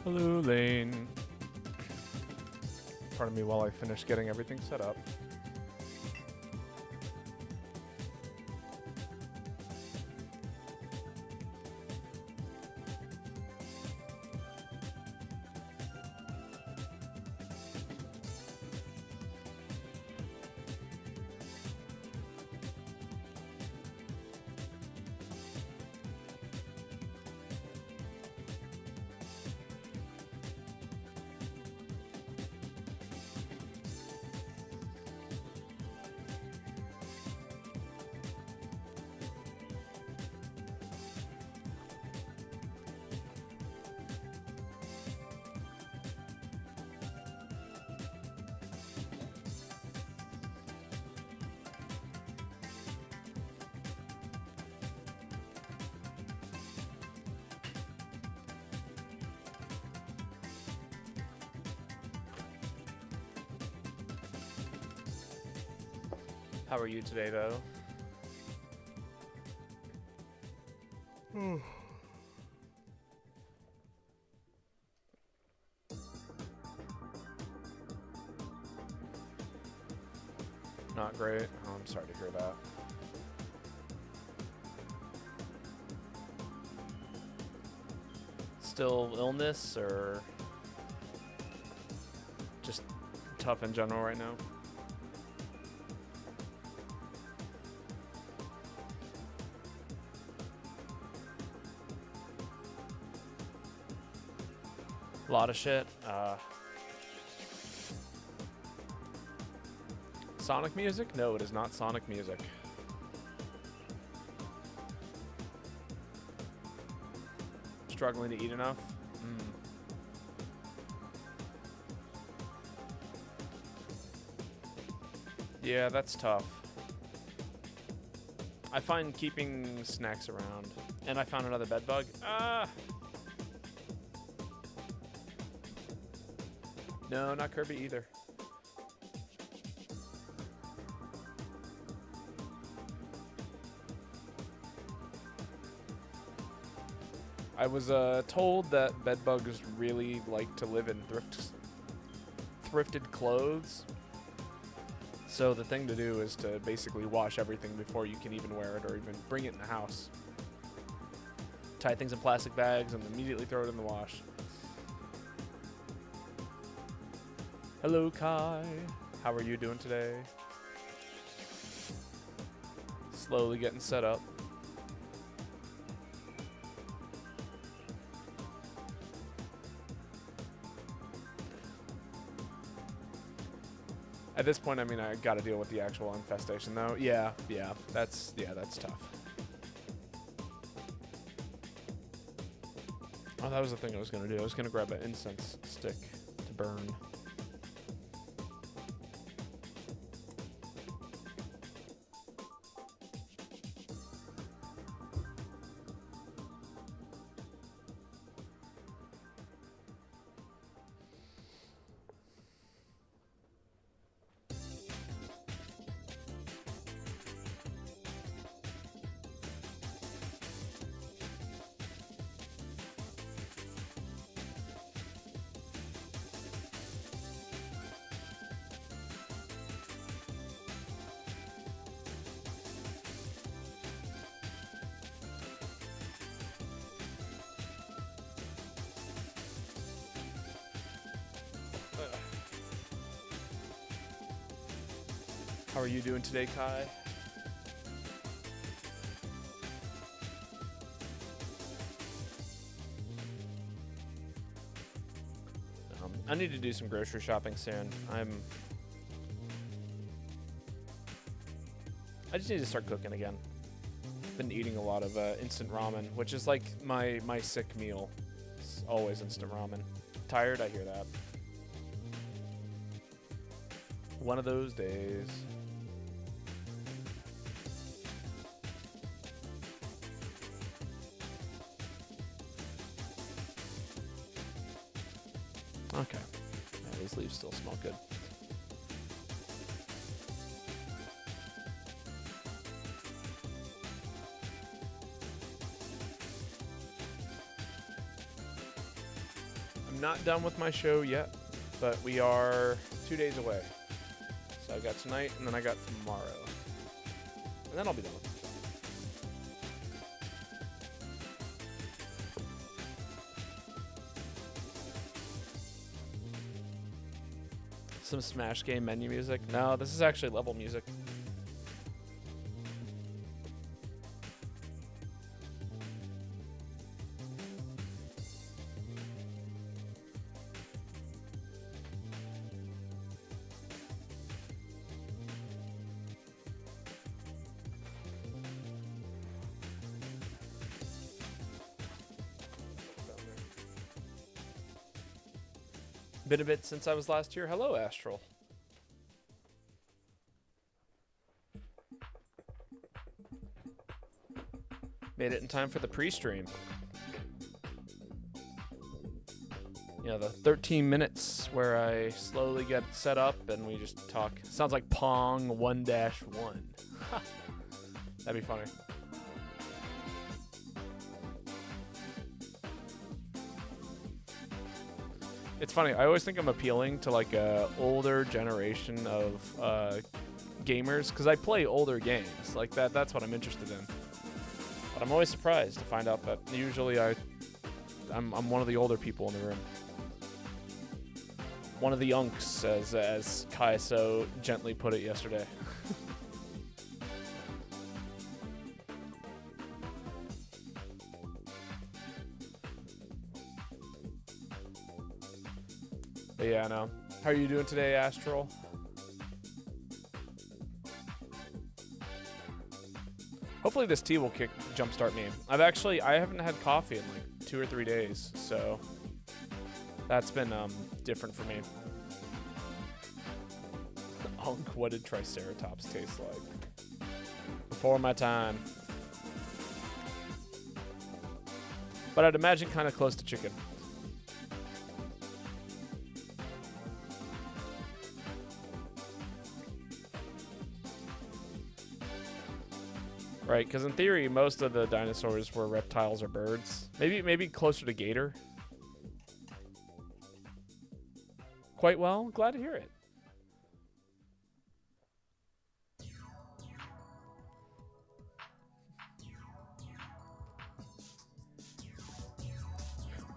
Hello, Lane. Pardon me while I finish getting everything set up. How are you today, though? Not great. Oh, I'm sorry to hear that. Still illness or just tough in general right now? A lot of shit. Sonic music? No, it is not Sonic music. Struggling to eat enough? Yeah, that's tough. I find keeping snacks around. And I found another bed bug. Ah! No, not Kirby either. I was told that bedbugs really like to live in thrifted clothes. So the thing to do is to basically wash everything before you can even wear it or even bring it in the house. Tie things in plastic bags and immediately throw it in the wash. Hello, Kai. How are you doing today? Slowly getting set up. At this point, I mean, I gotta deal with the actual infestation, though. Yeah, that's tough. Oh, that was the thing I was gonna do. I was gonna grab an incense stick to burn. How are you doing today, Kai? I need to do some grocery shopping soon. I just need to start cooking again. Been eating a lot of instant ramen, which is like my sick meal. It's always instant ramen. Tired? I hear that. One of those days. Okay. Yeah, these leaves still smell good. I'm not done with my show yet, but we are 2 days away. So I got tonight, and then I got tomorrow. And then I'll be done. Some Smash game menu music. No, this is actually level music. Been a bit since I was last here. Hello, Astral. Made it in time for the pre-stream. You know, the 13 minutes where I slowly get set up and we just talk. Sounds like Pong 1-1. That'd be funny. It's funny. I always think I'm appealing to like a older generation of gamers because I play older games. Like that's what I'm interested in. But I'm always surprised to find out that usually I'm one of the older people in the room. One of the unks, as Kai so gently put it yesterday. But yeah, no. How are you doing today, Astral? Hopefully this tea will jumpstart me. I haven't had coffee in like 2 or 3 days, so that's been different for me. Unk, what did Triceratops taste like? Before my time. But I'd imagine kind of close to chicken. Right, because in theory, most of the dinosaurs were reptiles or birds. Maybe closer to gator. Quite well. Glad to hear it.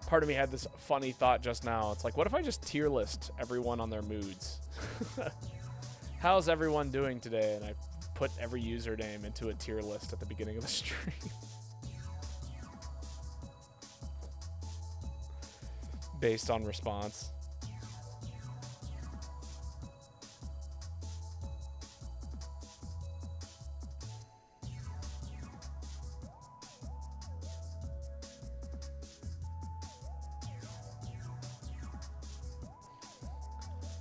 Part of me had this funny thought just now. It's like, what if I just tier list everyone on their moods? How's everyone doing today? And I put every username into a tier list at the beginning of the stream. Based on response.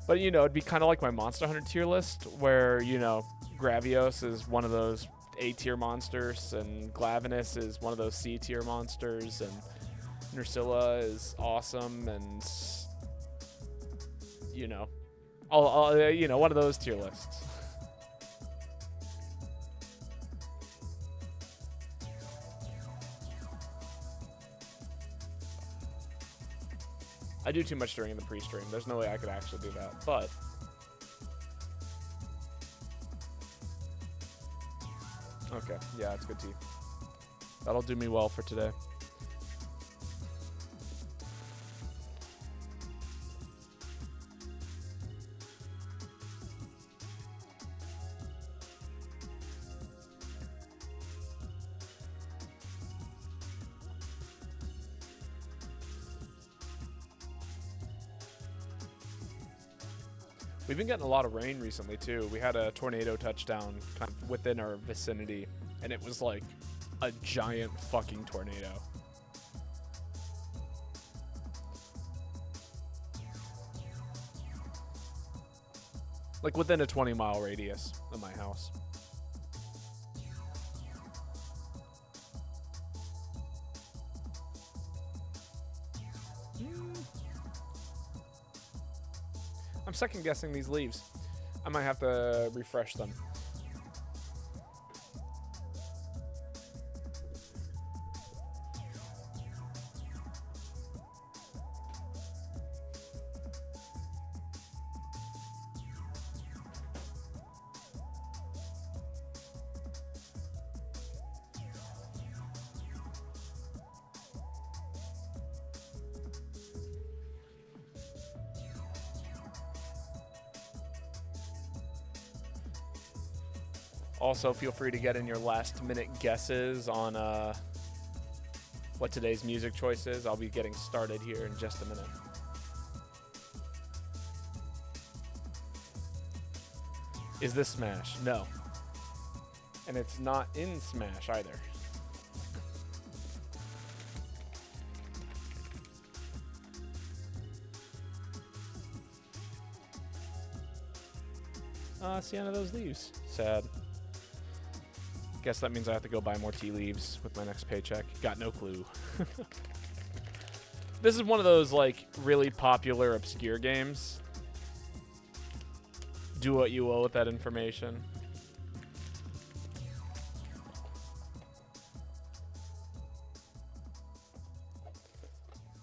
But, you know, it'd be kind of like my Monster Hunter tier list where, you know, Gravios is one of those A-tier monsters, and Glavenus is one of those C-tier monsters, and Nursilla is awesome, and, you know, you know, one of those tier lists. I do too much during the pre-stream. There's no way I could actually do that, but okay, yeah, it's good tea. That'll do me well for today. We've been getting a lot of rain recently, too. We had a tornado touchdown kind of within our vicinity, and it was like a giant fucking tornado. Like within a 20-mile radius of my house. I'm second guessing these leaves. I might have to refresh them. Also, feel free to get in your last-minute guesses on what today's music choice is. I'll be getting started here in just a minute. Is this Smash? No. And it's not in Smash either. That's the end of those leaves. Sad. Guess that means I have to go buy more tea leaves with my next paycheck. Got no clue. This is one of those, like, really popular, obscure games. Do what you will with that information.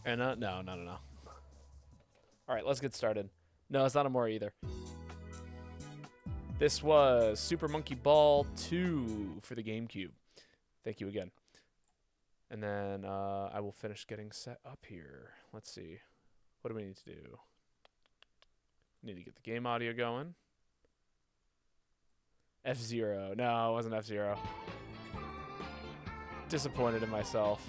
And, no. Alright, let's get started. No, it's not a more either. This was Super Monkey Ball 2 for the GameCube. Thank you again. And then I will finish getting set up here. Let's see. What do we need to do? Need to get the game audio going. F-Zero. No, it wasn't F-Zero. Disappointed in myself.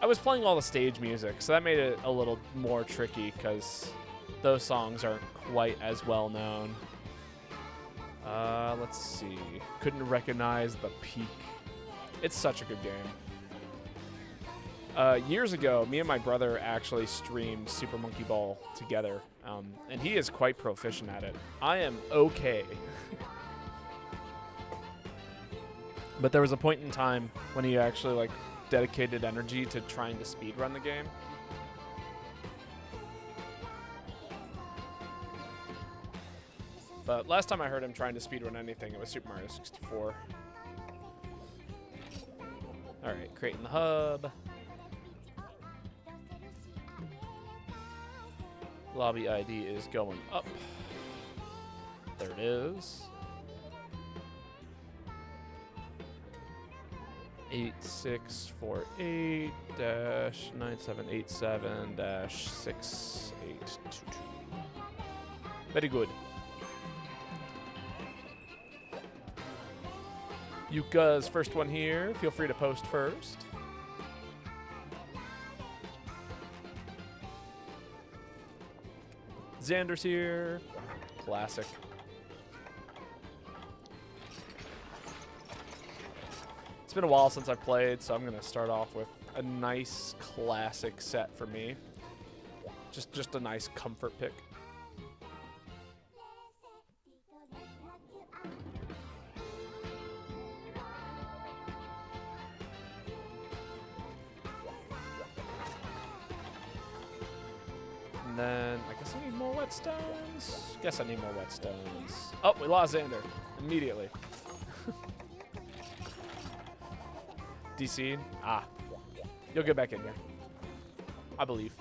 I was playing all the stage music, so that made it a little more tricky because those songs aren't quite as well known. Let's see. Couldn't recognize the peak. It's such a good game. Years ago, me and my brother actually streamed Super Monkey Ball together, and he is quite proficient at it. I am okay. But there was a point in time when he actually, like, dedicated energy to trying to speedrun the game. But last time I heard him trying to speedrun anything, it was Super Mario 64. Alright, creating the hub. Lobby ID is going up. There it is. 8648-9787-6822. Very good. Yuka's first one here. Feel free to post first. Xander's here. Classic. It's been a while since I played, so I'm going to start off with a nice classic set for me. Just a nice comfort pick. And then I guess I need more whetstones. Guess I need more whetstones. Oh, we lost Xander immediately. DC'd? Ah. You'll get back in here. I believe.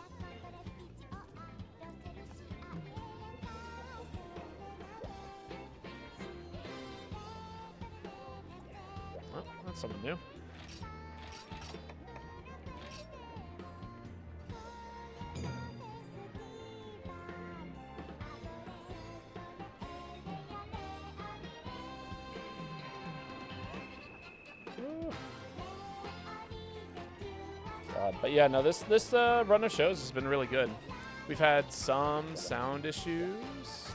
Well, that's something new. But yeah, no, this run of shows has been really good. We've had some sound issues.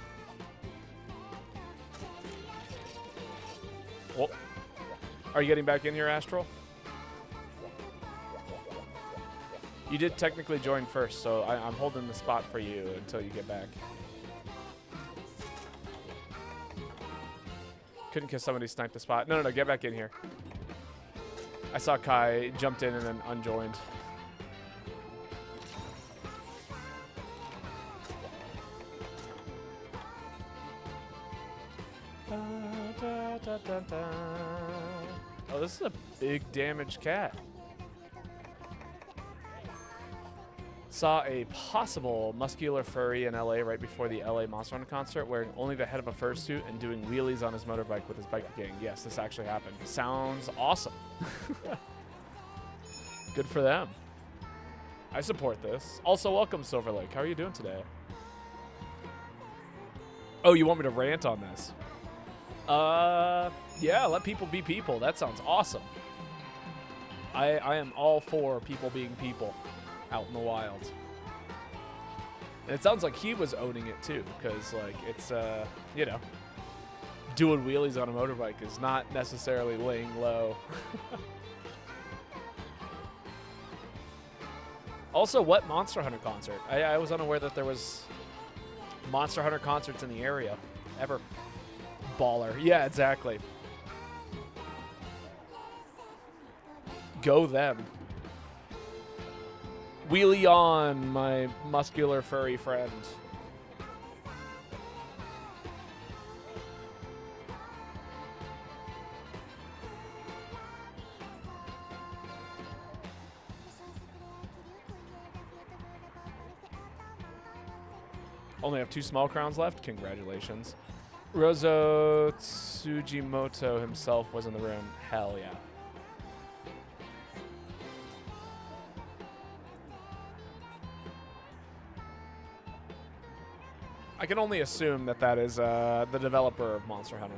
Oh. Are you getting back in here, Astral? You did technically join first, so I'm holding the spot for you until you get back. Couldn't because somebody sniped the spot. No, get back in here. I saw Kai jumped in and then unjoined. Oh, this is a big damaged cat. Saw a possible muscular furry in LA right before the LA Monster Hunter concert wearing only the head of a fursuit and doing wheelies on his motorbike with his biker gang. Yes, this actually happened. Sounds awesome. Good for them. I support this. Also, welcome, Silver Lake. How are you doing today? Oh, you want me to rant on this? Yeah, let people be people. That sounds awesome. I am all for people being people out in the wild. And it sounds like he was owning it too, because like it's you know, doing wheelies on a motorbike is not necessarily laying low. Also, what Monster Hunter concert? I was unaware that there was Monster Hunter concerts in the area ever. Baller. Yeah, exactly. Go them. Wheelie on, my muscular furry friend. Only have 2 small crowns left? Congratulations. Rozo Tsujimoto himself was in the room. Hell yeah. I can only assume that that is the developer of Monster Hunter.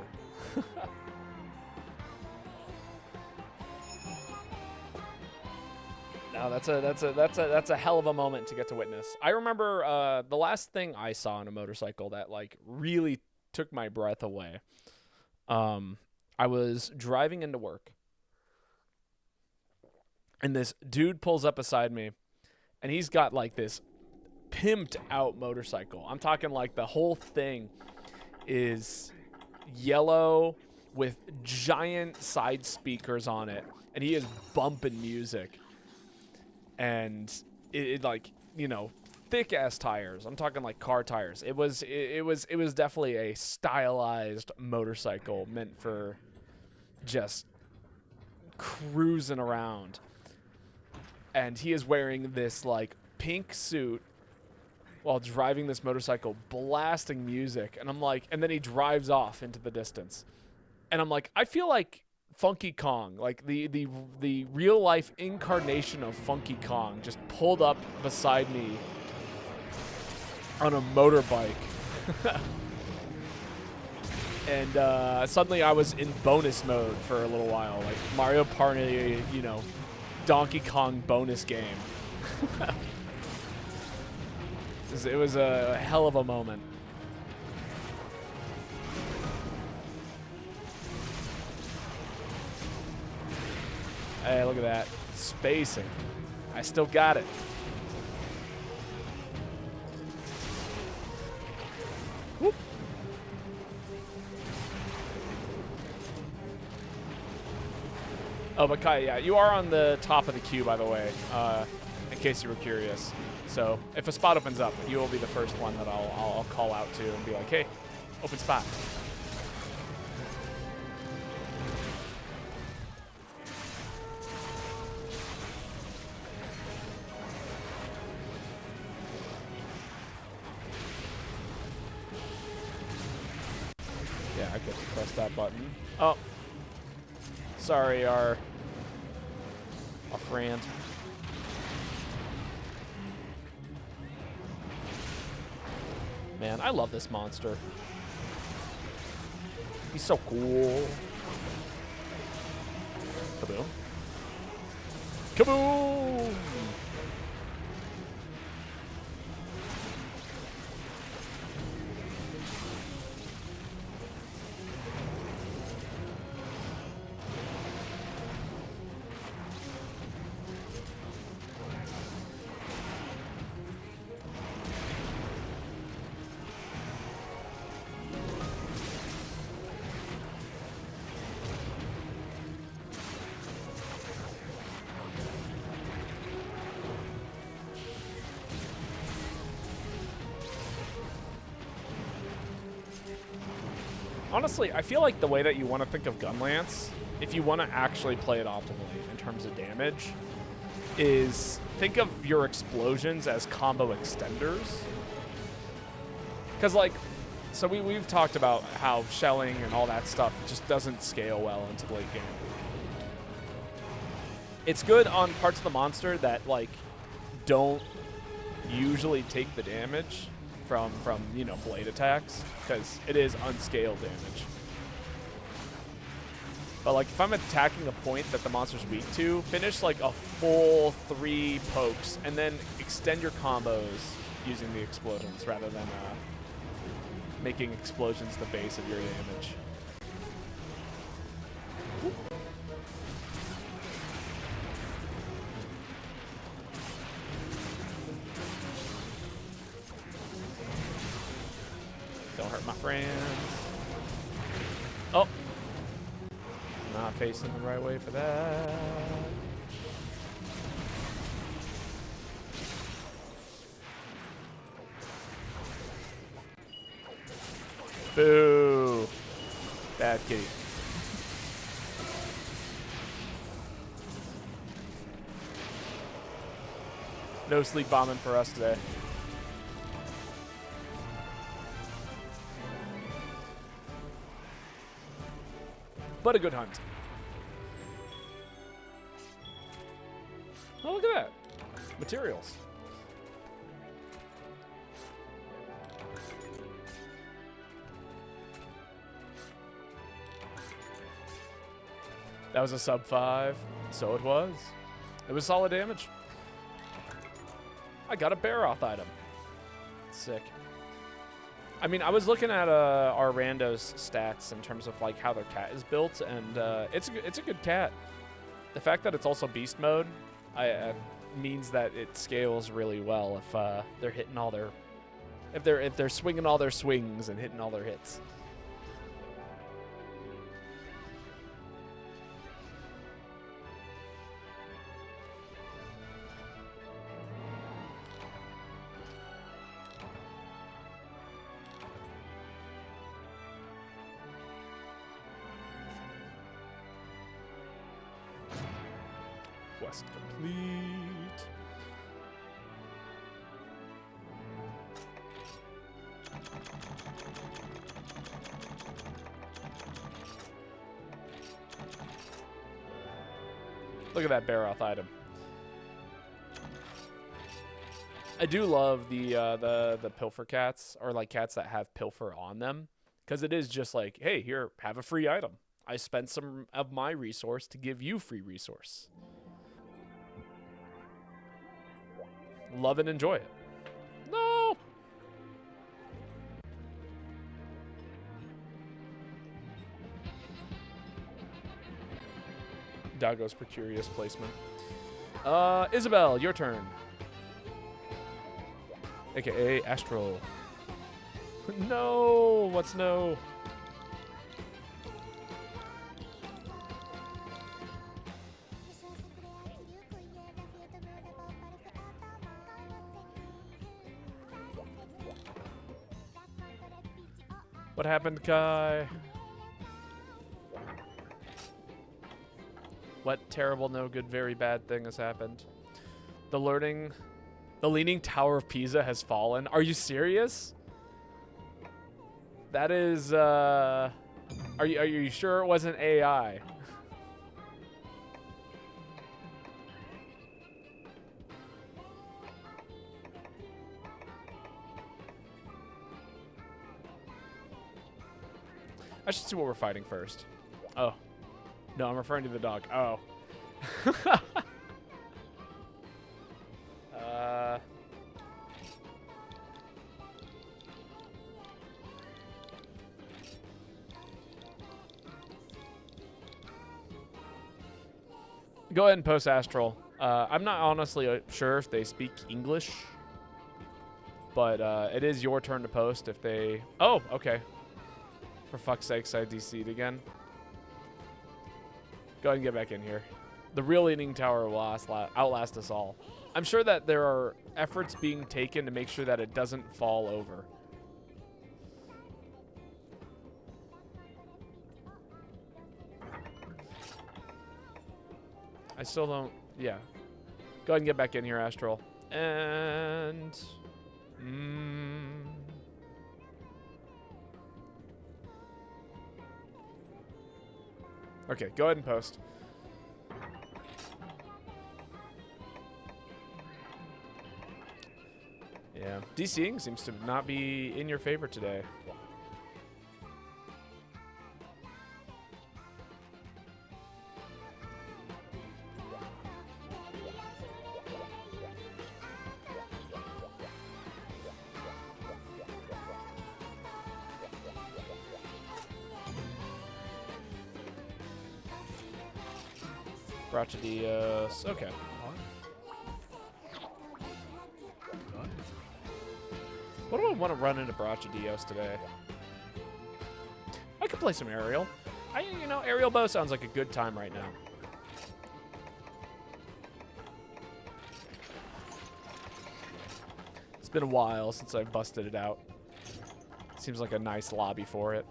No, that's a hell of a moment to get to witness. I remember the last thing I saw on a motorcycle that like really took my breath away. I was driving into work, and this dude pulls up beside me, and he's got like this pimped out motorcycle. I'm talking like the whole thing is yellow with giant side speakers on it, and he is bumping music. And it like, you know, thick ass tires. I'm talking like car tires. It was definitely a stylized motorcycle meant for just cruising around. And he is wearing this like pink suit while driving this motorcycle, blasting music. And I'm like, and then he drives off into the distance. And I'm like, I feel like Funky Kong, like the real life incarnation of Funky Kong, just pulled up beside me on a motorbike. And suddenly I was in bonus mode for a little while, like Mario Party, you know, Donkey Kong bonus game. It was a hell of a moment. Hey, look at that. Spacing. I still got it. Whoop. Oh, but Kai, yeah, you are on the top of the queue, by the way, in case you were curious. So if a spot opens up, you will be the first one that I'll call out to and be like, hey, open spot. Yeah, I get to press that button. Oh. Sorry, our friend. Man, I love this monster. He's so cool. Kaboom. Kaboom! Honestly, I feel like the way that you want to think of Gunlance, if you want to actually play it optimally in terms of damage, is think of your explosions as combo extenders. Because, like, so we've talked about how shelling and all that stuff just doesn't scale well into the late game. It's good on parts of the monster that, like, don't usually take the damage from you know, blade attacks, because it is unscaled damage. But like if I'm attacking a point that the monster's weak to, finish like a full 3 pokes and then extend your combos using the explosions rather than making explosions the base of your damage. Don't hurt my friends. Oh. Not facing the right way for that. Boo. Bad kitty. No sleep bombing for us today. But a good hunt. Oh, look at that. Materials. That was a sub 5. So it was. It was solid damage. I got a Baroth item. Sick. I mean, I was looking at our randos stats in terms of like how their cat is built, and it's a good cat. The fact that it's also beast mode, means that it scales really well if they're hitting all their, if they're swinging all their swings and hitting all their hits. Quest complete. Look at that Baroth item. I do love the pilfer cats, or like cats that have pilfer on them, because it is just like, hey, here, have a free item. I spent some of my resource to give you free resource. Love and enjoy it. No. Doggo's precarious placement. Isabel, your turn. AKA Astral. No, what's no? What happened, Kai? What terrible, no good, very bad thing has happened? The Leaning Tower of Pisa has fallen. Are you serious? That is, are you sure it wasn't AI? I should see what we're fighting first. Oh. No, I'm referring to the dog. Oh. Go ahead and post Astral. I'm not honestly sure if they speak English, but it is your turn to post if they... Oh, okay. For fuck's sakes, I DC'd again. Go ahead and get back in here. The real Leaning Tower will outlast us all. I'm sure that there are efforts being taken to make sure that it doesn't fall over. I still don't... Yeah. Go ahead and get back in here, Astral. And... Okay, go ahead and post. Yeah, DCing seems to not be in your favor today. Brachadios. Okay. What do I want to run into Brachadios today? I could play some aerial. You know, aerial bow sounds like a good time right now. It's been a while since I've busted it out. Seems like a nice lobby for it.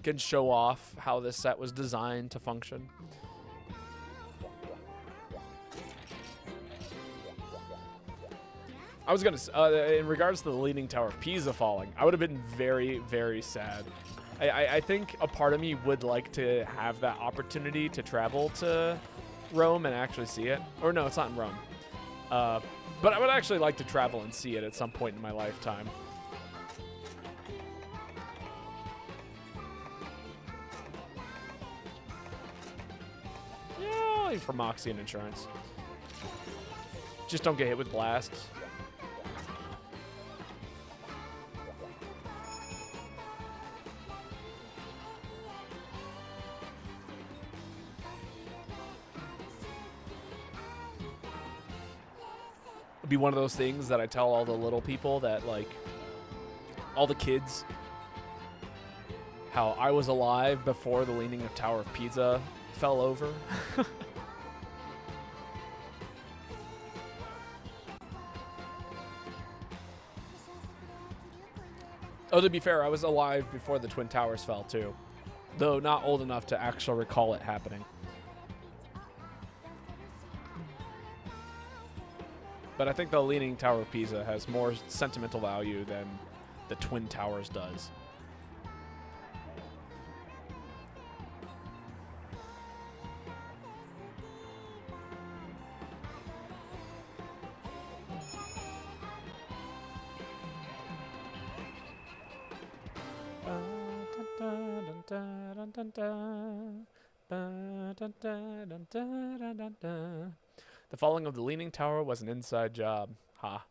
Can show off how this set was designed to function. I was gonna, in regards to the Leaning Tower of Pisa falling, I would have been very, very sad. I think a part of me would like to have that opportunity to travel to Rome and actually see it. Or no, it's not in Rome. But I would actually like to travel and see it at some point in my lifetime. Yeah, for Moxie and insurance. Just don't get hit with blasts. Be one of those things that I tell all the little people that, like, all the kids, how I was alive before the Leaning Tower of Pisa fell over. Oh, to be fair, I was alive before the Twin Towers fell too, though not old enough to actually recall it happening. But I think the Leaning Tower of Pisa has more sentimental value than the Twin Towers does. The falling of the Leaning Tower was an inside job. Ha.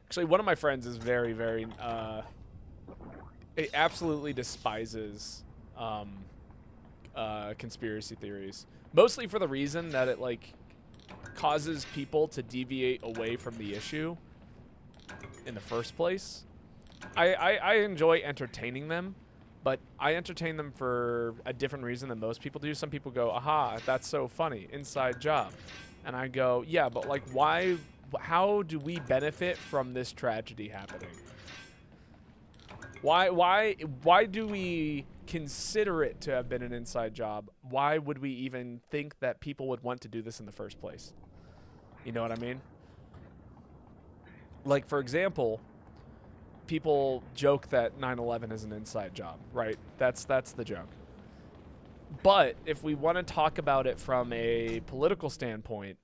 Actually, one of my friends is very, very, it absolutely despises conspiracy theories. Mostly for the reason that it, like, causes people to deviate away from the issue in the first place. I enjoy entertaining them, but I entertain them for a different reason than most people do. Some people go, aha, that's so funny, inside job. And I go, yeah, but, like, why, how do we benefit from this tragedy happening? Why do we consider it to have been an inside job? Why would we even think that people would want to do this in the first place? You know what I mean? Like, for example, people joke that 9/11 is an inside job, right? That's the joke. But if we want to talk about it from a political standpoint,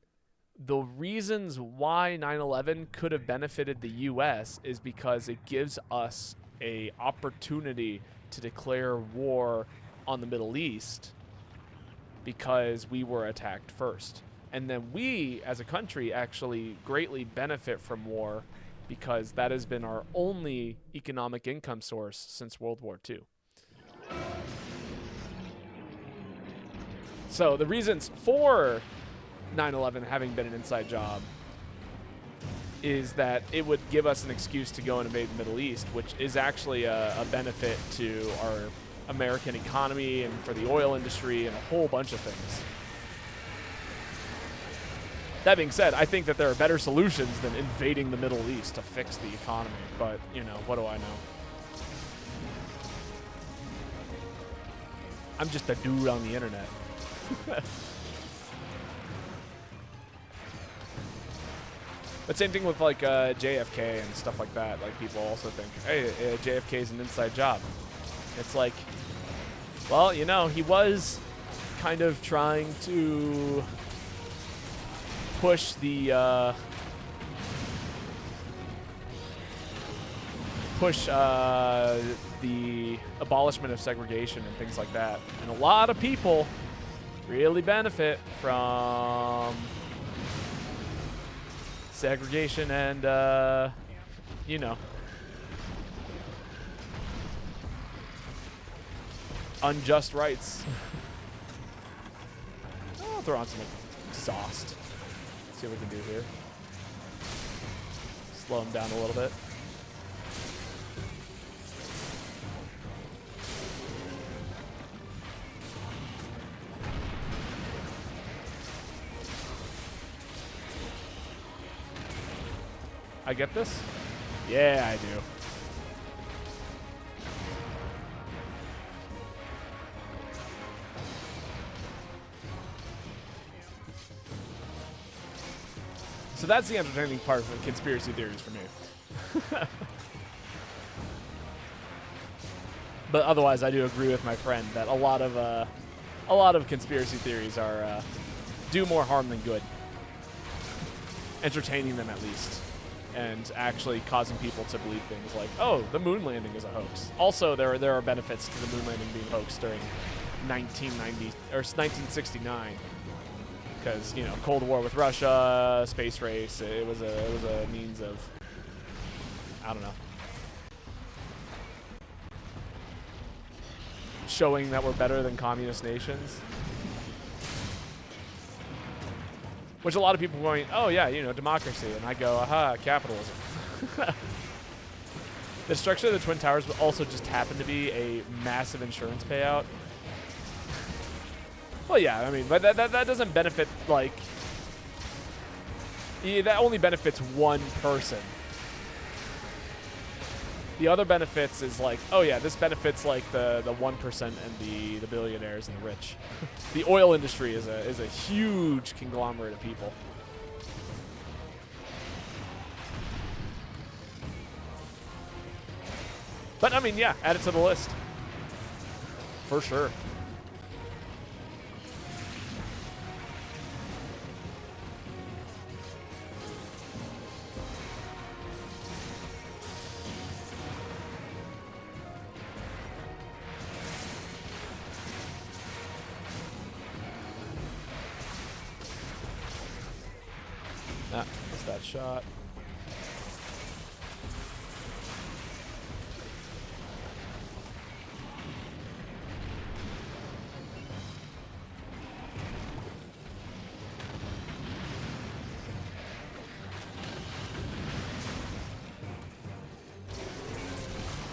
the reasons why 9/11 could have benefited the U.S. is because it gives us a opportunity to declare war on the Middle East because we were attacked first. And then we, as a country, actually greatly benefit from war because that has been our only economic income source since World War II. So the reasons for 9/11 having been an inside job is that it would give us an excuse to go and invade the Middle East, which is actually a benefit to our American economy and for the oil industry and a whole bunch of things. That being said, I think that there are better solutions than invading the Middle East to fix the economy, but, you know, what do I know? I'm just a dude on the internet. But same thing with, like, JFK and stuff like that. Like, people also think, hey, JFK is an inside job. It's like, well, you know, he was kind of trying to push the the abolishment of segregation and things like that. And a lot of people really benefit from segregation and, you know. unjust rights. I'll throw on some exhaust. See what we can do here. Slow him down a little bit. I get this? Yeah, I do. So that's the entertaining part of the conspiracy theories for me. But otherwise, I do agree with my friend that a lot of conspiracy theories are do more harm than good. Entertaining them at least, and actually causing people to believe things like, oh, the moon landing is a hoax. Also, there are benefits to the moon landing being hoaxed during 1990 or 1969. Because, you know, Cold War with Russia, space race, it was a means of, I don't know, showing that we're better than communist nations. Which a lot of people point, oh yeah, you know, democracy, and I go, aha, capitalism. The destruction of the Twin Towers also just happened to be a massive insurance payout. Well, yeah, I mean, but that doesn't benefit, like, yeah, that only benefits one person. The other benefits is like, oh yeah, this benefits like the 1% and the billionaires and the rich. The oil industry is a huge conglomerate of people. But I mean, yeah, add it to the list. For sure. Missed that shot.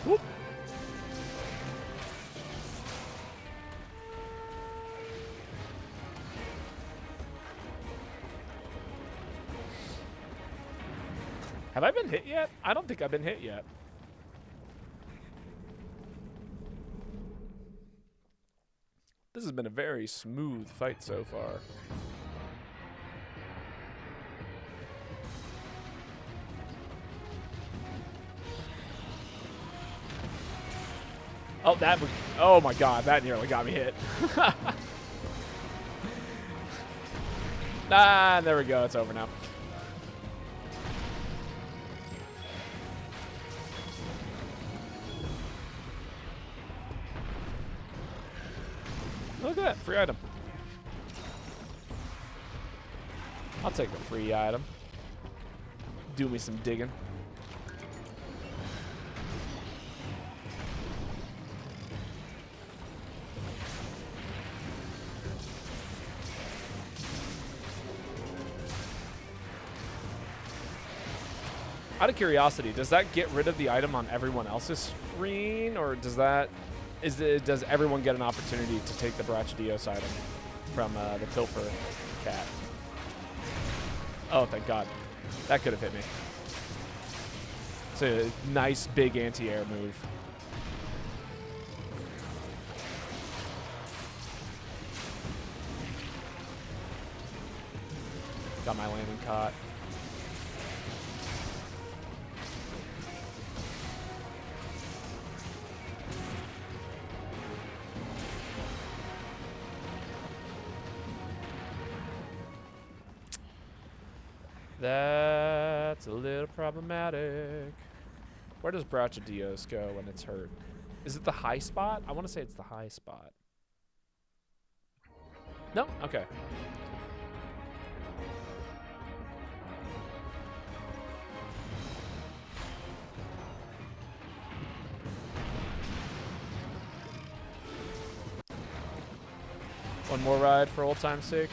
Whoop. Have I been hit yet? I don't think I've been hit yet. This has been a very smooth fight so far. Oh, oh my god, that nearly got me hit. Ah, there we go, it's over now. Look at that, free item. I'll take a free item. Do me some digging. Out of curiosity, does that get rid of the item on everyone else's screen, or does that does everyone get an opportunity to take the Babotosh item from the Pilfer cat? Oh, thank God. That could have hit me. It's a nice big anti-air move. Got my landing caught. That's a little problematic. Where does Babotosh go when it's hurt? Is it the high spot? I want to say it's the high spot. No? Okay. One more ride for old time's sake.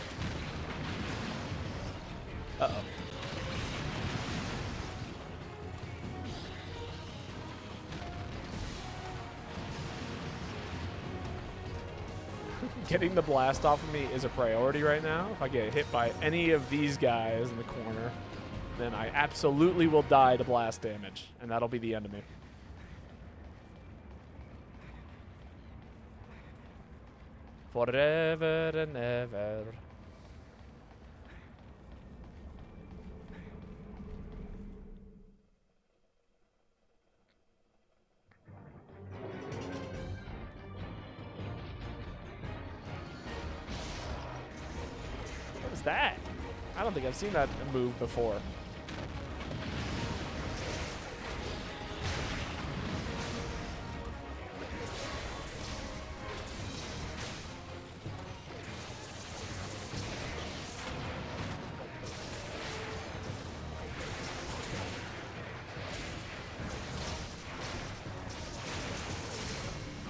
Uh-oh. Getting the blast off of me is a priority right now. If I get hit by any of these guys in the corner, then I absolutely will die to blast damage, and that'll be the end of me. Forever and ever. What is that? I don't think I've seen that move before.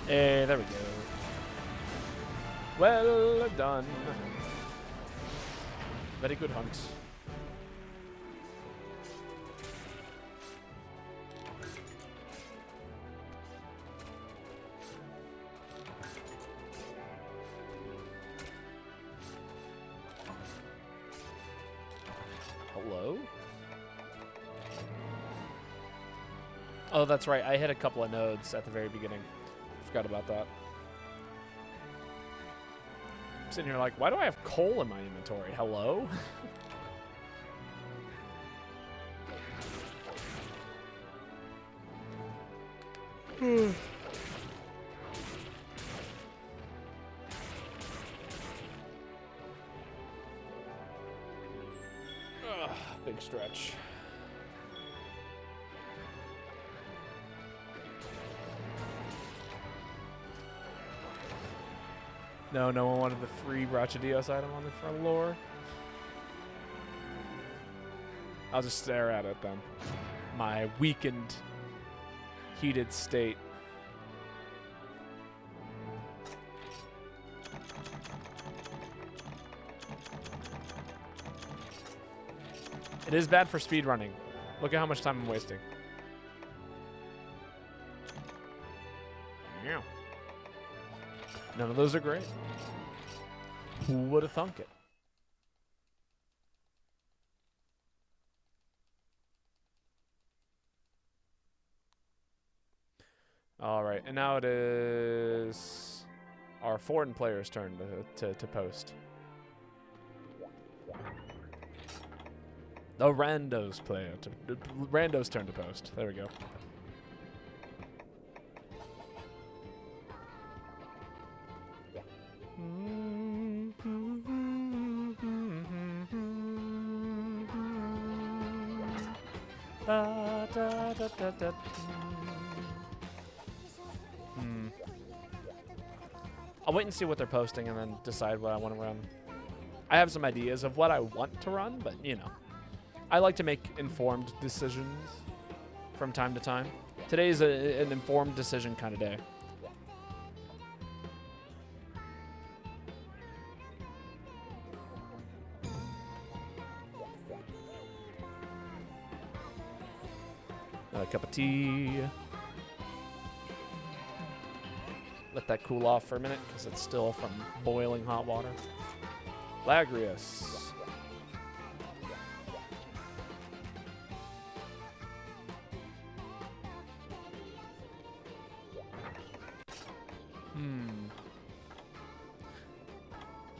Hey, there we go. Well done. Very good hunt. Hello? Oh, that's right. I hit a couple of nodes at the very beginning. Forgot about that. I'm sitting here like, why do I have coal in my inventory? Hello? Ugh, big stretch. No, no one wanted the free Brachadios item on the front lore. I'll just stare at it then. My weakened, heated state. It is bad for speedrunning. Look at how much time I'm wasting. Yeah. None of those are great. Who would have thunk it? All right, and now it is our foreign player's turn to post. The Rando's player, Rando's turn to post. There we go. I'll wait and see what they're posting and then decide what I want to run. I have some ideas of what I want to run, but you know, I like to make informed decisions from time to time. Today's an informed decision kind of day. Another cup of tea. Let that cool off for a minute because it's still from boiling hot water. Lagrius.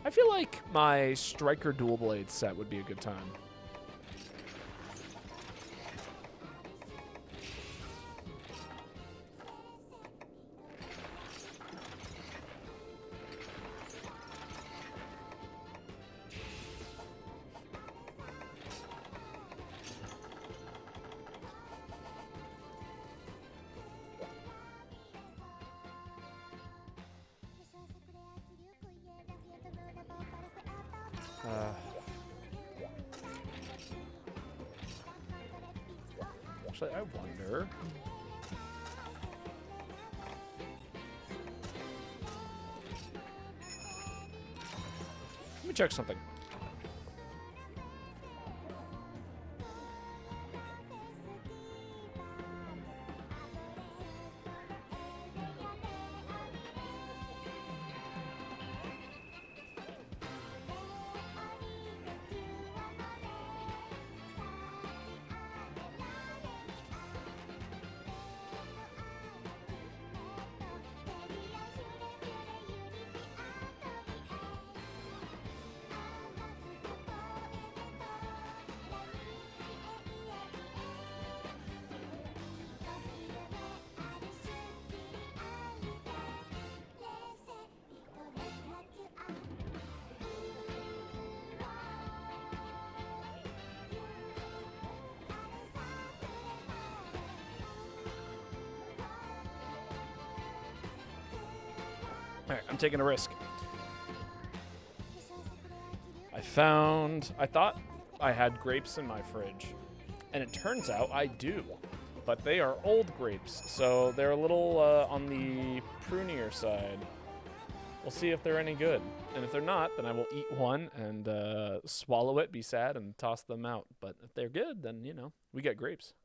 I feel like my Striker Dual Blade set would be a good time. Actually, I wonder. check something. Alright, I'm taking a risk. I thought I had grapes in my fridge, and it turns out I do, but they are old grapes, so they're a little on the prunier side. We'll see if they're any good, and if they're not, then I will eat one and swallow it, be sad, and toss them out. But if they're good, then, you know, we get grapes.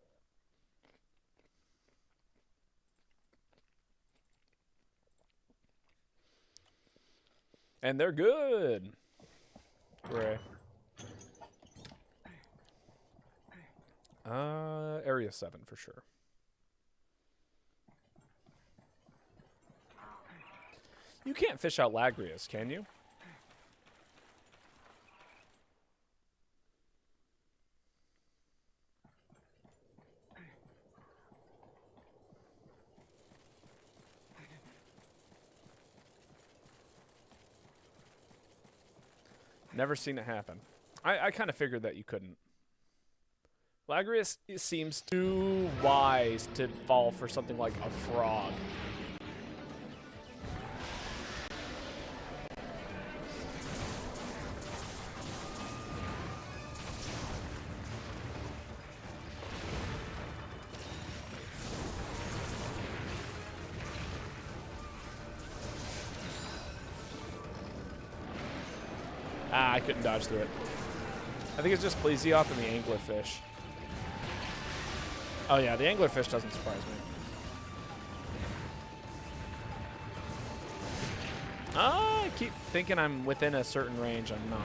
And they're good. Hooray. Area 7 for sure. You can't fish out Lagrius, can you? Never seen it happen. I kind of figured that you couldn't. Lagrius seems too wise to fall for something like a frog. I couldn't dodge through it. I think it's just Plesioth and the anglerfish. Oh yeah, the anglerfish doesn't surprise me. I keep thinking I'm within a certain range. I'm not.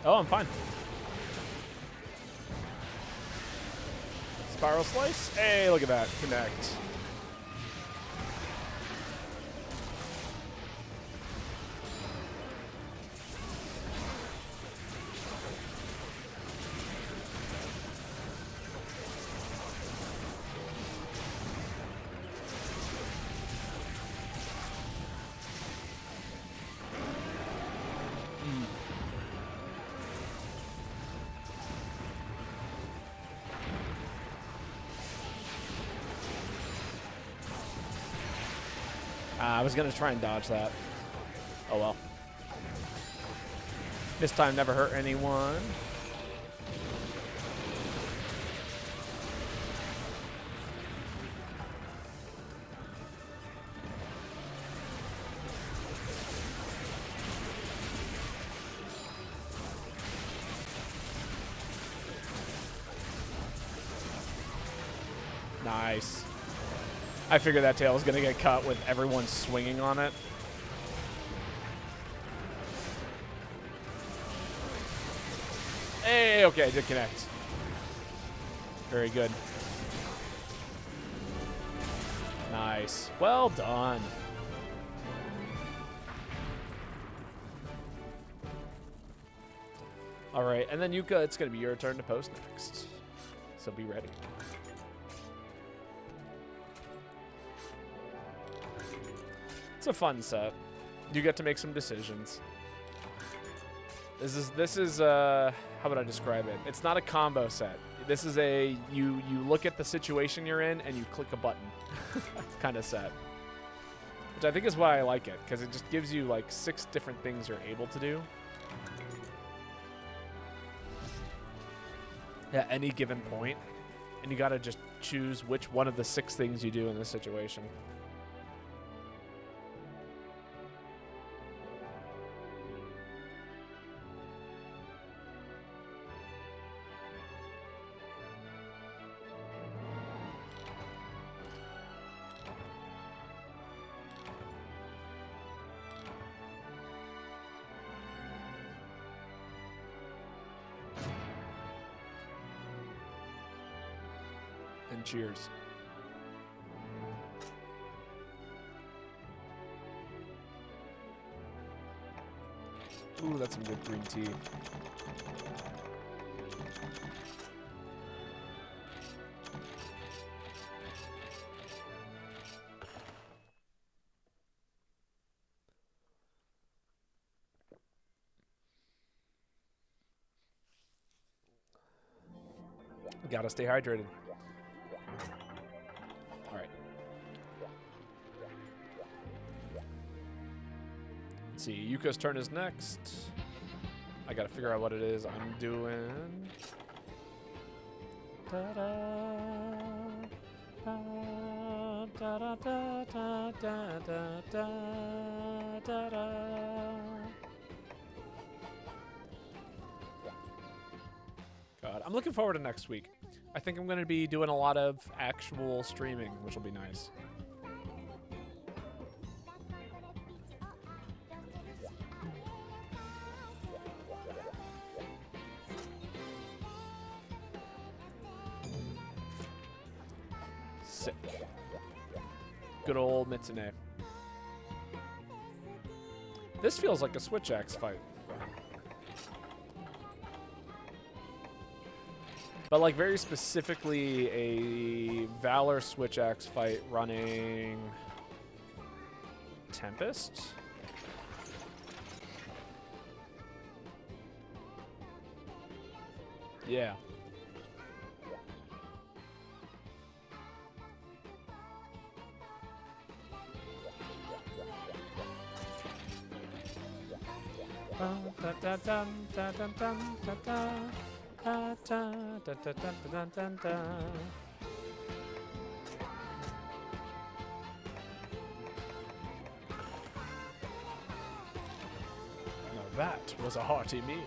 Oh, I'm fine. Spiral Slice? Hey, look at that. Connect. I was going to try and dodge that. Oh well. This time never hurt anyone. Nice. I figured that tail was going to get cut with everyone swinging on it. Hey, okay, I did connect. Very good. Nice. Well done. All right, and then Yuka, it's going to be your turn to post next. So be ready. It's a fun set. You get to make some decisions. This is how would I describe it? It's not a combo set. This is a you look at the situation you're in and you click a button kind of set. Which I think is why I like it, because it just gives you like 6 different things you're able to do at any given point, and you got to just choose which one of the 6 things you do in this situation. And cheers. Ooh, that's some good green tea. Gotta stay hydrated. All right. Let's see. Yuka's turn is next. I gotta figure out what it is I'm doing. Da-da, da-da, da-da, da-da, da-da. God, I'm looking forward to next week. I think I'm going to be doing a lot of actual streaming, which will be nice. Sick. Good old Mitsune. This feels like a Switch Axe fight. But like very specifically a Valor Switch Axe fight running Tempest? Yeah. Now that was a hearty meal.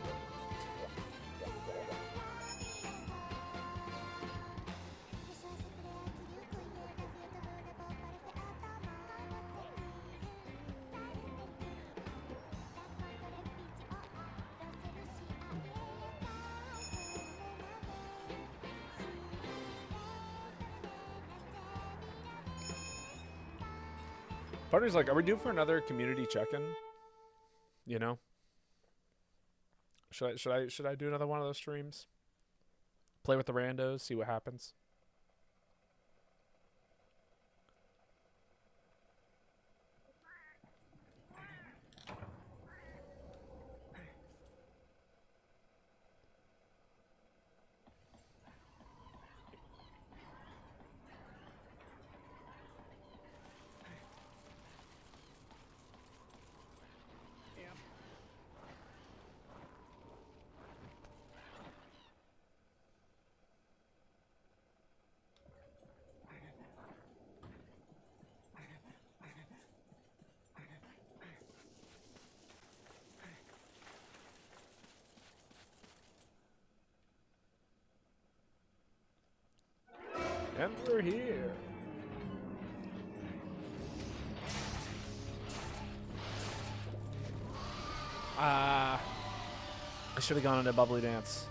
Partner's like, are we due for another community check-in? You know? Should I do another one of those streams? Play with the randos, see what happens. And we're here. I should have gone on a bubbly dance.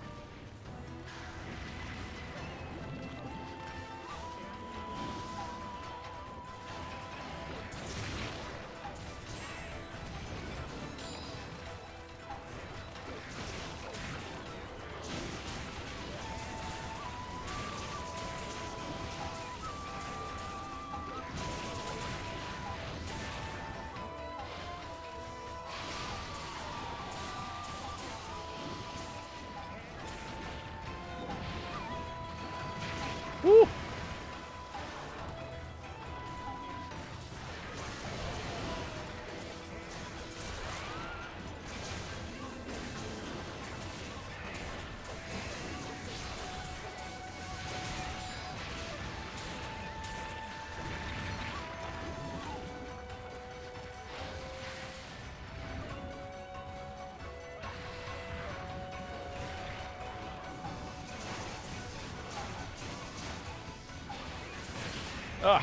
Ugh.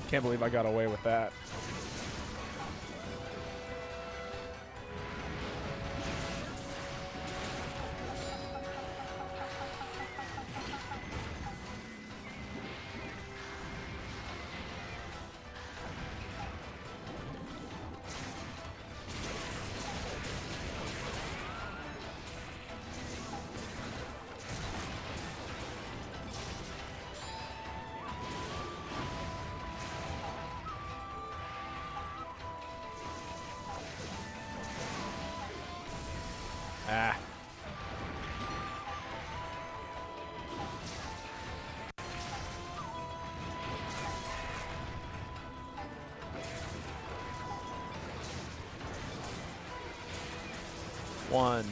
Can't believe I got away with that. Ah. One,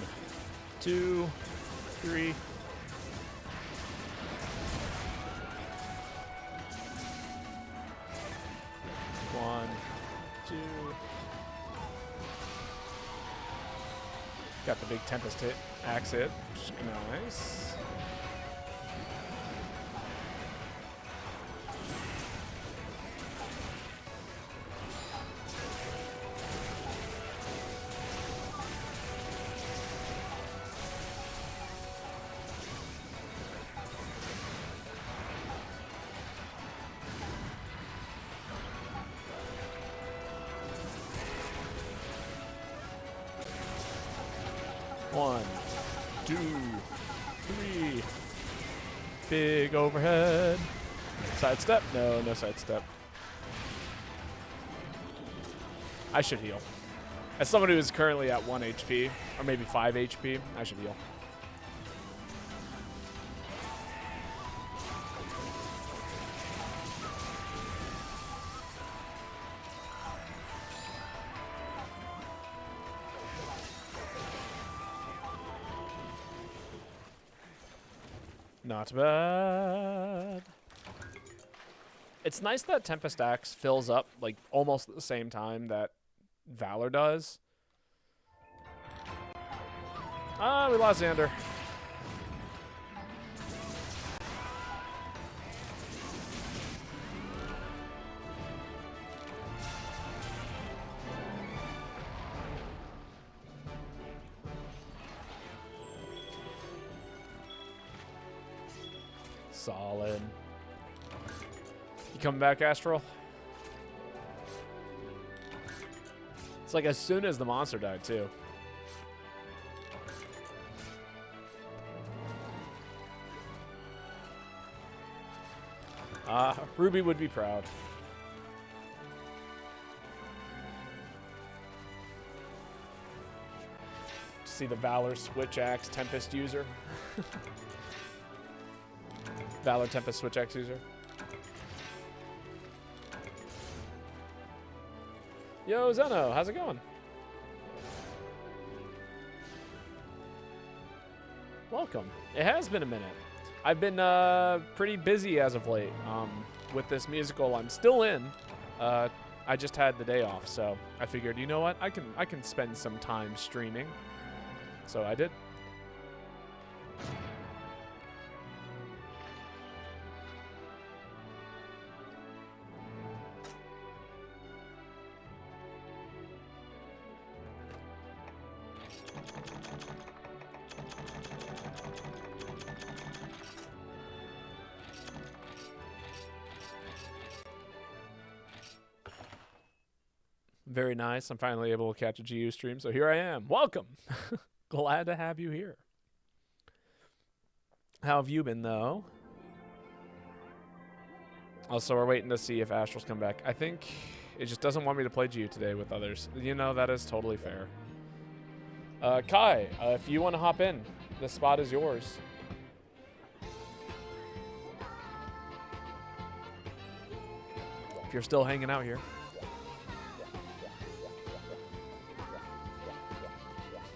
two, three. One, two. Got the big Tempest hit, axe hit, which is nice. One, two, three. Big overhead. Sidestep? No, no sidestep. I should heal. As someone who is currently at 1 HP, or maybe 5 HP, I should heal. Not bad. It's nice that Tempest Axe fills up like almost at the same time that Valor does. Ah, we lost Xander. Solid. You coming back, Astral? It's like as soon as the monster died, too. Ruby would be proud. To see the Valor Switch Axe Tempest user. Valor Tempest Switch Axe user. Yo, Zeno, how's it going? Welcome. It has been a minute. I've been pretty busy as of late with this musical I'm still in. I just had the day off, so I figured, you know what? I can spend some time streaming. So I did. Very nice. I'm finally able to catch a GU stream, so here I am. Welcome. Glad to have you here. How have you been, though? Also, we're waiting to see if Astral's come back. I think it just doesn't want me to play GU today with others. You know, that is totally fair. Kai, if you want to hop in, the spot is yours. If you're still hanging out here.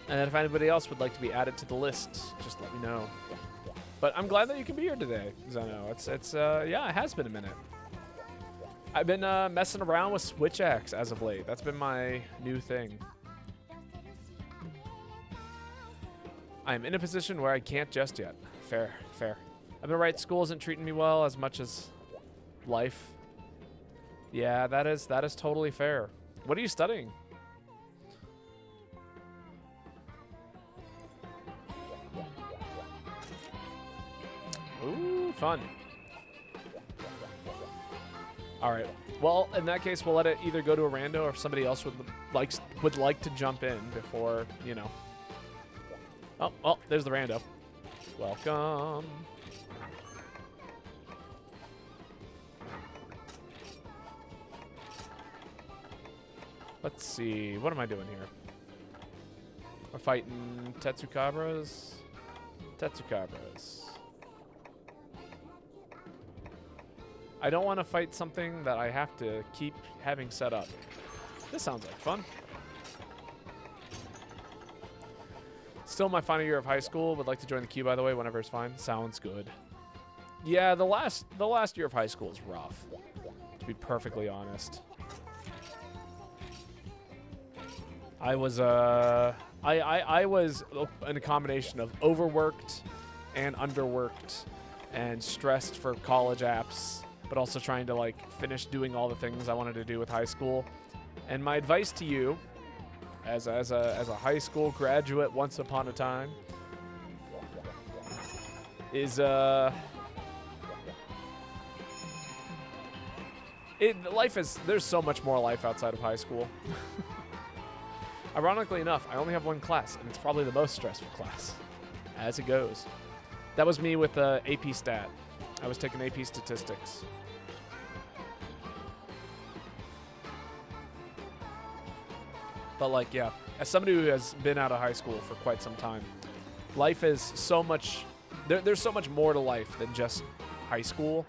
And if anybody else would like to be added to the list, just let me know. But I'm glad that you can be here today, Zeno. Yeah, it has been a minute. I've been messing around with Switch Axe as of late. That's been my new thing. I am in a position where I can't just yet. Fair, fair. I've been right. School isn't treating me well as much as life. Yeah, that is totally fair. What are you studying? Ooh, fun. All right. Well, in that case, we'll let it either go to a rando or if somebody else would like to jump in before, you know. Oh, well, there's the rando. Welcome. Let's see. What am I doing here? We're fighting Tetsukabras. Tetsukabras. I don't want to fight something that I have to keep having set up. This sounds like fun. Still my final year of high school. Would like to join the queue, by the way, whenever it's fine. Sounds good. Yeah, the last year of high school is rough, to be perfectly honest. I was I was in a combination of overworked and underworked and stressed for college apps, but also trying to like finish doing all the things I wanted to do with high school. And my advice to you, as a high school graduate once upon a time, is there's so much more life outside of high school. Ironically enough, I only have one class, and it's probably the most stressful class, as it goes. That was me with AP Stat. I was taking AP Statistics. But like, yeah, as somebody who has been out of high school for quite some time, life is so much, there's so much more to life than just high school.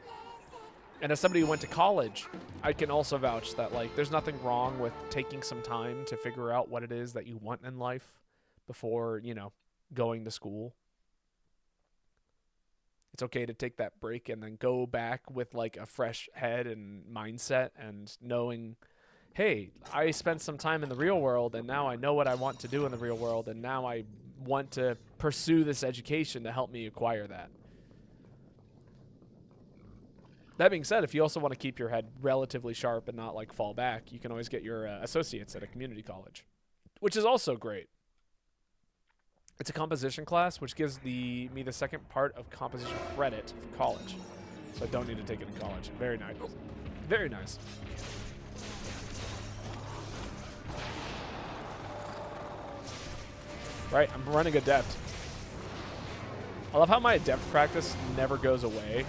And as somebody who went to college, I can also vouch that like there's nothing wrong with taking some time to figure out what it is that you want in life before, you know, going to school. It's okay to take that break and then go back with like a fresh head and mindset and knowing, hey, I spent some time in the real world and now I know what I want to do in the real world and now I want to pursue this education to help me acquire that. That being said, if you also want to keep your head relatively sharp and not like fall back, you can always get your associates at a community college, which is also great. It's a composition class, which gives me the second part of composition credit for college. So I don't need to take it in college. Very nice. Very nice. Right, I'm running Adept. I love how my Adept practice never goes away.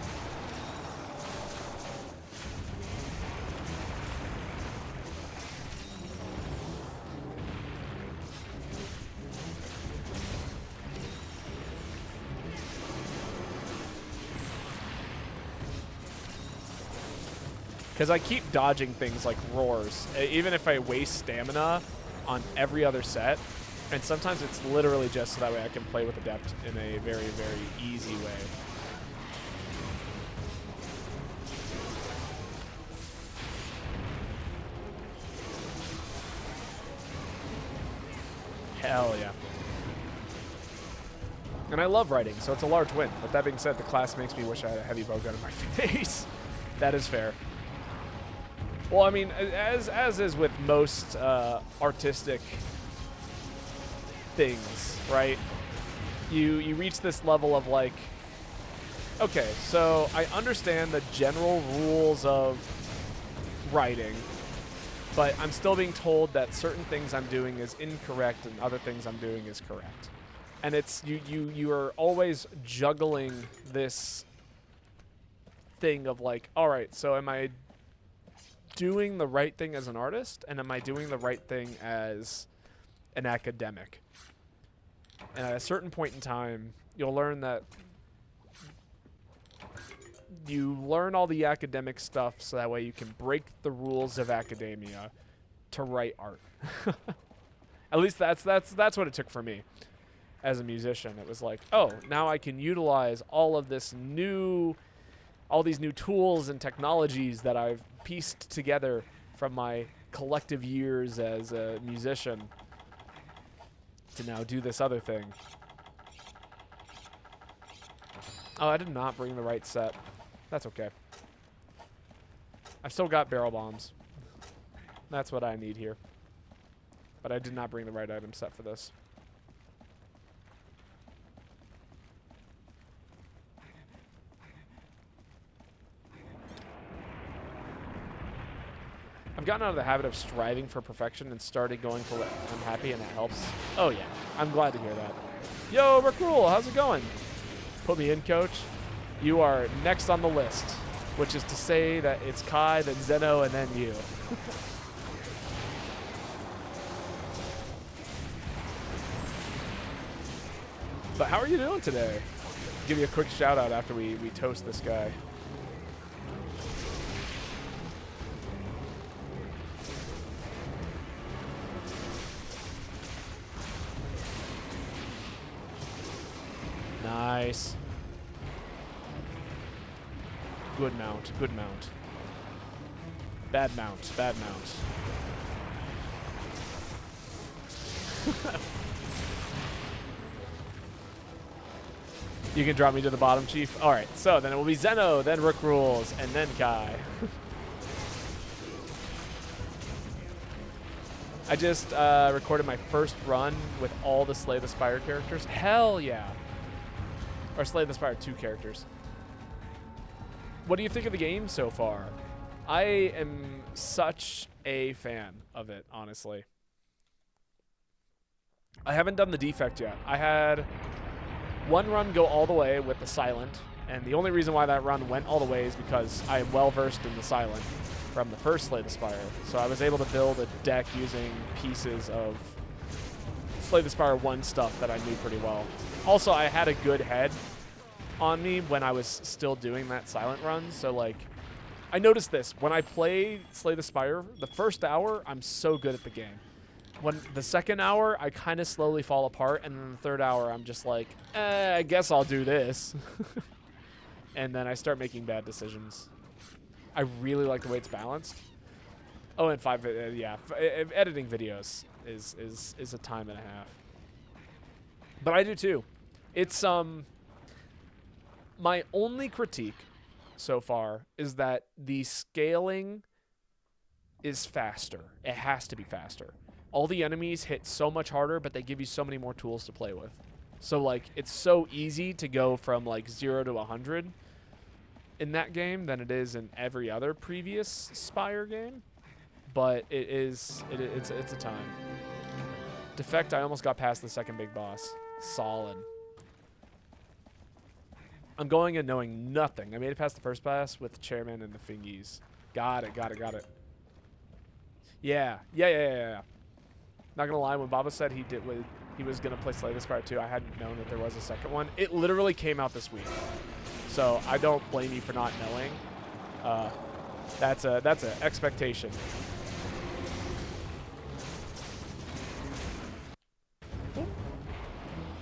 Because I keep dodging things like roars, even if I waste stamina on every other set. And sometimes it's literally just so that way I can play with Adept in a very, very easy way. Hell yeah. And I love writing, so it's a large win. But that being said, the class makes me wish I had a heavy bow gun in my face. That is fair. Well, I mean, as is with most artistic things, right? You reach this level of like, okay, so I understand the general rules of writing, but I'm still being told that certain things I'm doing is incorrect and other things I'm doing is correct. And it's you are always juggling this thing of like, all right, so am I doing the right thing as an artist, and am I doing the right thing as an academic? And at a certain point in time, you'll learn that you learn all the academic stuff so that way you can break the rules of academia to write art. At least that's what it took for me as a musician. It was like, oh, now I can utilize all these new tools and technologies that I've pieced together from my collective years as a musician to now do this other thing. Oh, I did not bring the right set. That's okay. I've still got barrel bombs. That's what I need here. But I did not bring the right item set for this. I've gotten out of the habit of striving for perfection and started going for what I'm happy, and it helps. Oh, yeah. I'm glad to hear that. Yo, Rick Rule, how's it going? Put me in, coach. You are next on the list, which is to say that it's Kai, then Zeno, and then you. But how are you doing today? Give you a quick shout out after we toast this guy. Nice. Good mount, good mount. Bad mount, bad mount. You can drop me to the bottom, Chief. All right, so then it will be Zeno, then Rook Rules, and then Kai. I just recorded my first run with all the Slay the Spire characters. Hell yeah. Or Slay the Spire 2 characters. What do you think of the game so far? I am such a fan of it, honestly. I haven't done the defect yet. I had one run go all the way with the Silent, and the only reason why that run went all the way is because I am well versed in the Silent from the first Slay the Spire. So I was able to build a deck using pieces of Slay the Spire 1 stuff that I knew pretty well. Also, I had a good head on me when I was still doing that Silent run, so like, I noticed this. When I play Slay the Spire, the first hour, I'm so good at the game. When the second hour, I kind of slowly fall apart, and then the third hour, I'm just like, I guess I'll do this. And then I start making bad decisions. I really like the way it's balanced. Oh, and editing videos is a time and a half. But I do too. It's my only critique so far is that the scaling is faster. It has to be faster. All the enemies hit so much harder, but they give you so many more tools to play with. So, like, it's so easy to go from, like, 0 to 100 in that game than it is in every other previous Spire game. But it's a time. Defect, I almost got past the second big boss. Solid. I'm going in knowing nothing. I made it past the first boss with the chairman and the fingies. Got it. Yeah. Not gonna lie, when Baba said he was gonna play Slay the Spire 2, I hadn't known that there was a second one. It literally came out this week, so I don't blame you for not knowing. That's a expectation.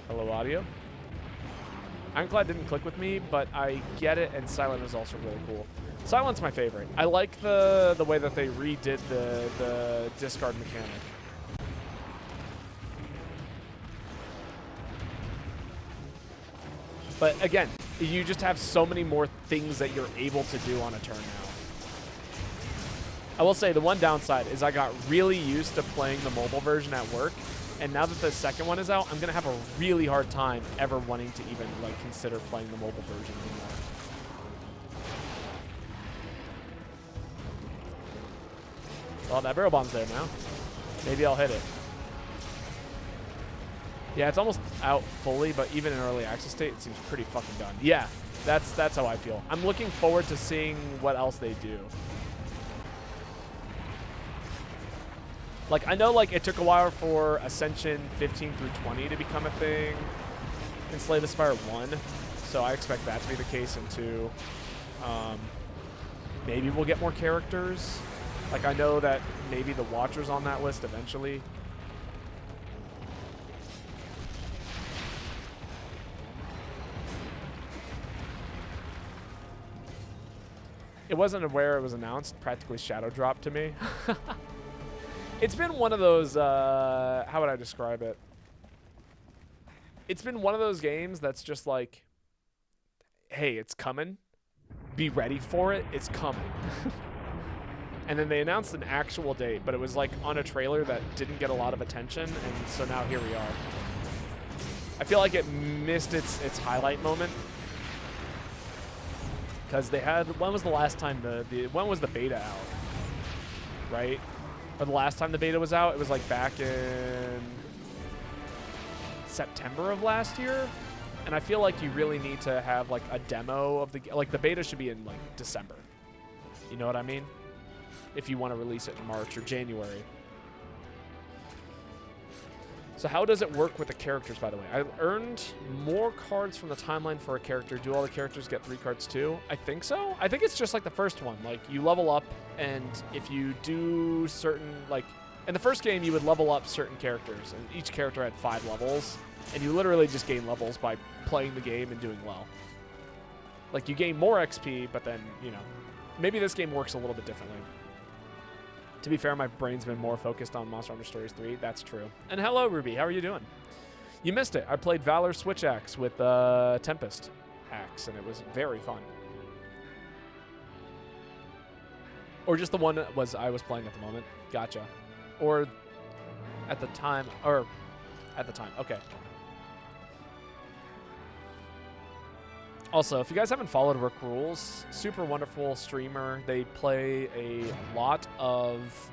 Hello, audio. Ironclad didn't click with me, but I get it, and Silent is also really cool. Silent's my favorite. I like the way that they redid the discard mechanic. But again, you just have so many more things that you're able to do on a turn now. I will say the one downside is I got really used to playing the mobile version at work, and now that the second one is out, I'm going to have a really hard time ever wanting to even like consider playing the mobile version anymore. Well, that barrel bomb's there now. Maybe I'll hit it. Yeah, it's almost out fully, but even in early access state, it seems pretty fucking done. Yeah, that's how I feel. I'm looking forward to seeing what else they do. Like, I know, like, it took a while for Ascension 15 through 20 to become a thing in Slay the Spire 1, so I expect that to be the case in 2. Maybe we'll get more characters. Like, I know that maybe the Watcher's on that list eventually. It wasn't where it was announced. Practically shadow dropped to me. It's been one of those, how would I describe it? It's been one of those games that's just like, hey, it's coming. Be ready for it. It's coming. And then they announced an actual date, but it was like on a trailer that didn't get a lot of attention, and so now here we are. I feel like it missed its highlight moment. Because they had, when was the last time when was the beta out? Right? Or the last time the beta was out, it was like back in September of last year. And I feel like you really need to have like a demo of like the beta should be in like December. You know what I mean? If you want to release it in March or January. So how does it work with the characters, by the way? I earned more cards from the timeline for a character. Do all the characters get 3 cards too? I think so. I think it's just like the first one. Like, you level up, and if you do certain, like, in the first game, you would level up certain characters, and each character had 5 levels, and you literally just gain levels by playing the game and doing well. Like, you gain more XP, but then, you know, maybe this game works a little bit differently. To be fair, my brain's been more focused on Monster Hunter Stories 3. That's true. And hello, Ruby. How are you doing? You missed it. I played Valor Switch Axe with Tempest Axe, and it was very fun. Or just the one I was playing at the moment. Gotcha. Or at the time. Okay. Also, if you guys haven't followed Rook Rules, super wonderful streamer. They play a lot of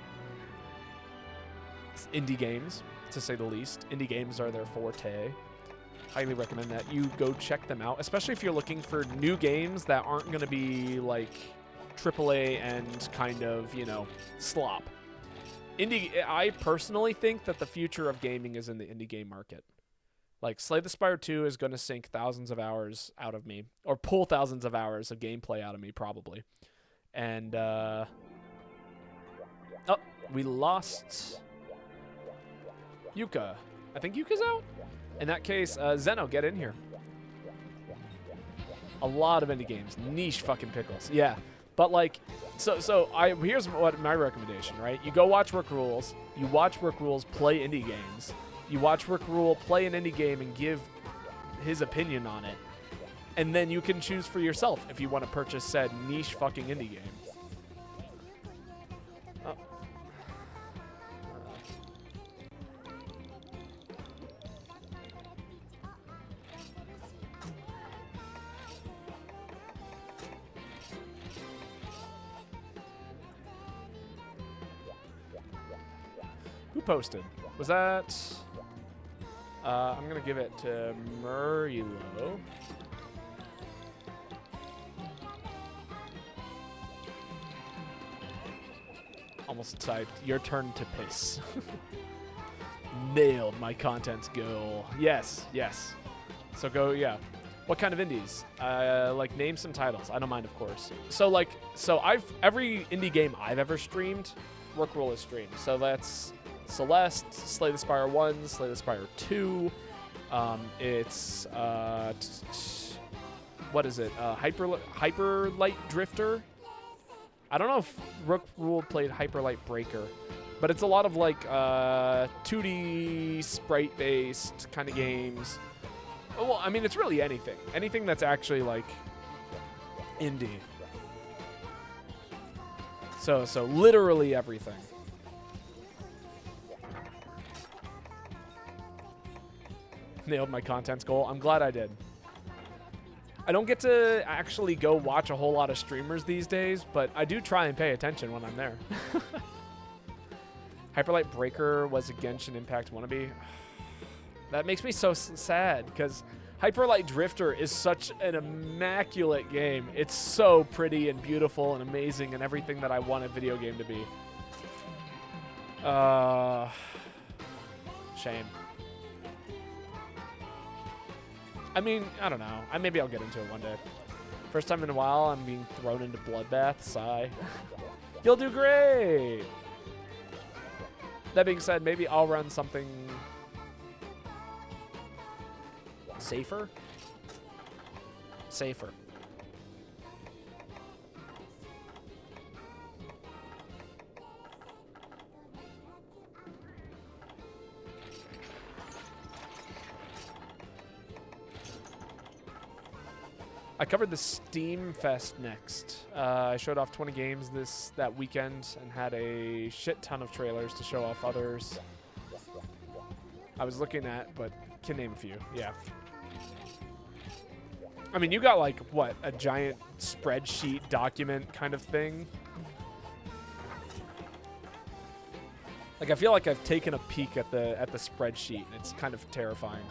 indie games, to say the least. Indie games are their forte. Highly recommend that you go check them out, especially if you're looking for new games that aren't going to be like AAA and kind of, you know, slop. I personally think that the future of gaming is in the indie game market. Like, Slay the Spire 2 is going to sink thousands of hours out of me, or pull thousands of hours of gameplay out of me, probably. And, oh, we lost Yuka. I think Yuka's out? In that case, Zeno, get in here. A lot of indie games. Niche fucking pickles. Yeah. But, like, here's what my recommendation, right? You go watch Rook Rules. You watch Rook Rules play indie games. You watch Rook Rule play an indie game and give his opinion on it. And then you can choose for yourself if you want to purchase said niche fucking indie game. Oh. Who posted? Was that... I'm going to give it to Murilo. Almost typed, your turn to piss. Nailed my contents goal. Yes, yes. So go, yeah. What kind of indies? Like, name some titles. I don't mind, of course. So, every indie game I've ever streamed, Rook Rule is streamed. So that's Celeste, Slay the Spire 1, Slay the Spire 2. It's, what is it? Hyper Light Drifter. I don't know if Rook Rule played Hyper Light Breaker, but it's a lot of, like, 2D sprite-based kind of games. Well, I mean, it's really anything. Anything that's actually, like, indie. So literally everything. Nailed my contents goal. I'm glad I did. I don't get to actually go watch a whole lot of streamers these days, but I do try and pay attention when I'm there. Hyperlight Breaker was a Genshin Impact wannabe. That makes me so sad, because Hyperlight Drifter is such an immaculate game. It's so pretty and beautiful and amazing and everything that I want a video game to be. Shame. I mean, I don't know. Maybe I'll get into it one day. First time in a while, I'm being thrown into Bloodbath. Sigh. You'll do great! That being said, maybe I'll run something safer? Safer. I covered the Steam Fest next. I showed off 20 games that weekend and had a shit ton of trailers to show off others. I was looking at, but can name a few. Yeah. I mean, you got like what, a giant spreadsheet document kind of thing. Like I feel like I've taken a peek at the spreadsheet and it's kind of terrifying.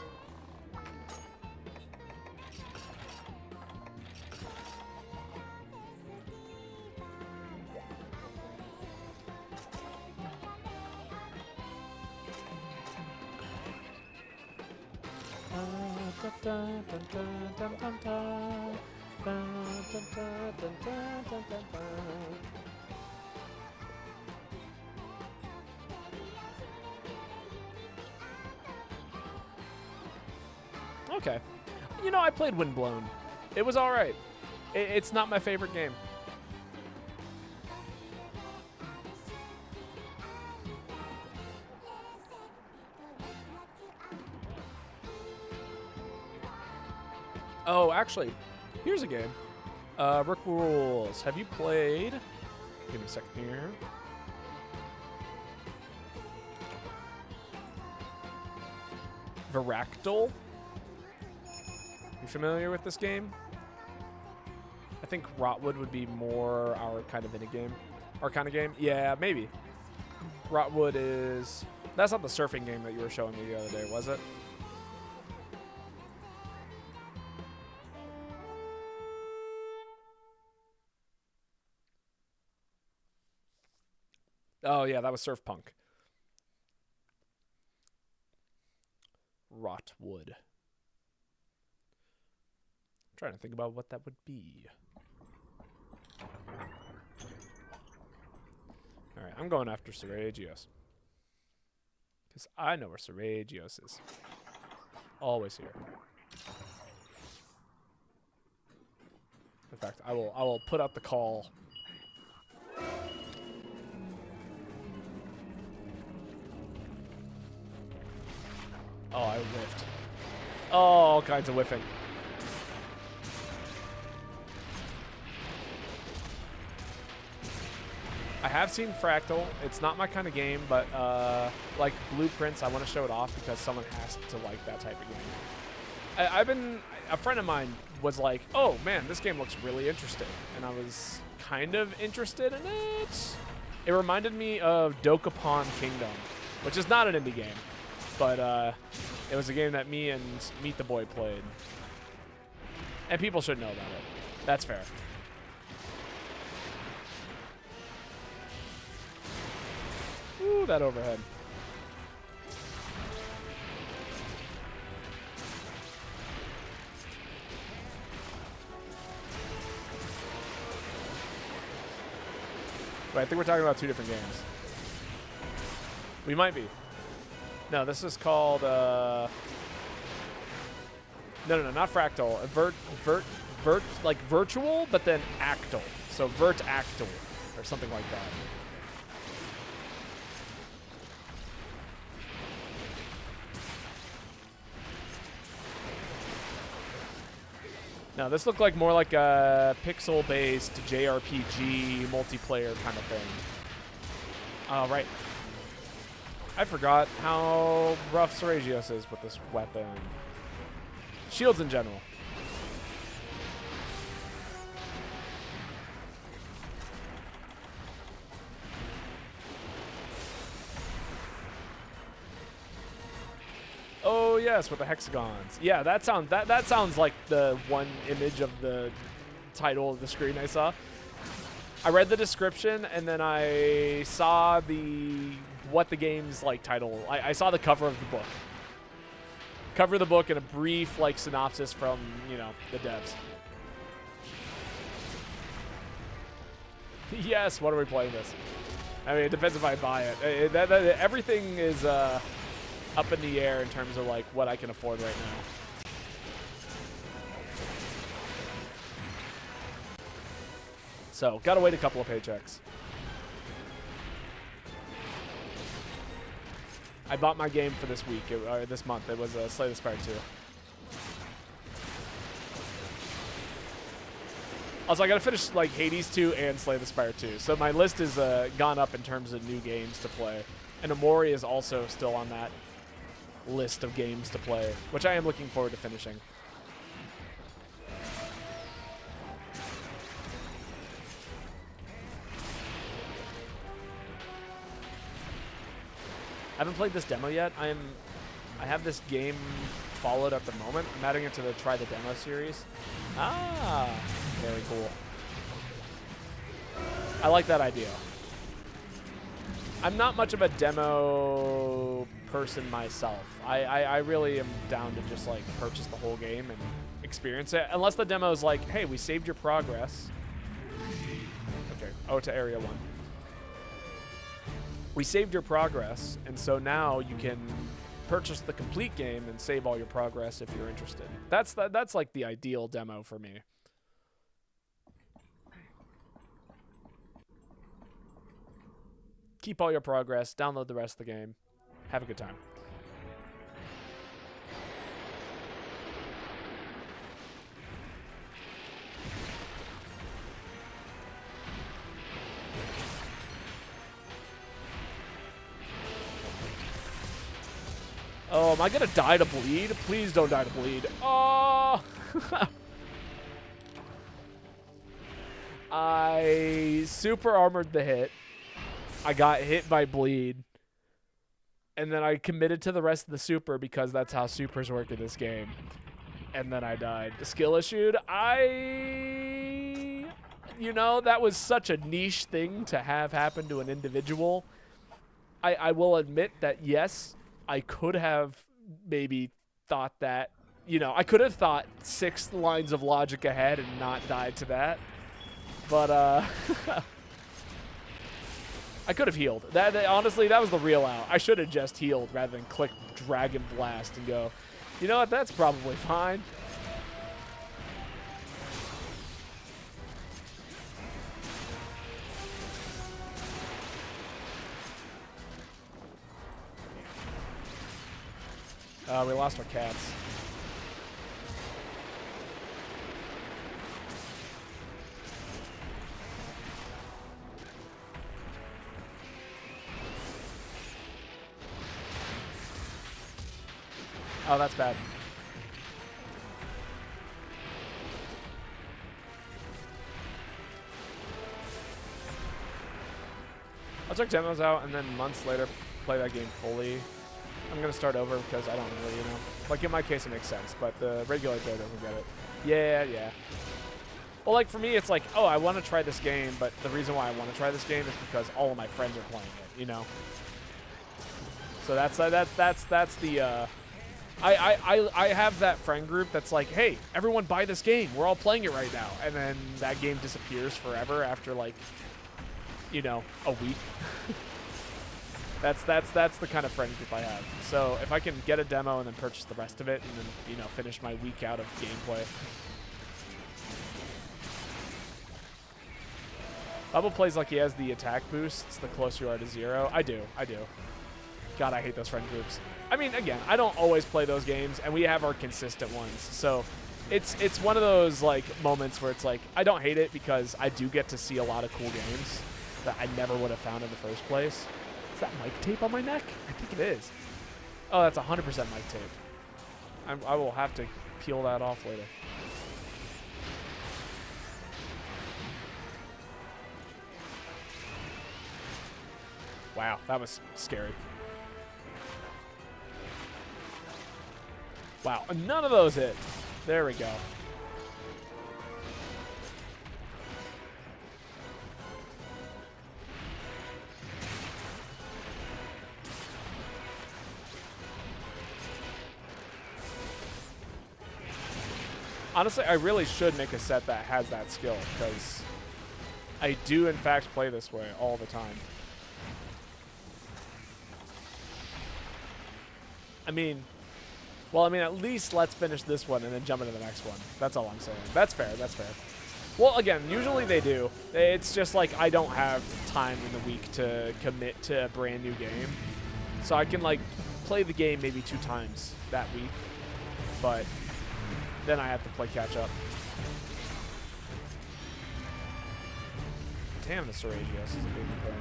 Okay. You know, I played Windblown. It was alright. It's not my favorite game. Oh, actually, here's a game. Rick Rules. Have you played... Give me a second here. Viractyl? You familiar with this game? I think Rotwood would be more our kind of game. Our kind of game? Yeah, maybe. Rotwood is... That's not the surfing game that you were showing me the other day, was it? Oh, yeah, that was Surf Punk. Rotwood. I'm trying to think about what that would be. Alright, I'm going after Seragios. Because I know where Seragios is. Always here. In fact, I will put out the call. Oh, I whiffed. Oh, all kinds of whiffing. I have seen Fractal. It's not my kind of game, but like Blueprints, I want to show it off because someone has to like that type of game. A friend of mine was like, oh man, this game looks really interesting. And I was kind of interested in it. It reminded me of Dokapon Kingdom, which is not an indie game. But it was a game that me and Meet the Boy played. And people should know about it. That's fair. Ooh, that overhead. Wait, I think we're talking about two different games. We might be. No, this is called, no, not Fractal. Like virtual, but then actal. So Vertactal, or something like that. No, this looked like more like a pixel-based JRPG multiplayer kind of thing. Oh, right. I forgot how rough Seragios is with this weapon. Shields in general. Oh yes, with the hexagons. Yeah, that sounds like the one image of the title of the screen I saw. I read the description and then I saw what the game's like title. I saw the cover of the book. Cover of the book and a brief like synopsis from, you know, the devs. Yes, what are we playing this? I mean, it depends if I buy it. Everything is up in the air in terms of like what I can afford right now. So, gotta wait a couple of paychecks. I bought my game for this week, or this month. It was Slay the Spire 2. Also, I gotta finish like Hades 2 and Slay the Spire 2. So my list is gone up in terms of new games to play. And Omori is also still on that list of games to play, which I am looking forward to finishing. I haven't played this demo yet. I have this game followed at the moment. I'm adding it to the Try the Demo series. Ah, very cool. I like that idea. I'm not much of a demo person myself. I really am down to just like purchase the whole game and experience it. Unless the demo is like, hey, we saved your progress. Okay, oh, to Area 1. We saved your progress, and so now you can purchase the complete game and save all your progress if you're interested. That's like the ideal demo for me. Keep all your progress, download the rest of the game, have a good time. Oh, am I gonna die to bleed? Please don't die to bleed. Oh! I super armored the hit. I got hit by bleed. And then I committed to the rest of the super because that's how supers work in this game. And then I died. Skill issued. You know, that was such a niche thing to have happen to an individual. I will admit that, yes, I could have maybe thought that, you know, I could have thought 6 lines of logic ahead and not died to that. But, I could have healed. Honestly, that was the real out. I should have just healed rather than click Dragon Blast and go, you know what, that's probably fine. We lost our cats. Oh, that's bad. I'll check demos out and then months later play that game fully. I'm going to start over because I don't really, you know. Like, in my case, it makes sense, but the regular player doesn't get it. Yeah. Well, like, for me, it's like, oh, I want to try this game, but the reason why I want to try this game is because all of my friends are playing it, you know? So that's the, I have that friend group that's like, hey, everyone buy this game. We're all playing it right now. And then that game disappears forever after, like, you know, a week. That's the kind of friend group I have. So if I can get a demo and then purchase the rest of it and then, you know, finish my week out of gameplay. Bubble plays like he has the attack boosts the closer you are to 0. I do. God, I hate those friend groups. I mean, again, I don't always play those games, and we have our consistent ones. So it's one of those, like, moments where it's like, I don't hate it because I do get to see a lot of cool games that I never would have found in the first place. Is that mic tape on my neck? I think it is. Oh, that's 100% mic tape. I will have to peel that off later. Wow, that was scary. Wow, none of those hit. There we go. Honestly, I really should make a set that has that skill, because I do, in fact, play this way all the time. I mean, at least let's finish this one and then jump into the next one. That's all I'm saying. That's fair. Well, again, usually they do. It's just like I don't have time in the week to commit to a brand new game. So I can, like, play the game maybe 2 times that week. But then I have to play catch up. Damn, the Seragios is a big thing.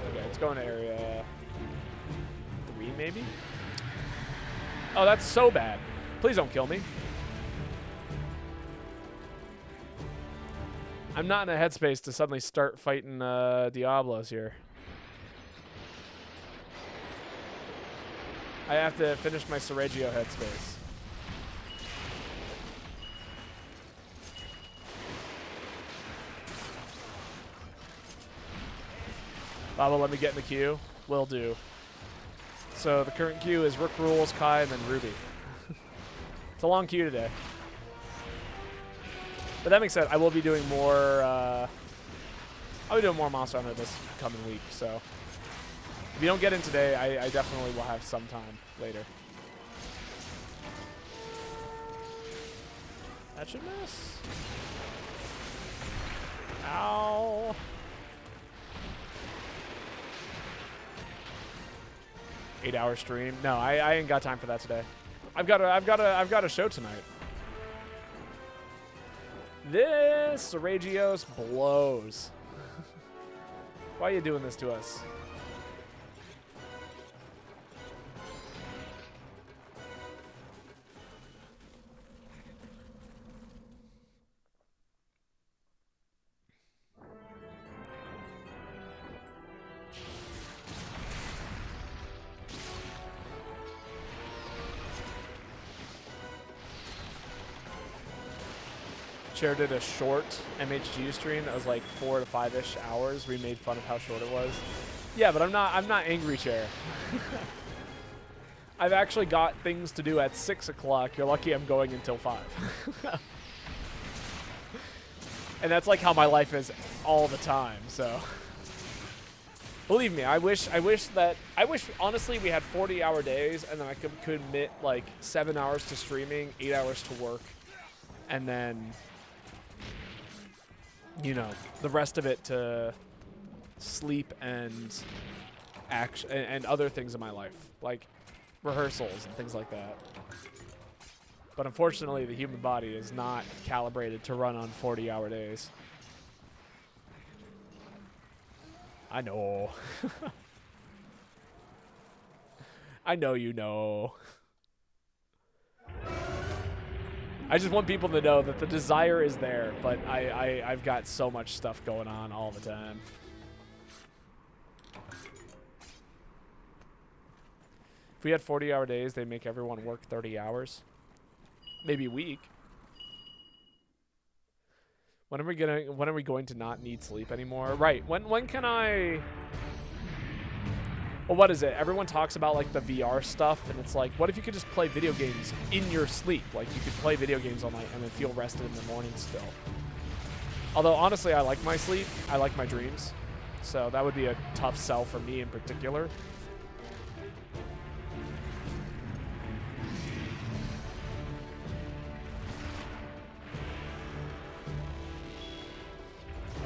Okay, it's going to area 3, maybe? Oh, that's so bad. Please don't kill me. I'm not in a headspace to suddenly start fighting Diablos here. I have to finish my Seragio headspace. Baba, let me get in the queue. Will do. So the current queue is Rook Rules, Kai, and then Ruby. It's a long queue today. But that being said, I will be doing more. I'll be doing more Monster Hunter this coming week. So if you don't get in today, I definitely will have some time later. That should miss. Ow. Eight-hour stream. No, I ain't got time for that today. I've got a show tonight. This Seragios blows. Why are you doing this to us? Chair did a short MHG stream that was like 4 to 5-ish hours. We made fun of how short it was. Yeah, but I'm not angry, Chair. I've actually got things to do at 6 o'clock. You're lucky I'm going until 5. And that's like how my life is all the time, so. Believe me, I wish honestly we had 40-hour days and then I could commit like 7 hours to streaming, 8 hours to work, and then, you know, the rest of it to sleep and and other things in my life, like rehearsals and things like that. But unfortunately, the human body is not calibrated to run on 40-hour days. I know. I know you know. I just want people to know that the desire is there, but I've got so much stuff going on all the time. If we had 40-hour days, they'd make everyone work 30 hours. Maybe a week. When are we going to not need sleep anymore? Right. When can I? Well, what is it? Everyone talks about like the VR stuff, and it's like, what if you could just play video games in your sleep? Like you could play video games all night and then feel rested in the morning still. Although honestly, I like my sleep. I like my dreams. So that would be a tough sell for me in particular.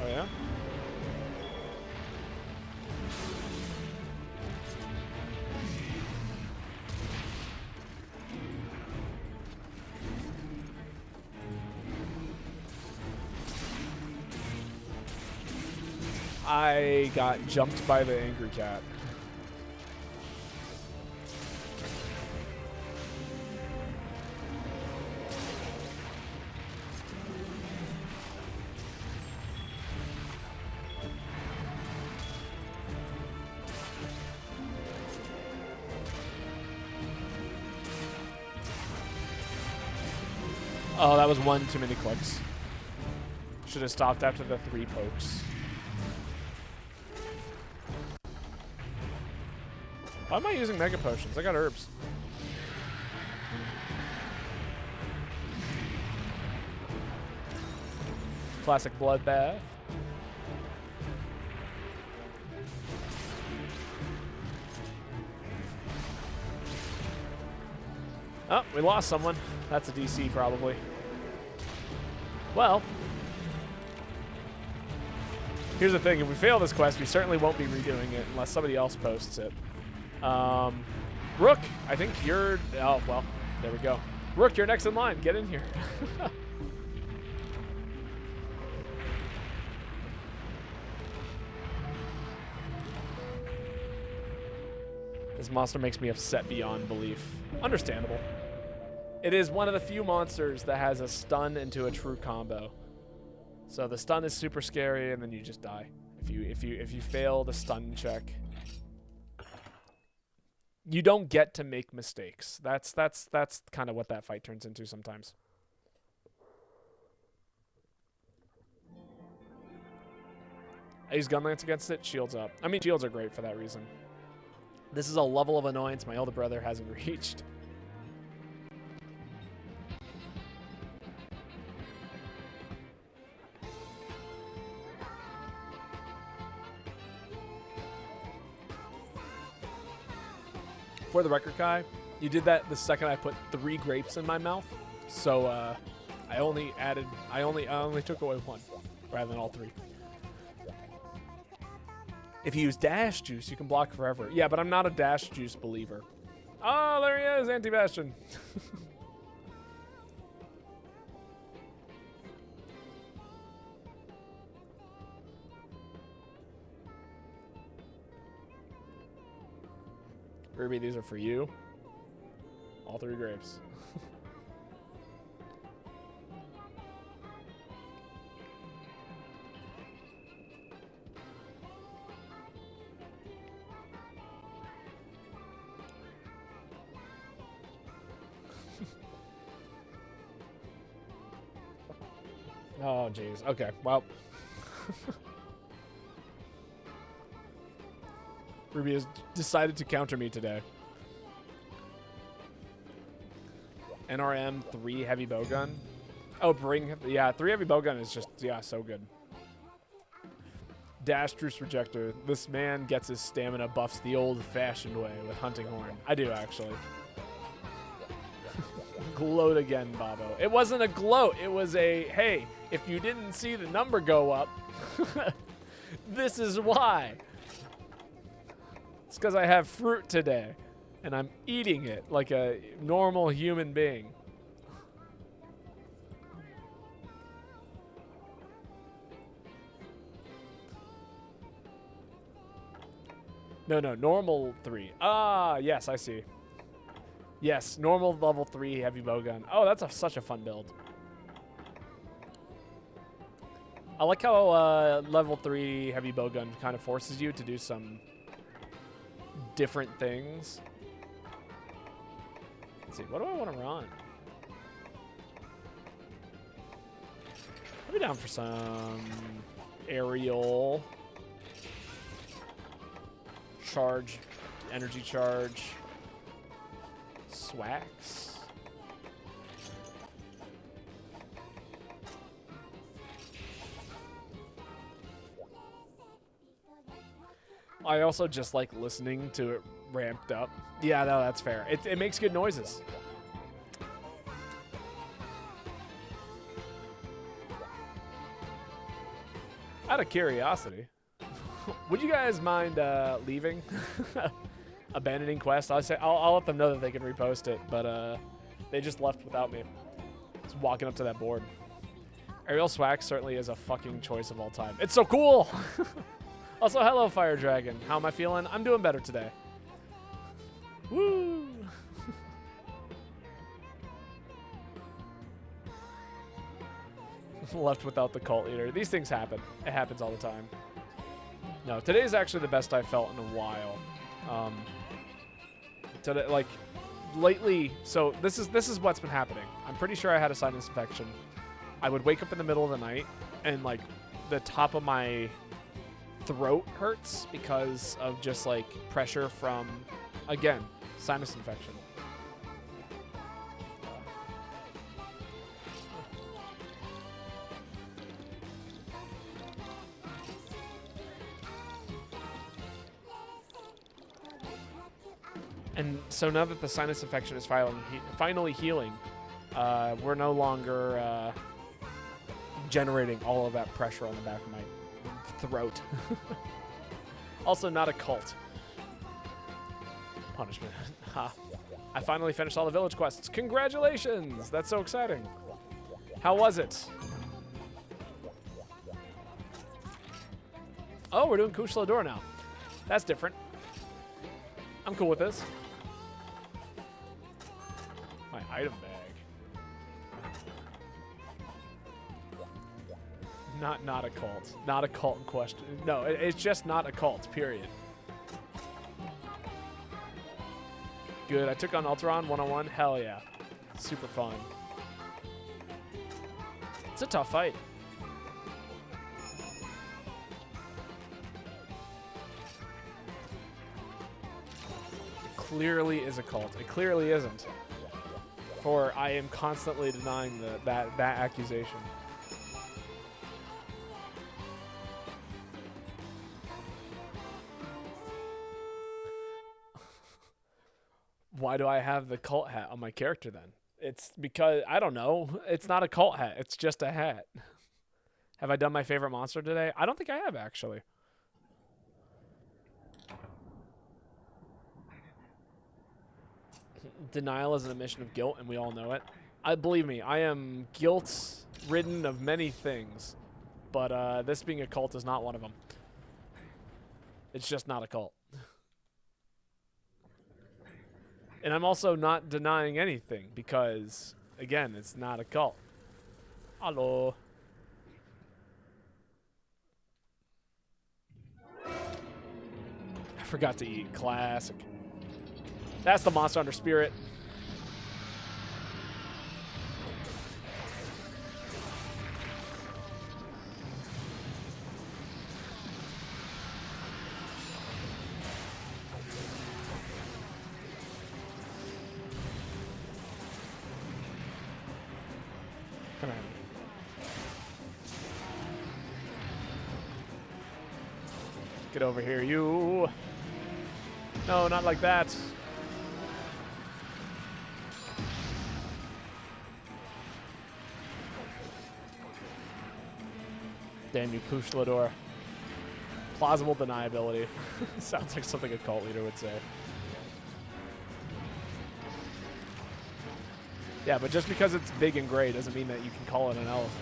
Oh yeah? I got jumped by the angry cat. Oh, that was one too many clicks. Should have stopped after the 3 pokes. Why am I using mega potions? I got herbs. Classic bloodbath. Oh, we lost someone. That's a DC probably. Well, here's the thing. If we fail this quest, we certainly won't be redoing it unless somebody else posts it. Rook, I think you're... Oh, well, there we go. Rook, you're next in line. Get in here. This monster makes me upset beyond belief. Understandable. It is one of the few monsters that has a stun into a true combo. So the stun is super scary, and then you just die. If you fail the stun check, you don't get to make mistakes. That's kind of what that fight turns into sometimes. I use Gunlance against it, shields up. I mean, shields are great for that reason. This is a level of annoyance my older brother hasn't reached. For the record, Kai, you did that the second I put 3 grapes in my mouth. So I only took away 1 rather than all 3. If you use dash juice, you can block forever. Yeah, but I'm not a dash juice believer. Oh, there he is, Anti-Bastion. Ruby, these are for you. All 3 grapes. Oh, jeez. Okay, well. Ruby has decided to counter me today. NRM 3 heavy bowgun. Oh, yeah, 3 heavy bowgun is just, yeah, so good. Dash Truce Rejector. This man gets his stamina buffs the old-fashioned way with Hunting Horn. I do, actually. Gloat again, Babo. It wasn't a gloat. It was a, hey, if you didn't see the number go up, this is why. It's because I have fruit today, and I'm eating it like a normal human being. No, normal 3. Ah, yes, I see. Yes, normal level 3 heavy bowgun. Oh, that's such a fun build. I like how level 3 heavy bowgun kind of forces you to do some different things. Let's see, what do I want to run? I'll be down for some aerial charge, energy charge, swax. I also just like listening to it ramped up. Yeah, no, that's fair. It makes good noises. Out of curiosity, would you guys mind leaving? Abandoning quest? I'll let them know that they can repost it, but they just left without me. Just walking up to that board. Aerial Swax certainly is a fucking choice of all time. It's so cool! Also, hello, Fire Dragon. How am I feeling? I'm doing better today. Woo! Left without the cult leader. These things happen. It happens all the time. No, today's actually the best I've felt in a while. Today, like, lately, so this is what's been happening. I'm pretty sure I had a sinus infection. I would wake up in the middle of the night, and, like, the top of my throat hurts because of just, like, pressure from, again, sinus infection. And so now that the sinus infection is finally healing, we're no longer generating all of that pressure on the back of my throat. Also not a cult. punishment. Ha. I finally finished all the village quests. Congratulations! That's so exciting. How was it? Oh, we're doing Kushlador now. That's different. I'm cool with this. My item bag. Not a cult. Not a cult in question. No, it's just not a cult, period. Good. I took on Alteron one-on-one. Hell yeah. Super fun. It's a tough fight. It clearly is a cult. It clearly isn't. For I am constantly denying that accusation. Why do I have the cult hat on my character then? It's because, I don't know. It's not a cult hat. It's just a hat. Have I done my favorite monster today? I don't think I have, actually. Denial is an admission of guilt, and we all know it. Believe me, I am guilt-ridden of many things, but this being a cult is not one of them. It's just not a cult. And I'm also not denying anything because, again, it's not a cult. Hello. I forgot to eat. Classic. That's the monster under spirit. Come on. Get over here, you. No, not like that. Damn you, Kushlador. Plausible deniability. Sounds like something a cult leader would say. Yeah, but just because it's big and gray doesn't mean that you can call it an elephant.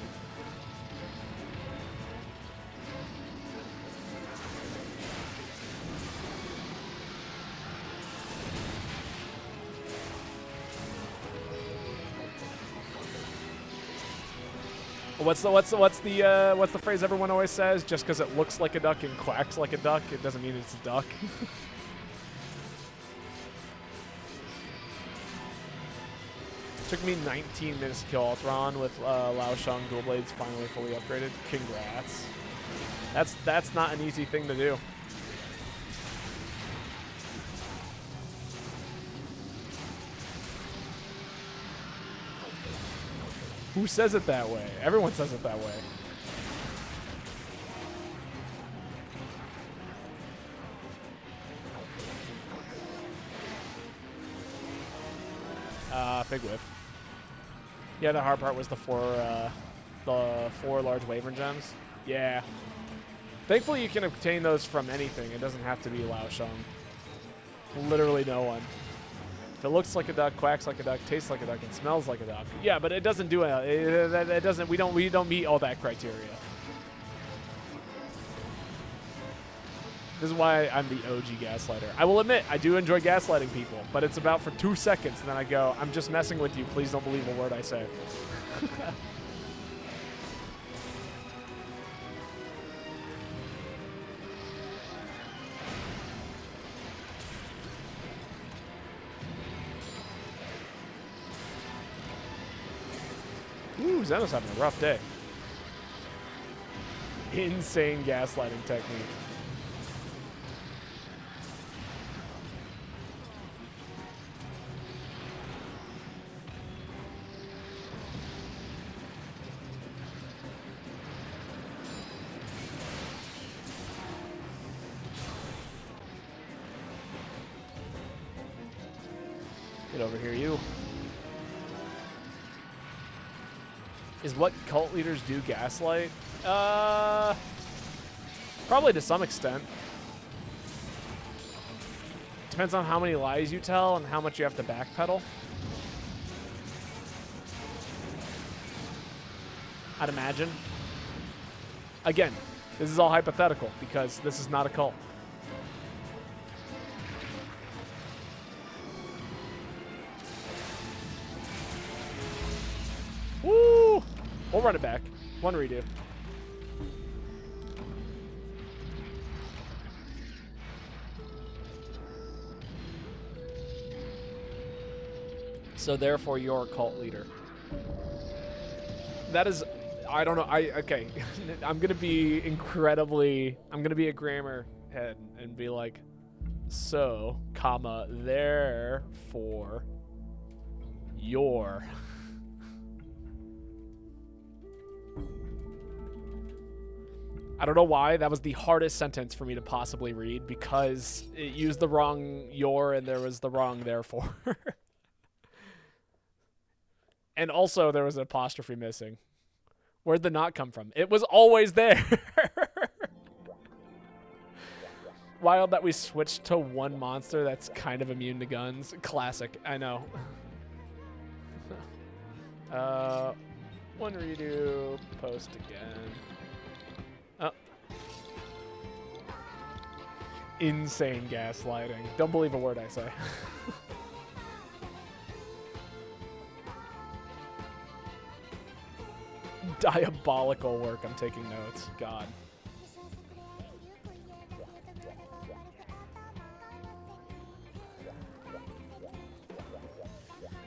What's the phrase everyone always says? Just because it looks like a duck and quacks like a duck, it doesn't mean it's a duck. Took me 19 minutes to kill Alteron with Lao Shang Dual Blades finally fully upgraded. Congrats. That's not an easy thing to do. Who says it that way? Everyone says it that way. Big whiff. Yeah, the hard part was the four large Wyvern gems. Yeah. Thankfully, you can obtain those from anything. It doesn't have to be Lao Shang. Literally no one. If it looks like a duck, quacks like a duck, tastes like a duck, and smells like a duck. Yeah, but it doesn't do it. It doesn't. We don't meet all that criteria. This is why I'm the OG gaslighter. I will admit, I do enjoy gaslighting people, but it's about for 2 seconds, and then I go, I'm just messing with you. Please don't believe a word I say. Ooh, Zeno's having a rough day. Insane gaslighting technique. Get over here, you. Is what cult leaders do gaslight? Probably to some extent. Depends on how many lies you tell and how much you have to backpedal. I'd imagine. Again, this is all hypothetical because this is not a cult. Woo! We'll run it back. One redo. So therefore, you're a cult leader. That is, I don't know. Okay. I'm gonna be a grammar head and be like, so, comma, therefore, you're. I don't know why. That was the hardest sentence for me to possibly read because it used the wrong your and there was the wrong therefore. And also there was an apostrophe missing. Where'd the not come from? It was always there. Wild that we switched to one monster that's kind of immune to guns. Classic, I know. One redo, post again. Oh. Insane gaslighting. Don't believe a word I say. Diabolical work. I'm taking notes. God.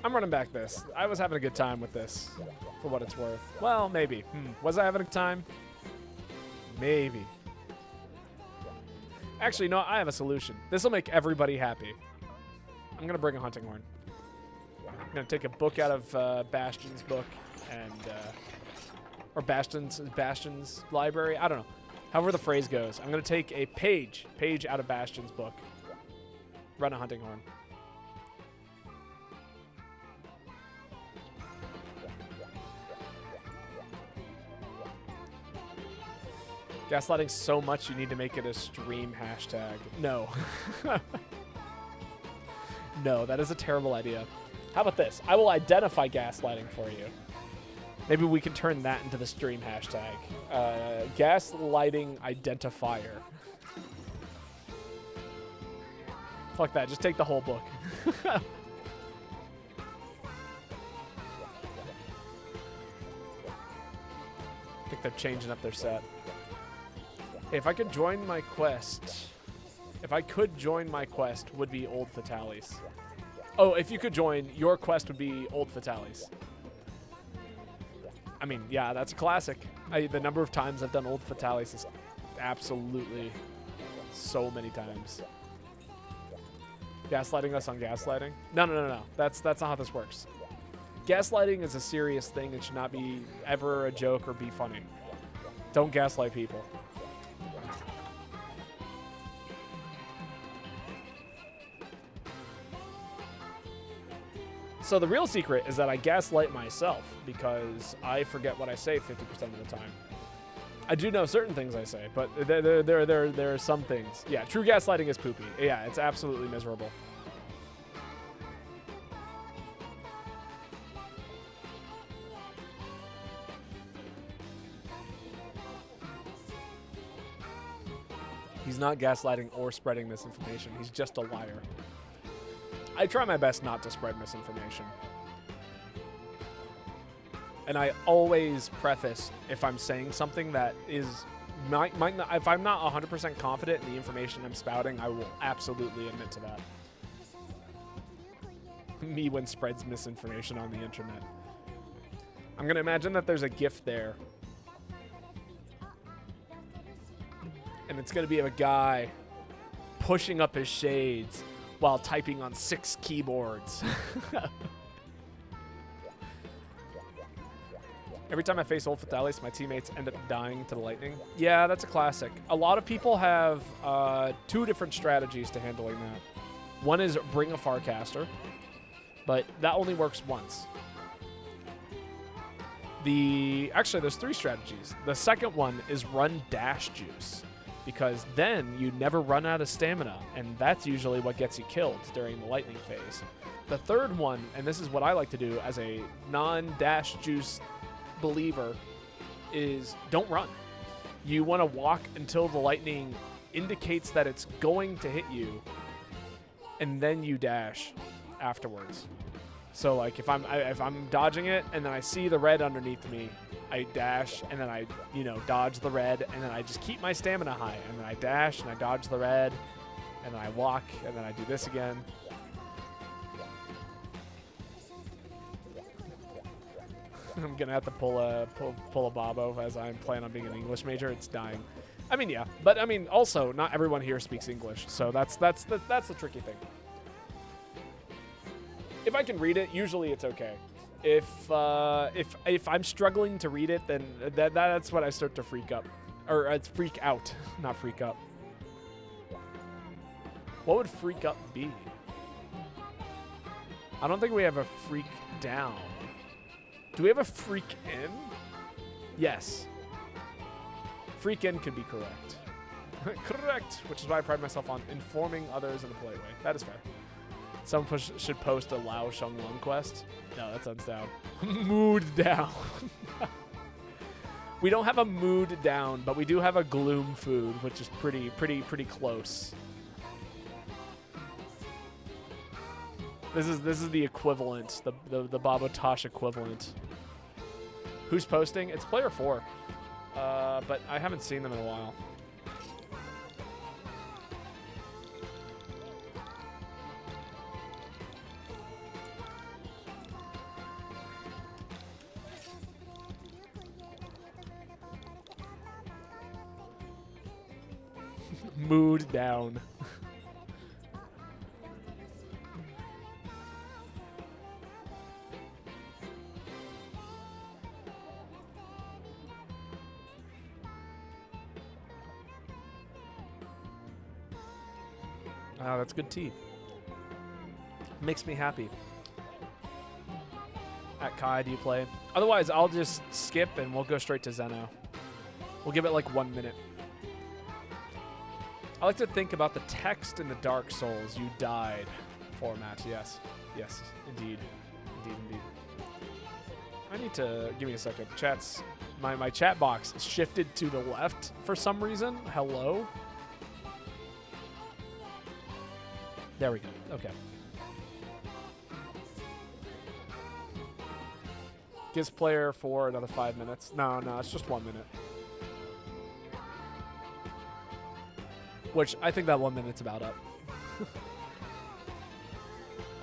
I'm running back this. I was having a good time with this, for what it's worth. Well, maybe. Was I having a good time? Maybe. Actually, no, I have a solution. This will make everybody happy. I'm going to bring a hunting horn. I'm going to take a book out of Bastion's book and... or Bastion's library. I don't know. However the phrase goes. I'm going to take a page out of Bastion's book. Run a hunting horn. Gaslighting so much you need to make it a stream hashtag. No. No, that is a terrible idea. How about this? I will identify gaslighting for you. Maybe we can turn that into the stream hashtag. Gaslighting identifier. Fuck that. Just take the whole book. I think they're changing up their set. Hey, if I could join my quest... If I could join my quest, would be Old Fatales. Oh, if you could join, your quest would be Old Fatales. I mean, yeah, that's a classic. The number of times I've done Old Fatales is absolutely so many times. Gaslighting us on gaslighting? No. That's not how this works. Gaslighting is a serious thing. It should not be ever a joke or be funny. Don't gaslight people. So the real secret is that I gaslight myself because I forget what I say 50% of the time. I do know certain things I say, but there are some things. Yeah, true gaslighting is poopy. Yeah, it's absolutely miserable. He's not gaslighting or spreading misinformation. He's just a liar. I try my best not to spread misinformation. And I always preface if I'm saying something that is might not, if I'm not 100% confident in the information I'm spouting, I will absolutely admit to that. Me when spreads misinformation on the internet. I'm going to imagine that there's a GIF there. And it's going to be of a guy pushing up his shades while typing on 6 keyboards. Every time I face Old Fatales, my teammates end up dying to the lightning. Yeah, that's a classic. A lot of people have 2 different strategies to handling that. One is bring a Farcaster, but that only works once. Actually, there's 3 strategies. The second one is run Dash Juice. because then you never run out of stamina, and that's usually what gets you killed during the lightning phase. The third one, and this is what I like to do as a non-dash juice believer, is don't run. You want to walk until the lightning indicates that it's going to hit you, and then you dash afterwards. So like if I'm dodging it and then I see the red underneath me, I dash and then I, dodge the red, and then I just keep my stamina high, and then I dash and I dodge the red, and then I walk, and then I do this again. I'm gonna have to pull a Bobo as I'm planning on being an English major. It's dying. I mean, yeah, but I mean, also not everyone here speaks English, so that's the tricky thing. If I can read it, usually it's okay. If I'm struggling to read it, then that's when I start to freak up, or freak out, not freak up. What would freak up be? I don't think we have a freak down. Do we have a freak in? Yes. Freak in could be correct. Correct, which is why I pride myself on informing others in a polite way. That is fair. Someone should post a Lao Sheng Lung quest. No, that sounds down. Mood down. We don't have a mood down, but we do have a gloom food, which is pretty close. This is the equivalent, the Babotosh equivalent. Who's posting? It's player 4, but I haven't seen them in a while. Mood down. Oh, that's good tea. Makes me happy. At Kai, do you play? Otherwise, I'll just skip and we'll go straight to Zeno. We'll give it like 1 minute. I like to think about the text in the Dark Souls "You died" format. Yes. Yes, indeed. Indeed. I need to... Give me a second. My chat box is shifted to the left for some reason. Hello? There we go. Okay. Gives player 4 another 5 minutes. No, it's just 1 minute. Which I think that 1 minute's about up.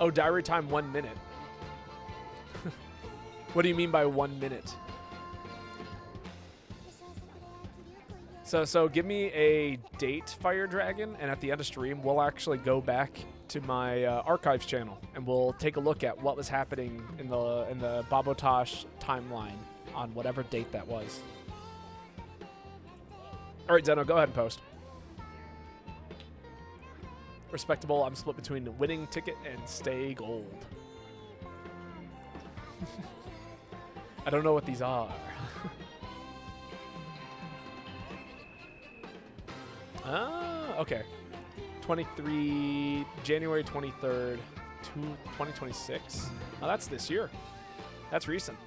Oh, diary time 1 minute. What do you mean by 1 minute? So give me a date, Fire Dragon, and at the end of stream, we'll actually go back to my archives channel, and we'll take a look at what was happening in the Babotosh timeline on whatever date that was. All right, Zeno, go ahead and post. Respectable. I'm split between the winning ticket and stay gold. I don't know what these are. Okay. January 23rd, 2026. Oh, that's this year. That's recent.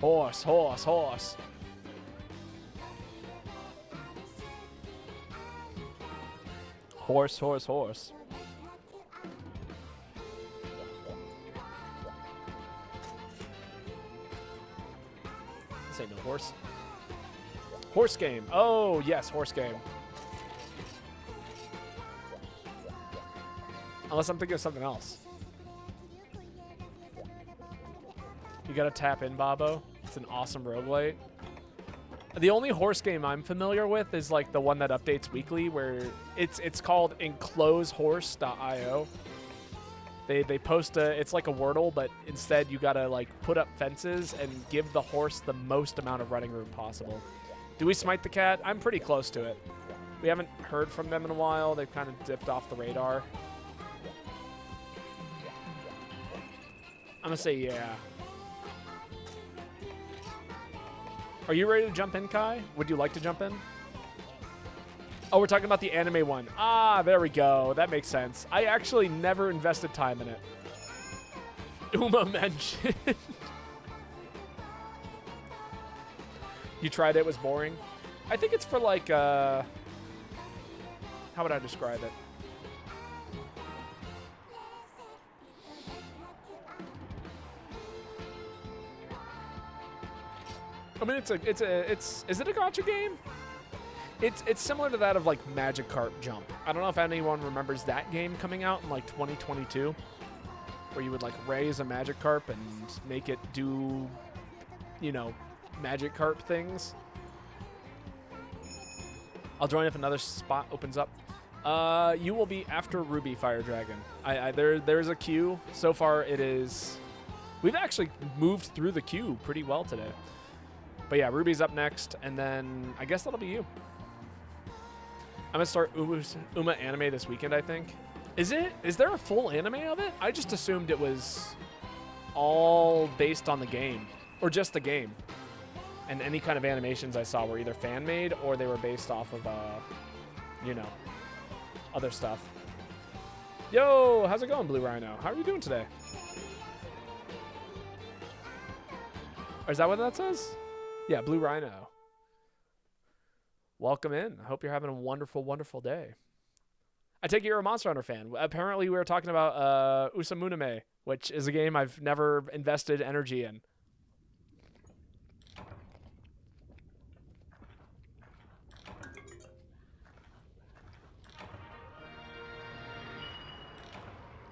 Horse. Horse. This ain't no horse. Horse game. Oh, yes, horse game. Unless I'm thinking of something else. You gotta tap in, Babo. It's an awesome roguelite. The only horse game I'm familiar with is like the one that updates weekly, where it's called enclosehorse.io. They post it's like a Wordle, but instead you gotta like put up fences and give the horse the most amount of running room possible. Do we smite the cat? I'm pretty close to it. We haven't heard from them in a while. They've kind of dipped off the radar. I'm gonna say yeah. Are you ready to jump in, Kai? Would you like to jump in? Oh, we're talking about the anime one. Ah, there we go. That makes sense. I actually never invested time in it. Uma mentioned. You tried it, was boring. I think it's for like, how would I describe it? I mean, is it a gacha game? It's similar to that of like Magikarp Jump. I don't know if anyone remembers that game coming out in like 2022, where you would like raise a Magikarp and make it do, you know, Magikarp things. I'll join if another spot opens up. You will be after Ruby Fire Dragon. There's a queue. So far it is, we've actually moved through the queue pretty well today. But yeah, Ruby's up next, and then I guess that'll be you. I'm gonna start Uma anime this weekend, I think. Is there a full anime of it? I just assumed it was all based on the game, or just the game. And any kind of animations I saw were either fan-made or they were based off of, you know, other stuff. Yo, how's it going, Blue Rhino? How are you doing today? Or is that what that says? Yeah, Blue Rhino. Welcome in. I hope you're having a wonderful, wonderful day. I take it you're a Monster Hunter fan. Apparently, we were talking about Usamuname, which is a game I've never invested energy in.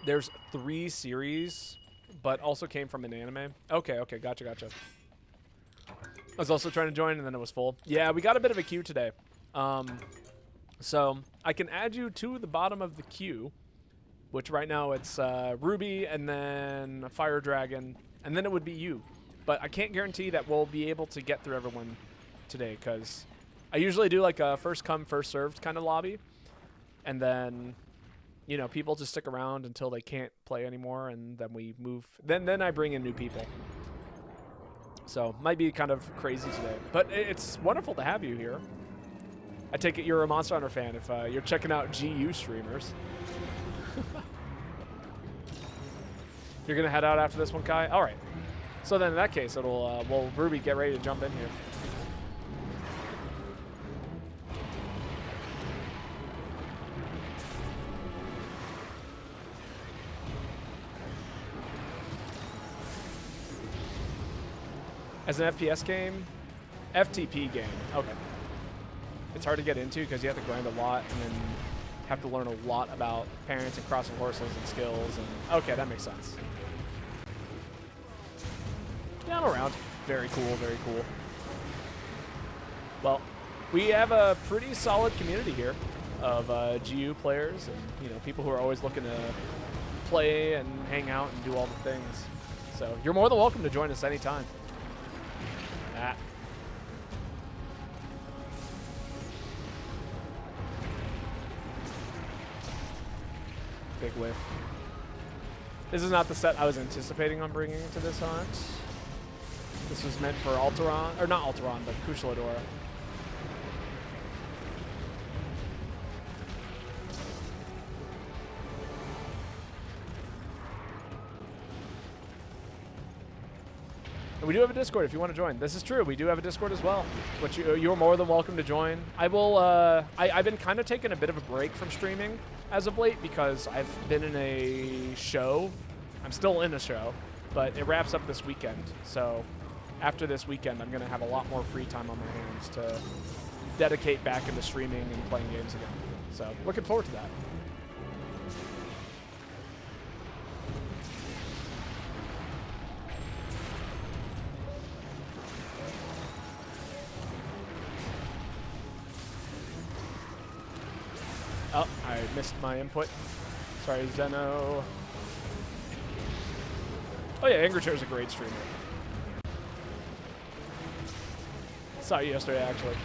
There's 3 series, but also came from an anime. Okay, gotcha. I was also trying to join, and then it was full. Yeah, we got a bit of a queue today. So I can add you to the bottom of the queue, which right now it's Ruby, and then Fire Dragon, and then it would be you. But I can't guarantee that we'll be able to get through everyone today, because I usually do like a first come, first served kind of lobby, and then, you know, people just stick around until they can't play anymore, and then we move. Then I bring in new people. So might be kind of crazy today, but it's wonderful to have you here. I take it you're a Monster Hunter fan if you're checking out GU streamers. You're gonna head out after this one, Kai? All right. So then in that case, it'll well, Ruby, get ready to jump in here. As an FPS game, FTP game. Okay. It's hard to get into because you have to grind a lot and then have to learn a lot about parents and crossing horses and skills. And okay, that makes sense. Yeah, I'm around. Very cool, very cool. Well, we have a pretty solid community here of GU players and, you know, people who are always looking to play and hang out and do all the things. So you're more than welcome to join us anytime. Ah. Big whiff. This is not the set I was anticipating on bringing to this hunt. This was meant for Alteron, or not Alteron, but Kushaladora. And we do have a Discord if you want to join. This is true. We do have a Discord as well, which you're more than welcome to join. I will. I've been kind of taking a bit of a break from streaming as of late because I've been in a show. I'm still in a show, but it wraps up this weekend. So after this weekend, I'm going to have a lot more free time on my hands to dedicate back into streaming and playing games again. So looking forward to that. Oh, I missed my input. Sorry, Zeno. Oh yeah, Angry Chair's a great streamer. Saw you yesterday, actually.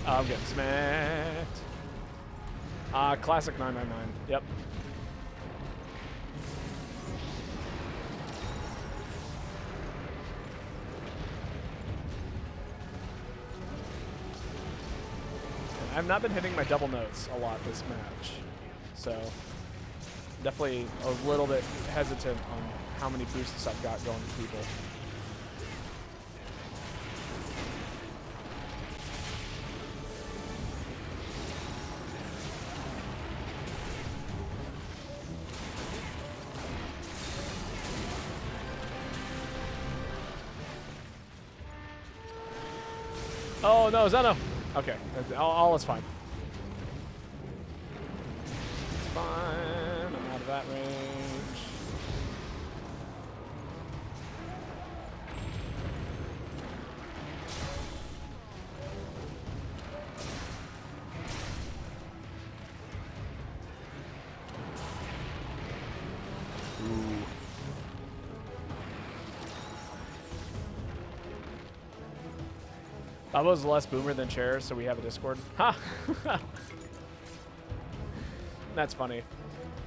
I'm getting smacked. Classic 999. Yep. I've not been hitting my double notes a lot this match, so definitely a little bit hesitant on how many boosts I've got going to people. Oh no, Zeno! Okay, all is fine. It's fine, I'm out of that range. Ooh. Babo's less boomer than Chair, so we have a Discord. Ha! That's funny.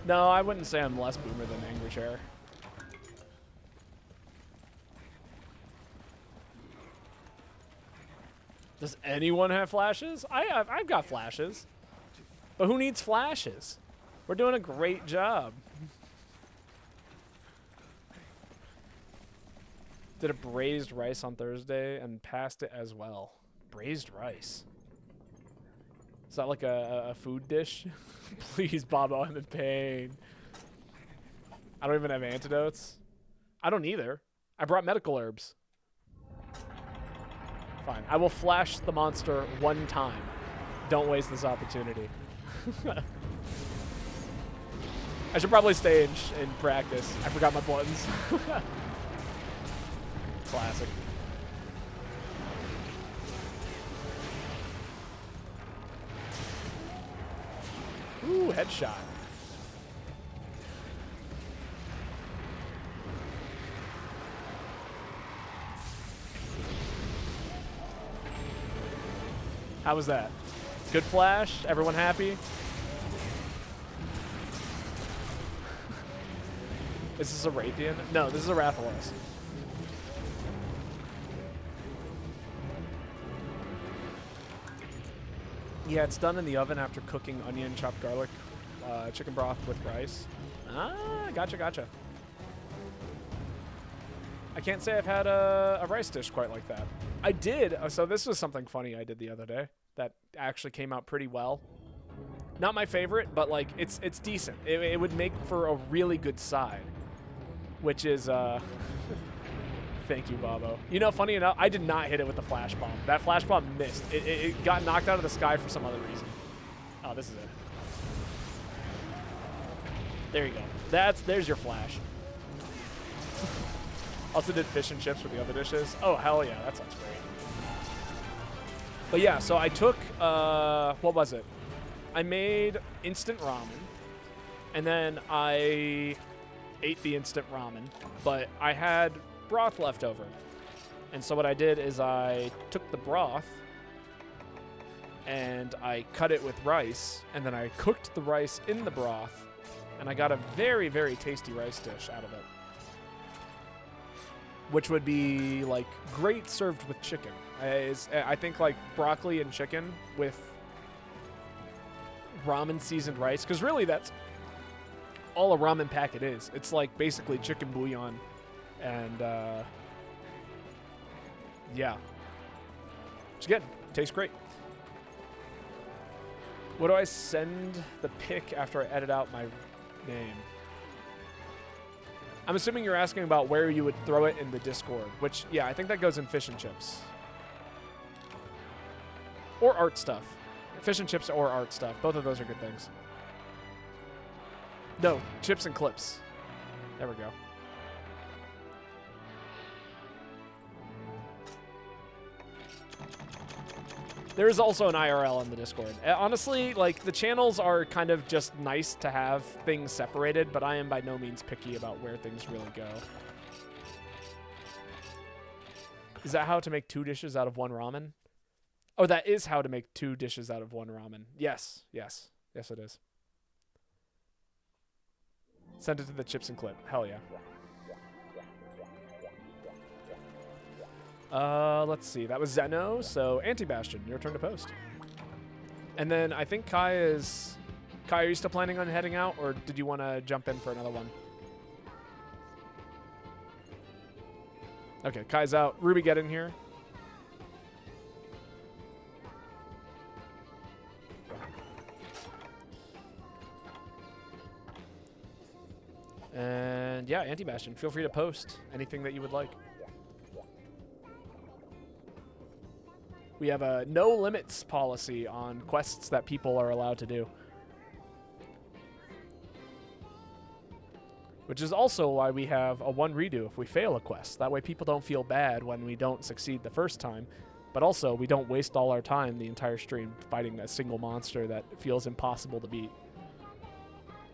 No, I wouldn't say I'm less boomer than Angry Chair. Does anyone have flashes? I've got flashes. But who needs flashes? We're doing a great job. Did a braised rice on Thursday and passed it as well. Braised rice. Is that like a food dish? Please, Bobo, I'm in pain. I don't even have antidotes. I don't either. I brought medical herbs. Fine. I will flash the monster one time. Don't waste this opportunity. I should probably stay in practice. I forgot my buttons. Classic. Ooh, headshot. How was that? Good flash? Everyone happy? Is this a Raytheon? No, this is a Rathalos. Yeah, it's done in the oven after cooking onion, chopped garlic, chicken broth with rice. Ah, gotcha. I can't say I've had a rice dish quite like that. I did. So this was something funny I did the other day that actually came out pretty well. Not my favorite, but like it's decent. It would make for a really good side, which is thank you, Bobo. You know, funny enough, I did not hit it with the flash bomb. That flash bomb missed. It got knocked out of the sky for some other reason. Oh, this is it. There you go. There's your flash. Also did fish and chips with the other dishes. Oh, hell yeah, that sounds great. But yeah, so I took, what was it? I made instant ramen, and then I ate the instant ramen, but I had broth left over. And so what I did is I took the broth and I cut it with rice, and then I cooked the rice in the broth, and I got a very, very tasty rice dish out of it, which would be like great served with chicken. I think like broccoli and chicken with ramen seasoned rice, because really that's all a ramen packet is. It's like basically chicken bouillon. And, yeah. Which again, tastes great. What do I send the pic after I edit out my name? I'm assuming you're asking about where you would throw it in the Discord, which, yeah, I think that goes in fish and chips. Or art stuff. Fish and chips or art stuff. Both of those are good things. No, chips and clips. There we go. There is also an IRL in the Discord. Honestly, like, the channels are kind of just nice to have things separated, but I am by no means picky about where things really go. Is that how to make 2 dishes out of 1 ramen? Oh, that is how to make 2 dishes out of 1 ramen. Yes, yes. Yes, it is. Send it to the chips and clip. Hell yeah. Let's see. That was Zeno, so Anti-Bastion, your turn to post. And then I think Kai is... Kai, are you still planning on heading out, or did you want to jump in for another one? Okay, Kai's out. Ruby, get in here. And yeah, Anti-Bastion, feel free to post anything that you would like. We have a no limits policy on quests that people are allowed to do. Which is also why we have a 1 redo if we fail a quest. That way people don't feel bad when we don't succeed the first time. But also, we don't waste all our time the entire stream fighting a single monster that feels impossible to beat.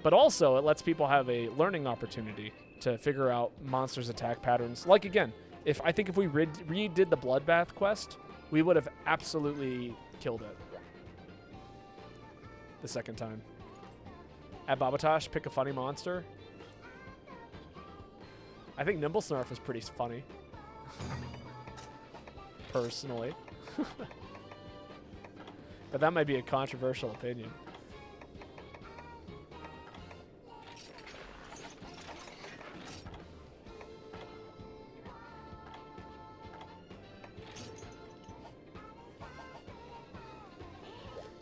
But also, it lets people have a learning opportunity to figure out monsters' attack patterns. Like, again, I think if we redid the Bloodbath quest, we would have absolutely killed it the second time. At Babotosh, pick a funny monster. I think Nimble Snarf is pretty funny. Personally. But that might be a controversial opinion.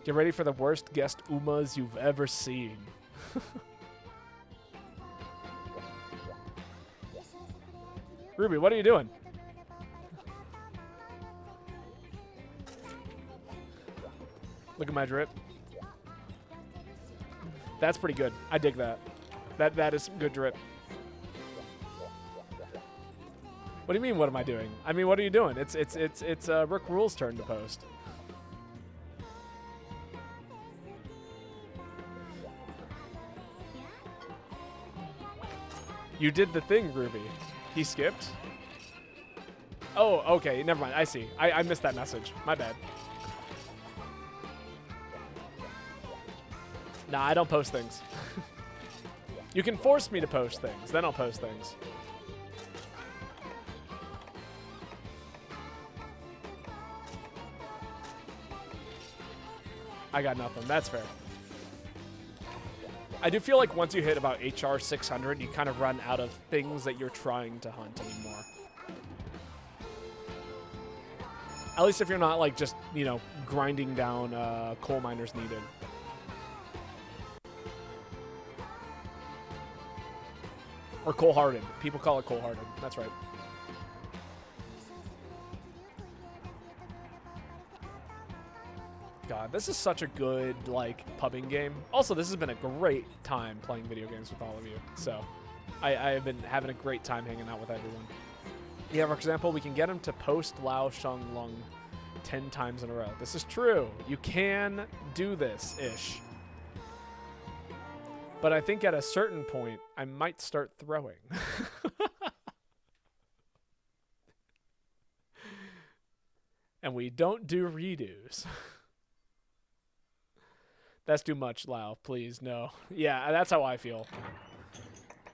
Get ready for the worst guest Umas you've ever seen. Ruby, what are you doing? Look at my drip. That's pretty good. I dig that. That is good drip. What do you mean, what am I doing? I mean, what are you doing? It's Rook Rule's turn to post. You did the thing, Ruby. He skipped? Oh, okay. Never mind. I see. I missed that message. My bad. Nah, I don't post things. You can force me to post things. Then I'll post things. I got nothing. That's fair. I do feel like once you hit about HR 600, you kind of run out of things that you're trying to hunt anymore. At least if you're not like just, you know, grinding down coal miners needed. Or coal-hearted. People call it coal-hearted. That's right. God, this is such a good, like, pubbing game. Also, this has been a great time playing video games with all of you. So, I have been having a great time hanging out with everyone. Yeah, for example, we can get him to post Lao Sheng Lung 10 times in a row. This is true. You can do this-ish. But I think at a certain point, I might start throwing. And we don't do redos. That's too much, Lao. Please, no. Yeah, that's how I feel.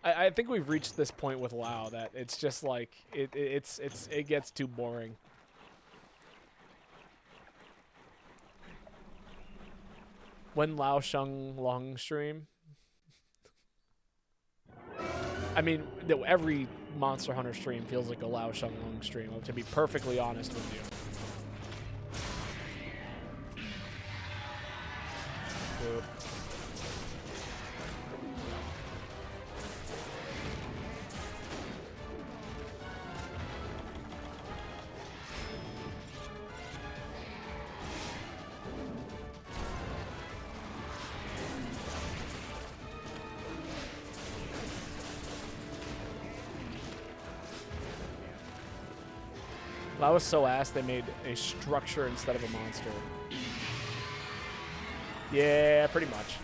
I think we've reached this point with Lao that it's just like it gets too boring. When Lao Sheng Long stream? I mean, every Monster Hunter stream feels like a Lao Sheng Long stream, to be perfectly honest with you. Good. That was so ass they made a structure instead of a monster. Yeah, pretty much.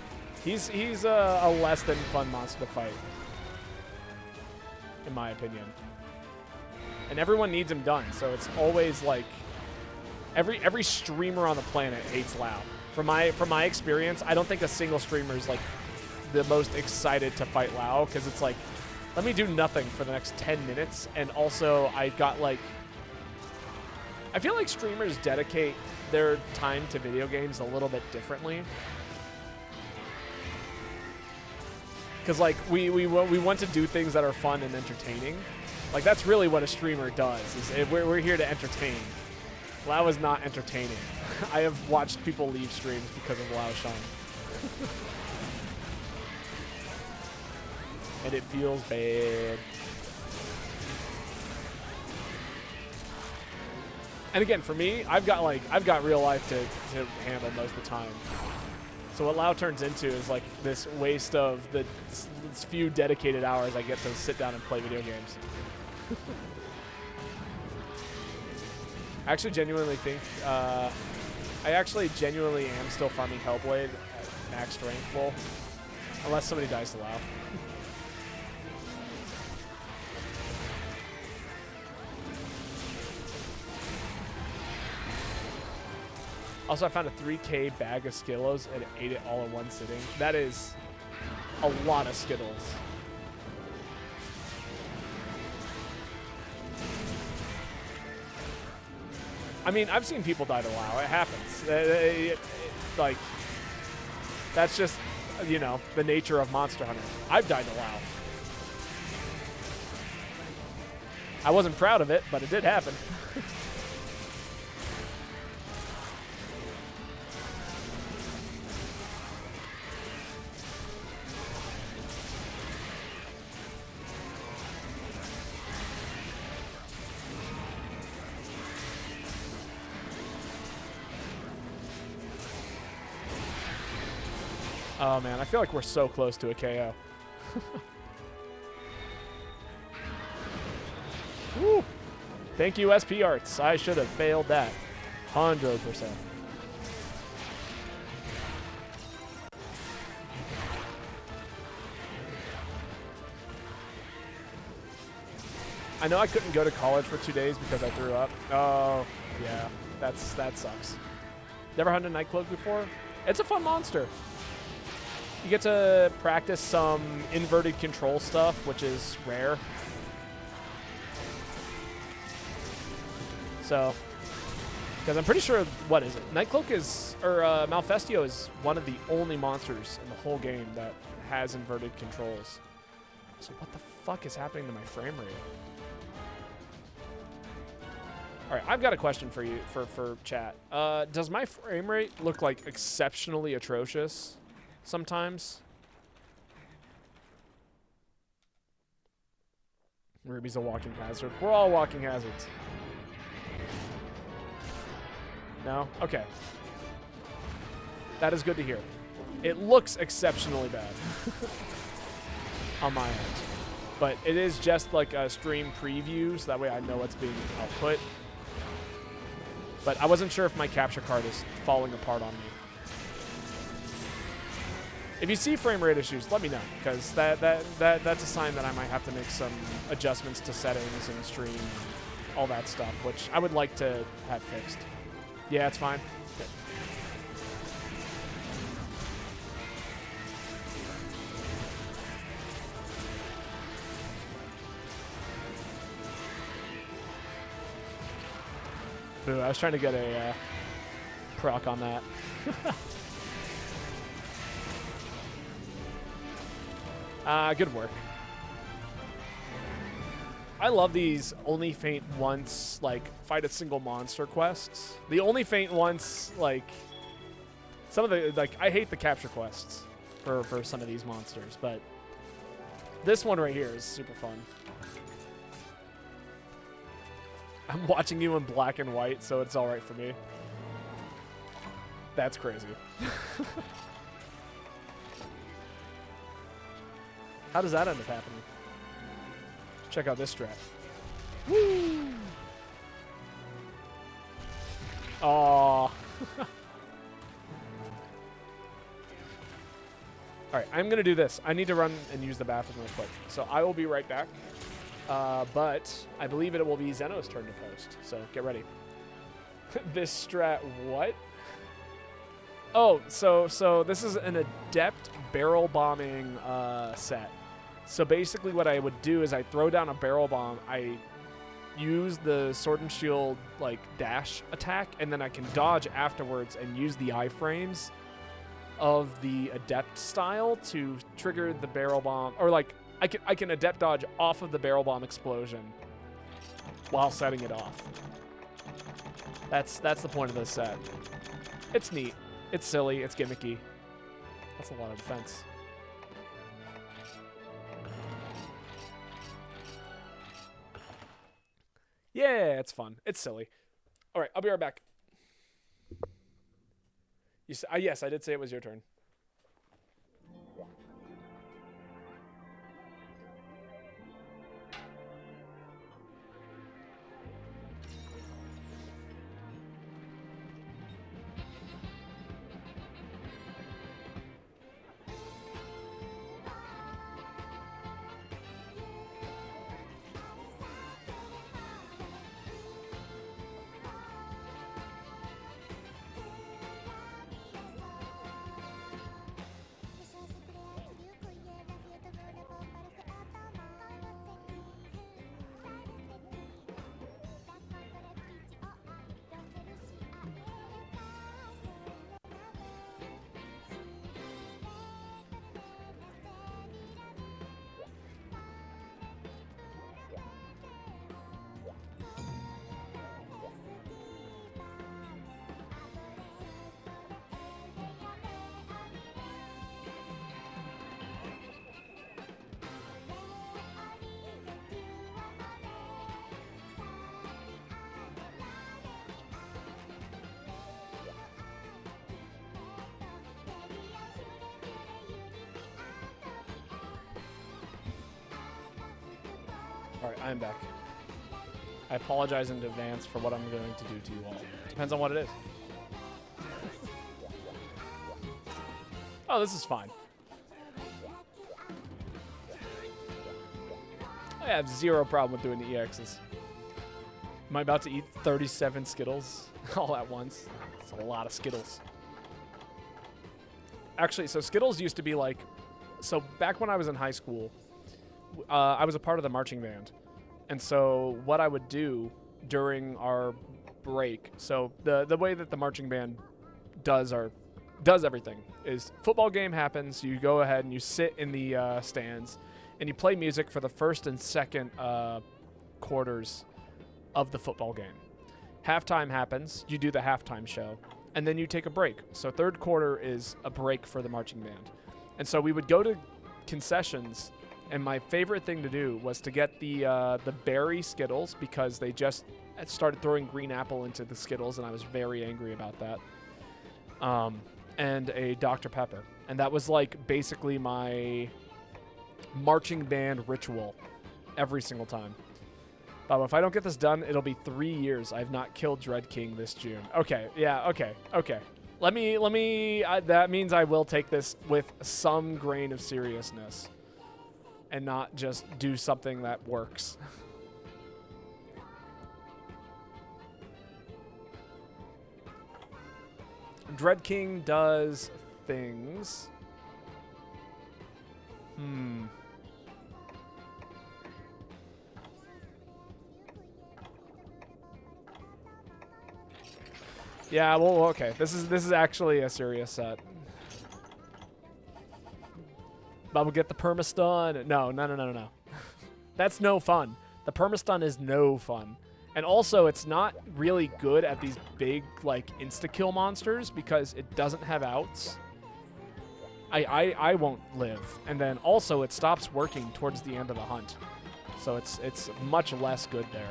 He's a less than fun monster to fight, in my opinion. And everyone needs him done, so it's always like Every streamer on the planet hates Lao. From my experience, I don't think a single streamer is like the most excited to fight Lao, because it's like, let me do nothing for the next 10 minutes, and also I got like, I feel like streamers dedicate their time to video games a little bit differently. Because like we want to do things that are fun and entertaining. Like that's really what a streamer does. Is we're here to entertain. Lao is not entertaining. I have watched people leave streams because of Lao Shang. And it feels bad. And again, for me, I've got real life to handle most of the time. So what Lao turns into is like this waste of the few dedicated hours I get to sit down and play video games. I actually genuinely think, I actually genuinely am still farming Hellblade at max strength. Well, unless somebody dies to Lao. Also, I found a 3K bag of Skittles and ate it all in one sitting. That is a lot of Skittles. I mean, I've seen people die to Lao. It happens. Like, that's just, you know, the nature of Monster Hunter. I've died to Lao. I wasn't proud of it, but it did happen. Oh man, I feel like we're so close to a KO. Woo. Thank you, SP Arts. I should have failed that. 100%. I know I couldn't go to college for 2 days because I threw up. Oh, yeah. That sucks. Never hunted a Nightcloak before? It's a fun monster. You get to practice some inverted control stuff, which is rare. So, because I'm pretty sure, what is it? Nightcloak is, or Malfestio is one of the only monsters in the whole game that has inverted controls. So what the fuck is happening to my frame rate? All right, I've got a question for you, for chat. Does my frame rate look like exceptionally atrocious sometimes? Ruby's a walking hazard. We're all walking hazards. No? Okay. That is good to hear. It looks exceptionally bad on my end. But it is just like a stream preview, so that way I know what's being output. But I wasn't sure if my capture card is falling apart on me. If you see frame rate issues, let me know, because that's a sign that I might have to make some adjustments to settings and stream, all that stuff, which I would like to have fixed. Yeah, it's fine. Okay. Boo, I was trying to get a proc on that. Good work. I love these only faint once, like, fight a single monster quests. The only faint once, like, some of the, like, I hate the capture quests for some of these monsters, but this one right here is super fun. I'm watching you in black and white, so it's all right for me. That's crazy. How does that end up happening? Check out this strat. Woo! Aww. All right, I'm going to do this. I need to run and use the bathroom real quick. So I will be right back. But I believe it will be Zeno's turn to post. So get ready. This strat, what? Oh, so this is an adept barrel bombing set. So basically what I would do is I throw down a barrel bomb, I use the sword and shield like dash attack, and then I can dodge afterwards and use the iframes of the adept style to trigger the barrel bomb, or like I can adept dodge off of the barrel bomb explosion while setting it off. That's the point of this set. It's neat. It's silly. It's gimmicky. That's a lot of defense. Yeah, it's fun. It's silly. All right, I'll be right back. Yes, I did say it was your turn. All right, I'm back. I apologize in advance for what I'm going to do to you all. Depends on what it is. Oh, this is fine. I have zero problem with doing the EXs. Am I about to eat 37 Skittles all at once? It's a lot of Skittles. Actually, so Skittles used to be like... So back when I was in high school, I was a part of the marching band. And so what I would do during our break, so the way that the marching band does everything is football game happens, you go ahead and you sit in the stands and you play music for the first and second quarters of the football game. Halftime happens, you do the halftime show, and then you take a break. So third quarter is a break for the marching band. And so we would go to concessions, and my favorite thing to do was to get the berry Skittles, because they just started throwing green apple into the Skittles, and I was very angry about that. And a Dr. Pepper. And that was like basically my marching band ritual every single time. But if I don't get this done, it'll be 3 years I've not killed Dread King this June. Okay, yeah, okay. Let me, that means I will take this with some grain of seriousness and not just do something that works. Dread King does things. Yeah, well, okay. This is actually a serious set. But we'll get the permastun. No. That's no fun. The permastun is no fun. And also, it's not really good at these big, like, insta-kill monsters because it doesn't have outs. I won't live. And then also, it stops working towards the end of the hunt. So it's much less good there.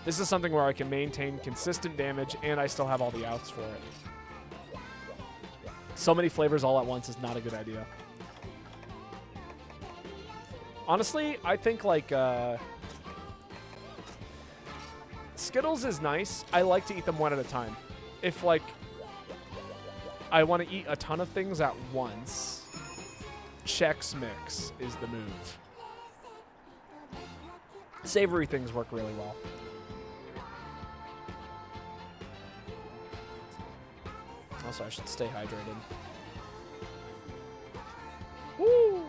This is something where I can maintain consistent damage and I still have all the outs for it. So many flavors all at once is not a good idea. Honestly, I think like Skittles is nice. I like to eat them one at a time. If like I want to eat a ton of things at once, Chex Mix is the move. Savory things work really well. Also, I should stay hydrated. Woo!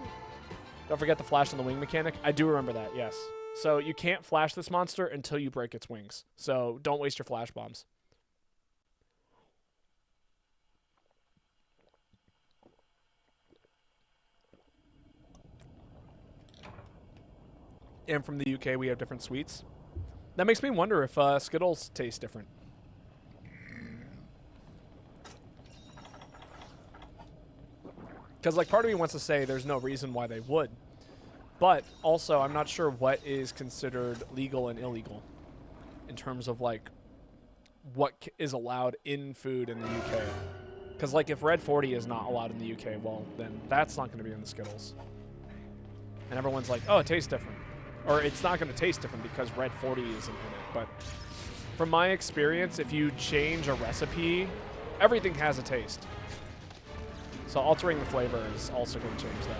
Don't forget the flash on the wing mechanic. I do remember that, yes. So you can't flash this monster until you break its wings. So don't waste your flash bombs. And from the UK, we have different sweets. That makes me wonder if Skittles taste different. Because, like, part of me wants to say there's no reason why they would. But, also, I'm not sure what is considered legal and illegal in terms of, like, what is allowed in food in the UK. Because, like, if Red 40 is not allowed in the UK, well, then that's not going to be in the Skittles. And everyone's like, oh, it tastes different. Or it's not going to taste different because Red 40 isn't in it. But from my experience, if you change a recipe, everything has a taste. So altering the flavor is also going to change that.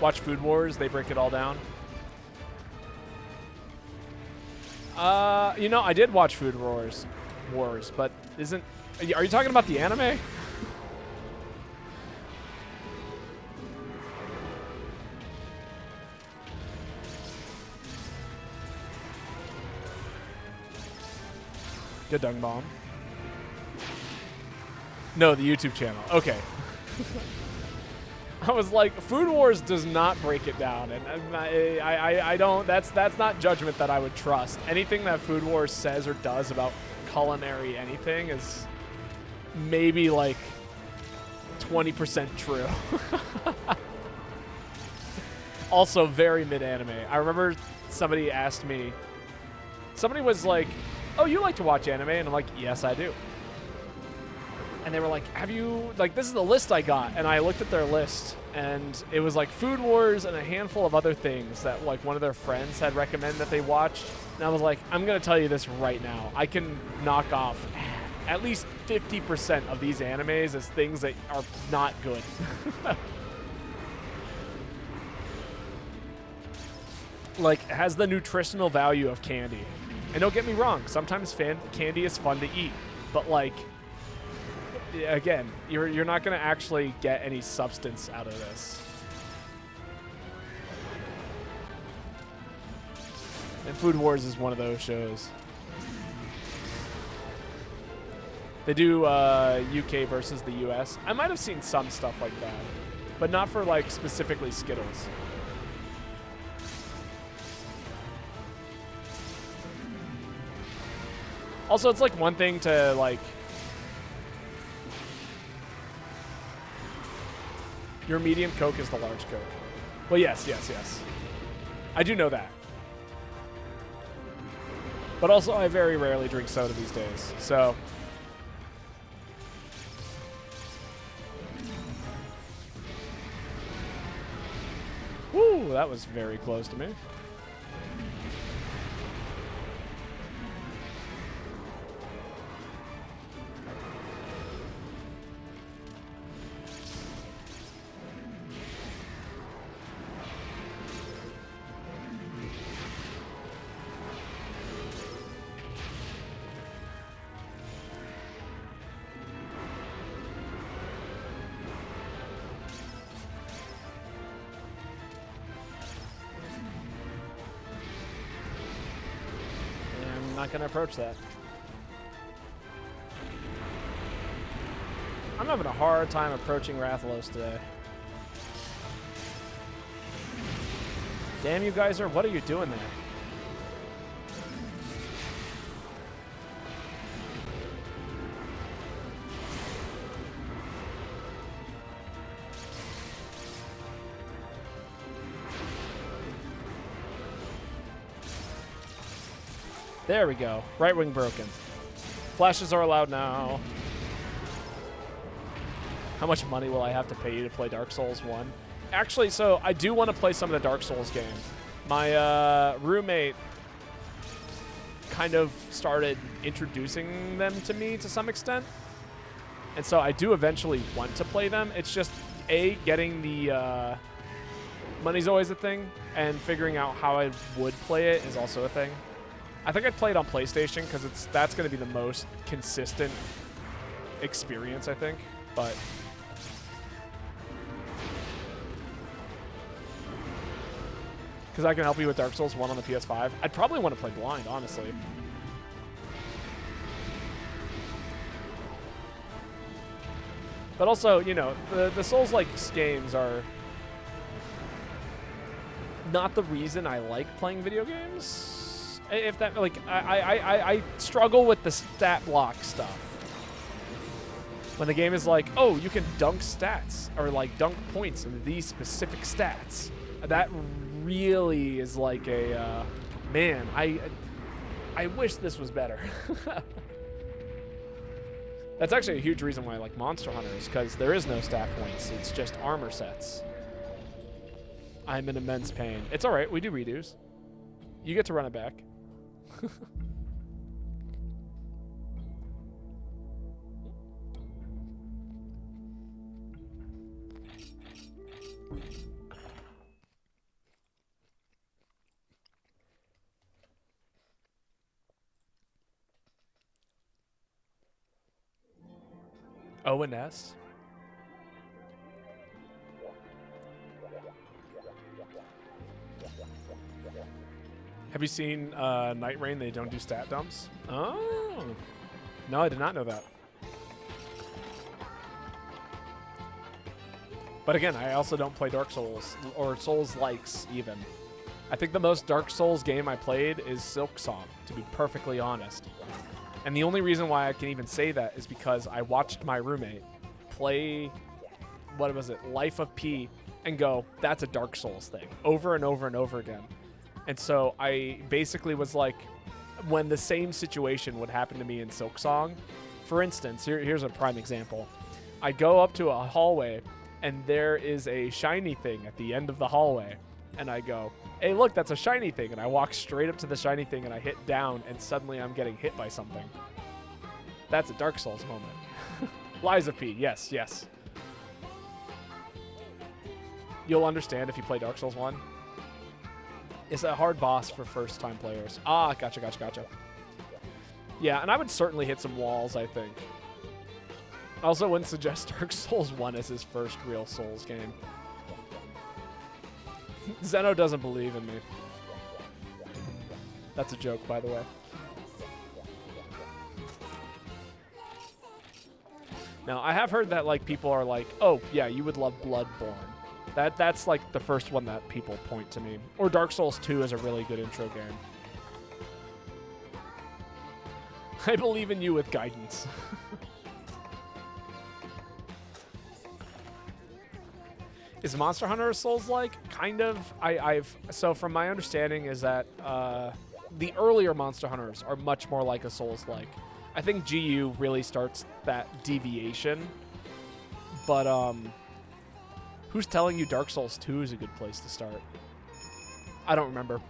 Watch Food Wars, they break it all down. You know, I did watch Food Wars, but isn't... Are you talking about the anime? Good dung bomb. No, the YouTube channel. Okay. I was like, Food Wars does not break it down, and I don't. That's not judgment that I would trust. Anything that Food Wars says or does about culinary anything is maybe like 20% true. Also, very mid-anime. I remember somebody asked me. Somebody was like, oh, you like to watch anime? And I'm like, yes, I do. And they were like, have you, like, this is the list I got. And I looked at their list, and it was like Food Wars and a handful of other things that, like, one of their friends had recommended that they watched. And I was like, I'm going to tell you this right now. I can knock off at least 50% of these animes as things that are not good. Like, has the nutritional value of candy. And don't get me wrong, sometimes candy is fun to eat, but, like, again, you're not going to actually get any substance out of this. And Food Wars is one of those shows. They do UK versus the US. I might have seen some stuff like that, but not for, like, specifically Skittles. Also, it's like one thing to, like, your medium Coke is the large Coke. Well, yes. I do know that. But also, I very rarely drink soda these days, so. Woo, that was very close to me. Not gonna approach that. I'm having a hard time approaching Rathalos today. Damn you, Geyser, what are you doing there? There we go. Right wing broken. Flashes are allowed now. How much money will I have to pay you to play Dark Souls 1? Actually, so I do want to play some of the Dark Souls games. My roommate kind of started introducing them to me to some extent. And so I do eventually want to play them. It's just, A, getting the money's always a thing, and figuring out how I would play it is also a thing. I think I'd play it on PlayStation because that's going to be the most consistent experience, I think. But because I can help you with Dark Souls 1 on the PS5. I'd probably want to play blind, honestly. But also, you know, the Souls-like games are not the reason I like playing video games. If that, like, I struggle with the stat block stuff. When the game is like, oh, you can dunk stats, or like dunk points in these specific stats. That really is like a, man, I wish this was better. That's actually a huge reason why I like Monster Hunters, because there is no stat points. It's just armor sets. I'm in immense pain. It's all right. We do redos. You get to run it back. O&S? Have you seen Night Rain? They don't do stat dumps? Oh. No, I did not know that. But again, I also don't play Dark Souls, or Souls-likes even. I think the most Dark Souls game I played is Silksong, to be perfectly honest. And the only reason why I can even say that is because I watched my roommate play, what was it, Life of P, and go, that's a Dark Souls thing, over and over and over again. And so I basically was like, when the same situation would happen to me in Silksong, for instance, here's a prime example. I go up to a hallway, and there is a shiny thing at the end of the hallway. And I go, hey, look, that's a shiny thing. And I walk straight up to the shiny thing, and I hit down, and suddenly I'm getting hit by something. That's a Dark Souls moment. Lies of P, yes, yes. You'll understand if you play Dark Souls 1. It's a hard boss for first-time players. Ah, gotcha, gotcha, gotcha. Yeah, and I would certainly hit some walls, I think. I also wouldn't suggest Dark Souls 1 as his first real Souls game. Zeno doesn't believe in me. That's a joke, by the way. Now, I have heard that like people are like, oh, yeah, you would love Bloodborne. That's like the first one that people point to me. Or Dark Souls 2 is a really good intro game. I believe in you with guidance. Is Monster Hunter Souls-like? Kind of. So from my understanding is that the earlier Monster Hunters are much more like a Souls-like. I think GU really starts that deviation. But who's telling you Dark Souls 2 is a good place to start? I don't remember.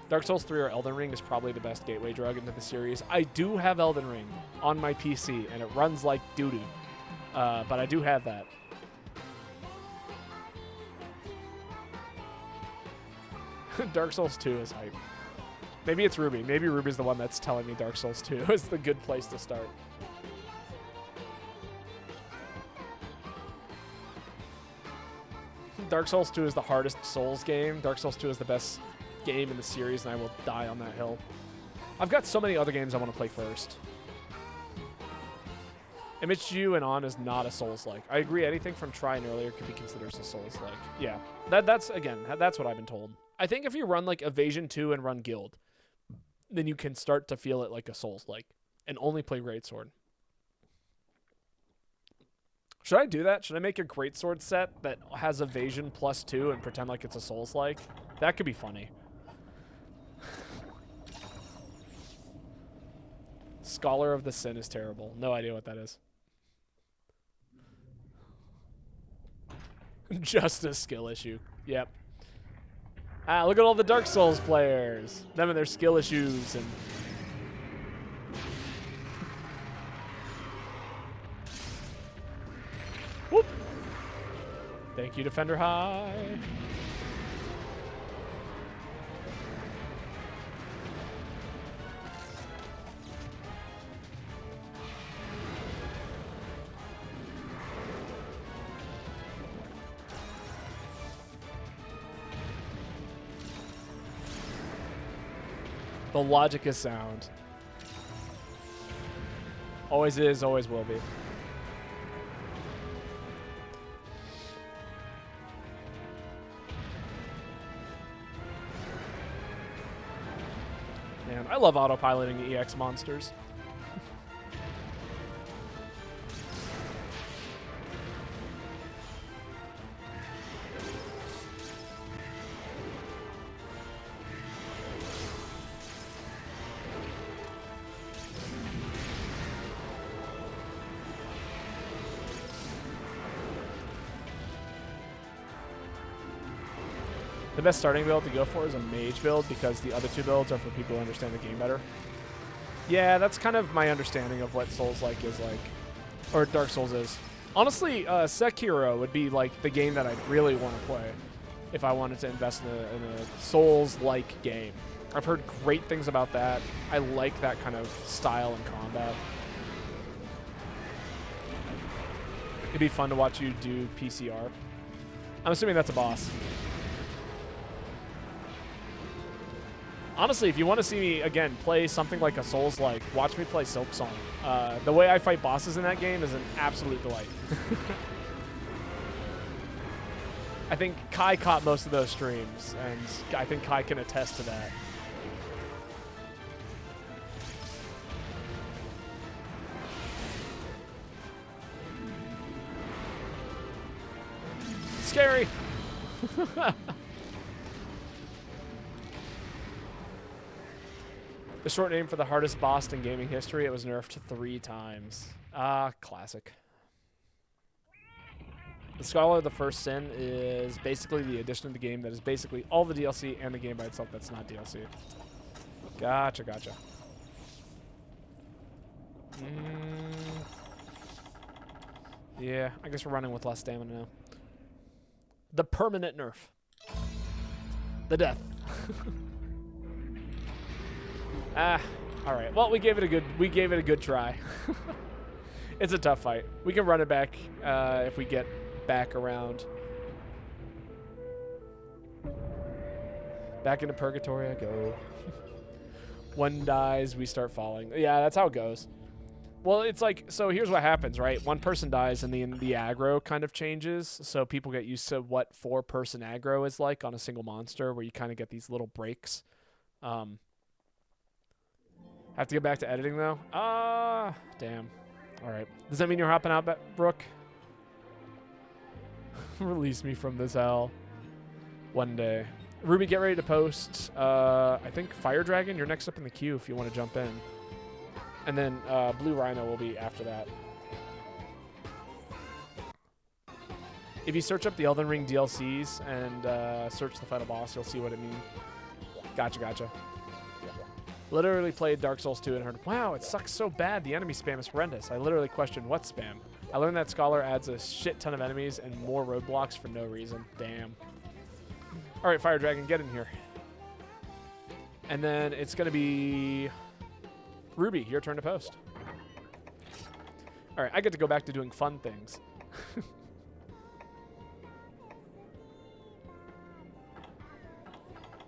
Dark Souls 3 or Elden Ring is probably the best gateway drug into the series. I do have Elden Ring on my PC, and it runs like doo-doo. But I do have that. Dark Souls 2 is hype. Maybe it's Ruby. Maybe Ruby's the one that's telling me Dark Souls 2 is the good place to start. Dark Souls 2 is the hardest Souls game. Dark Souls 2 is the best game in the series, and I will die on that hill. I've got so many other games I want to play first. MHU and On is not a Souls-like. I agree, anything from Try and earlier could be considered a Souls-like. Yeah, that's what I've been told. I think if you run like Evasion 2 and run Guild, then you can start to feel it like a Souls-like and only play Greatsword. Should I do that? Should I make a Greatsword set that has Evasion +2 and pretend like it's a Souls-like? That could be funny. Scholar of the Sin is terrible. No idea what that is. Just a skill issue. Yep. Ah, look at all the Dark Souls players. Them and their skill issues and... Whoop. Thank you, Defender High. The logic is sound. Always is, always will be. Man, I love autopiloting EX monsters. The best starting build to go for is a mage build because the other two builds are for people who understand the game better. Yeah, that's kind of my understanding of what Souls-like is like, or Dark Souls is. Honestly, Sekiro would be like the game that I'd really want to play if I wanted to invest in a Souls-like game. I've heard great things about that. I like that kind of style and combat. It'd be fun to watch you do PCR. I'm assuming that's a boss. Honestly, if you want to see me, again, play something like a Souls-like, watch me play Silksong. The way I fight bosses in that game is an absolute delight. I think Kai caught most of those streams, and I think Kai can attest to that. Scary! The short name for the hardest boss in gaming history, it was nerfed 3 times. Ah, classic. The Scholar of the First Sin is basically the addition of the game that is basically all the DLC and the game by itself that's not DLC. Gotcha, gotcha. Yeah, I guess we're running with less stamina now. The permanent nerf. The death. Ah, all right. Well, we gave it a good try. It's a tough fight. We can run it back if we get back around. Back into purgatory I go. One dies, we start falling. Yeah, that's how it goes. Well, it's like, so here's what happens, right? One person dies and the aggro kind of changes. So people get used to what 4-person aggro is like on a single monster, where you kind of get these little breaks. Have to get back to editing, though? Damn. All right. Does that mean you're hopping out, Brooke? Release me from this hell. One day. Ruby, get ready to post. I think Fire Dragon, you're next up in the queue if you want to jump in. And then Blue Rhino will be after that. If you search up the Elden Ring DLCs and search the final boss, you'll see what it means. Gotcha, gotcha. Literally played Dark Souls 2 and heard, wow, it sucks so bad. The enemy spam is horrendous. I literally questioned what spam. I learned that Scholar adds a shit ton of enemies and more roadblocks for no reason. Damn. All right, Fire Dragon, get in here. And then it's going to be Ruby, your turn to post. All right, I get to go back to doing fun things.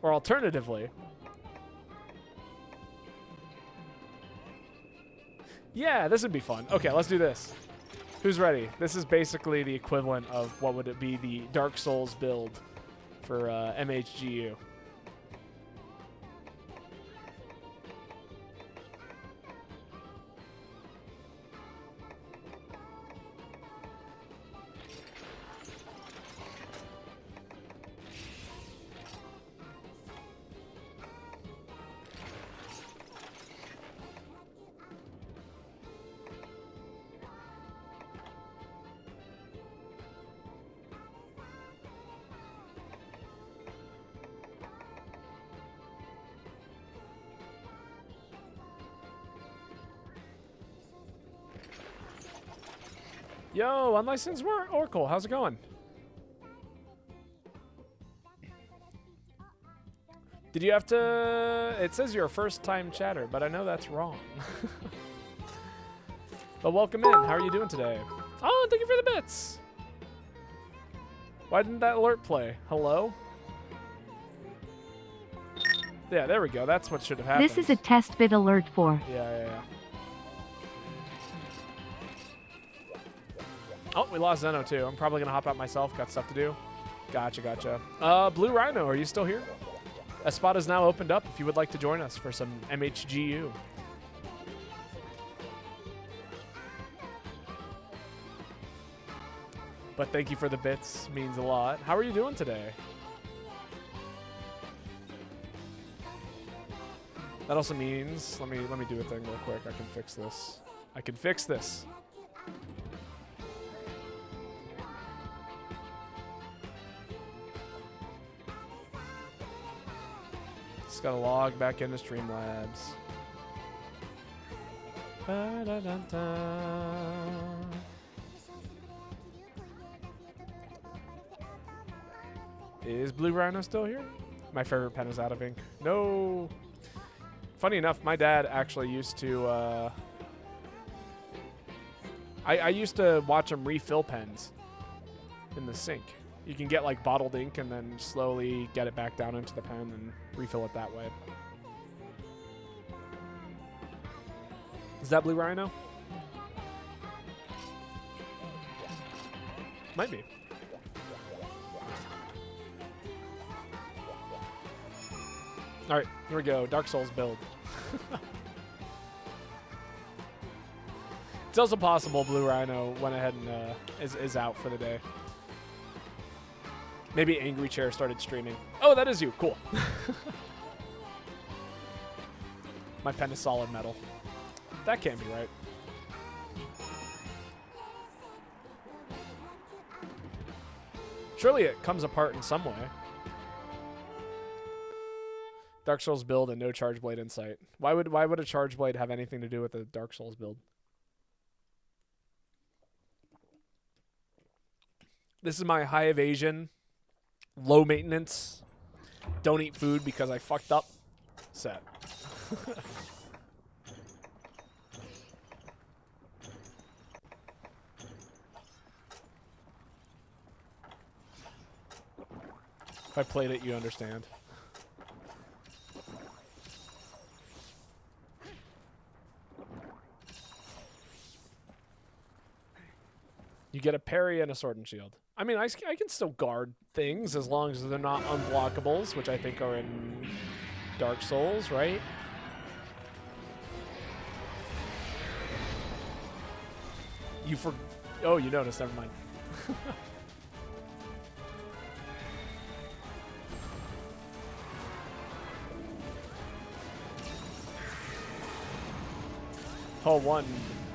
Or alternatively, yeah, this would be fun. Okay, let's do this. Who's ready? This is basically the equivalent of what would it be the Dark Souls build for MHGU. Yo, Unlicensed Oracle, how's it going? Did you have to... It says you're a first-time chatter, but I know that's wrong. But welcome in. How are you doing today? Oh, thank you for the bits. Why didn't that alert play? Hello? Yeah, there we go. That's what should have happened. This is a test bit alert for. Yeah. Oh, we lost Zeno too. I'm probably gonna hop out myself. Got stuff to do. Gotcha. Blue Rhino, are you still here? A spot is now opened up if you would like to join us for some MHGU. But thank you for the bits. Means a lot. How are you doing today? That also means, let me do a thing real quick. I can fix this. Just gotta log back into Streamlabs. Is Blue Rhino still here? My favorite pen is out of ink. No. Funny enough, my dad actually used to. I used to watch him refill pens in the sink. You can get like bottled ink and then slowly get it back down into the pen and refill it that way. Is that Blue Rhino? Might be. All right, here we go. Dark Souls build. It's also possible Blue Rhino went ahead and is out for the day. Maybe Angry Chair started streaming. Oh, that is you. Cool. My pen is solid metal. That can't be right. Surely it comes apart in some way. Dark Souls build and no Charge Blade insight. Why would a Charge Blade have anything to do with a Dark Souls build? This is my high evasion, low maintenance, don't eat food because I fucked up set. If I played it, you understand. You get a parry and a sword and shield. I mean, I can still guard things as long as they're not unblockables, which I think are in Dark Souls, right? Oh, you noticed. Never mind. Hut 1,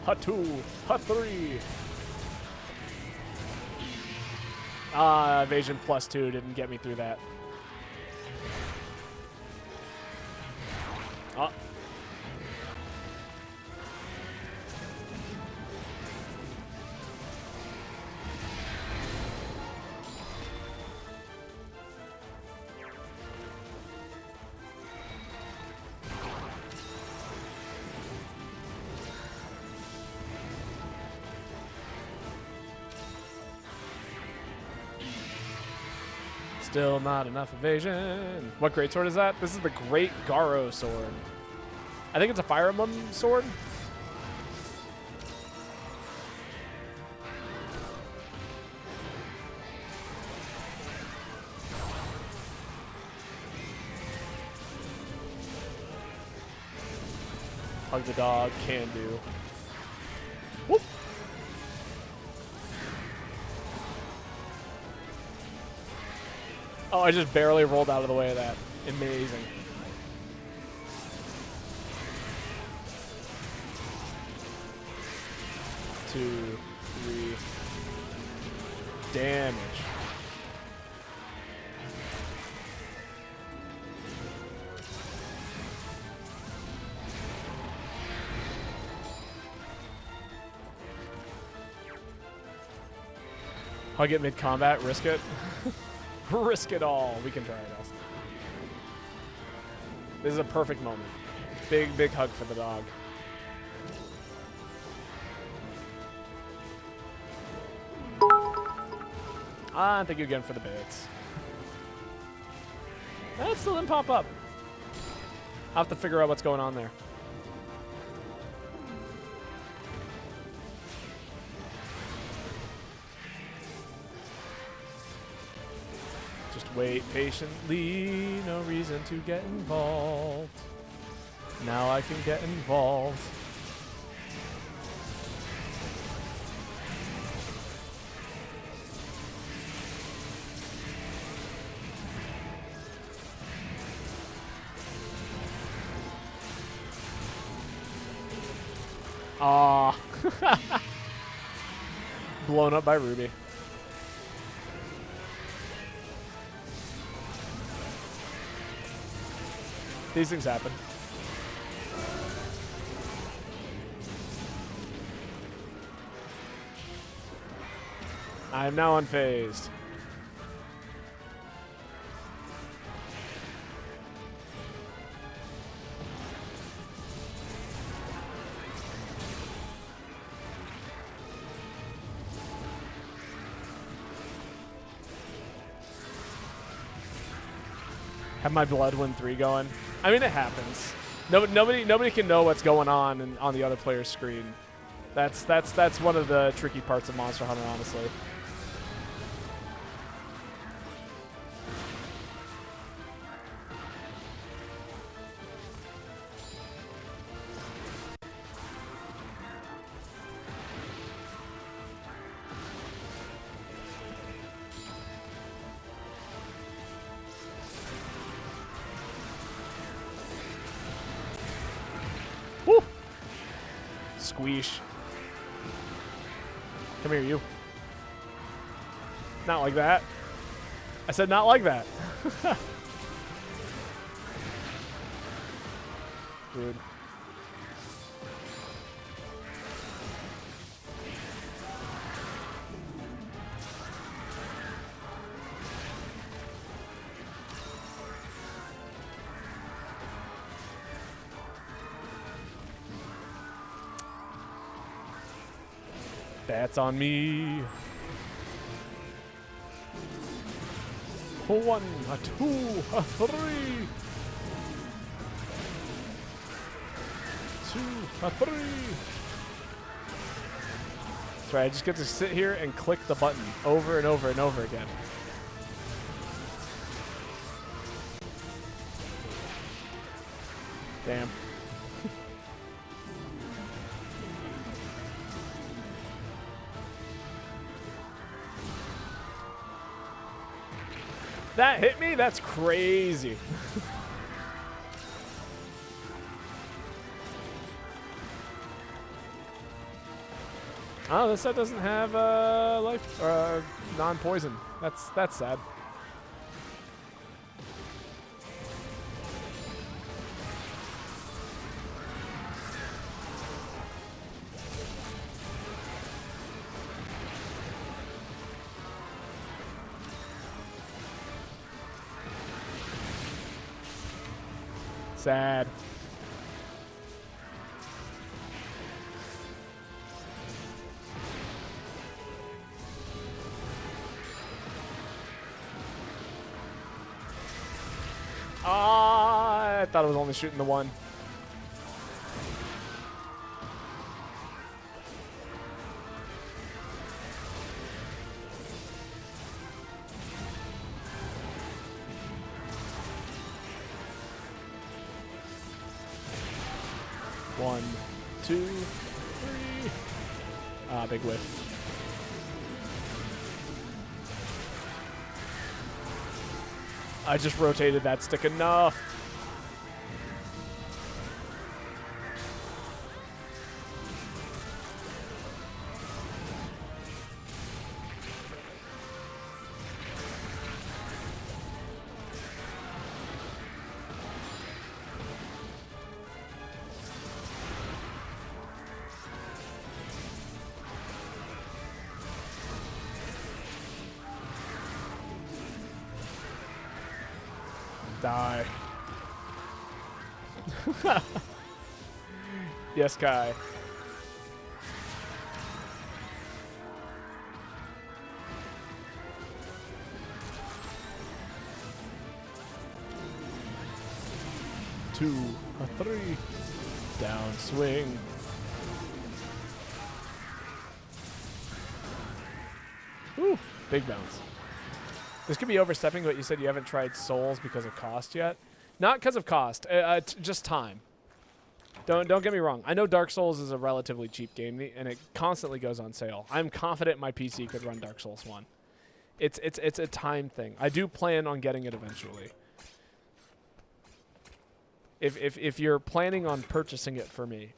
Hut 2, Hut 3. Evasion +2 didn't get me through that. Oh. Still not enough evasion. What greatsword is that? This is the Great Garo sword. I think it's a Fire Emblem sword. Hug the dog, can do. Whoop. Oh, I just barely rolled out of the way of that. Amazing. Two, three. Damage. Hug it mid-combat, risk it. Risk it all. We can try it else. This is a perfect moment. Big, big hug for the dog. Thank you again for the bits. That still didn't pop up. I'll have to figure out what's going on there. Just wait patiently, no reason to get involved. Now I can get involved. Ah, blown up by Ruby. These things happen. I am now unfazed. Have my Bloodwind 3 going. I mean, it happens. Nobody can know what's going on on the other player's screen. That's one of the tricky parts of Monster Hunter, honestly. Woo! Squeesh. Come here, you. Not like that. I said not like that. Rude. That's on me. A 1, a 2, a 3. 2, a 3. That's right, I just get to sit here and click the button over and over and over again. Damn. That hit me? That's crazy. Oh, this set doesn't have life non-poison. That's sad. Sad. Ah, I thought I was only shooting the one. One, two, three. Ah, big whiff. I just rotated that stick enough. Die. Yes, Kai. 2, a 3. Down swing. Ooh, big bounce. This could be overstepping, but you said you haven't tried Souls because of cost yet. Not because of cost, just time. Don't get me wrong. I know Dark Souls is a relatively cheap game, and it constantly goes on sale. I'm confident my PC could run Dark Souls 1. It's a time thing. I do plan on getting it eventually. If you're planning on purchasing it for me,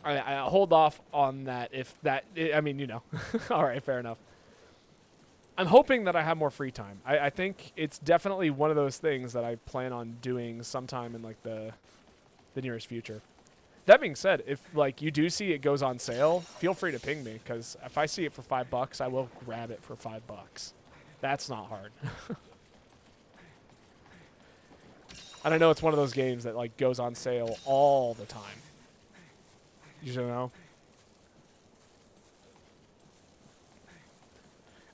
I hold off on that. If that, I mean, you know. All right, fair enough. I'm hoping that I have more free time. I think it's definitely one of those things that I plan on doing sometime in like the nearest future. That being said, if like you do see it goes on sale, feel free to ping me, because if I see it for $5, I will grab it for $5. That's not hard. And I know it's one of those games that like goes on sale all the time. You should know.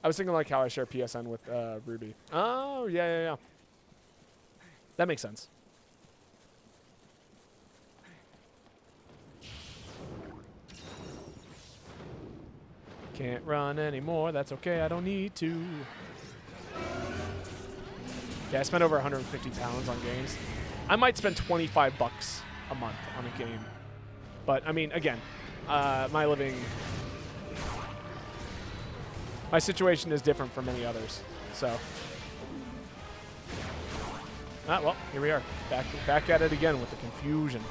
I was thinking like how I share PSN with Ruby. Oh, yeah. That makes sense. Can't run anymore. That's okay. I don't need to. Yeah, I spent over 150 pounds on games. I might spend $25 a month on a game. But, I mean, again, my situation is different from many others. So. Well, here we are. Back at it again with the confusion.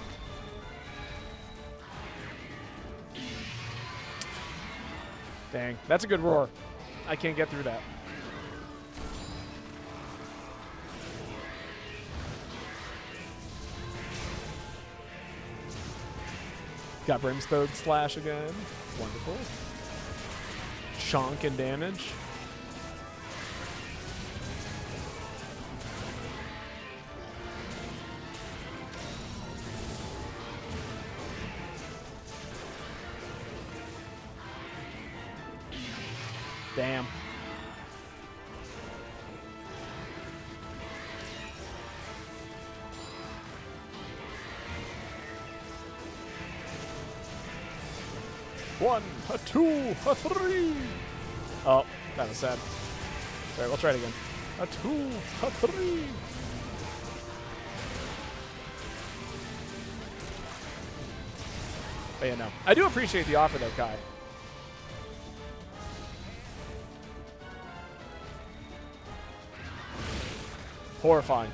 Dang, that's a good roar. I can't get through that. Got Brimstone Slash again. Wonderful. Chonk and damage. Damn. One, a two, a three. Oh, that was sad. Sorry, we'll try it again. A two, a three. But yeah, no. I do appreciate the offer though, Kai. Horrifying.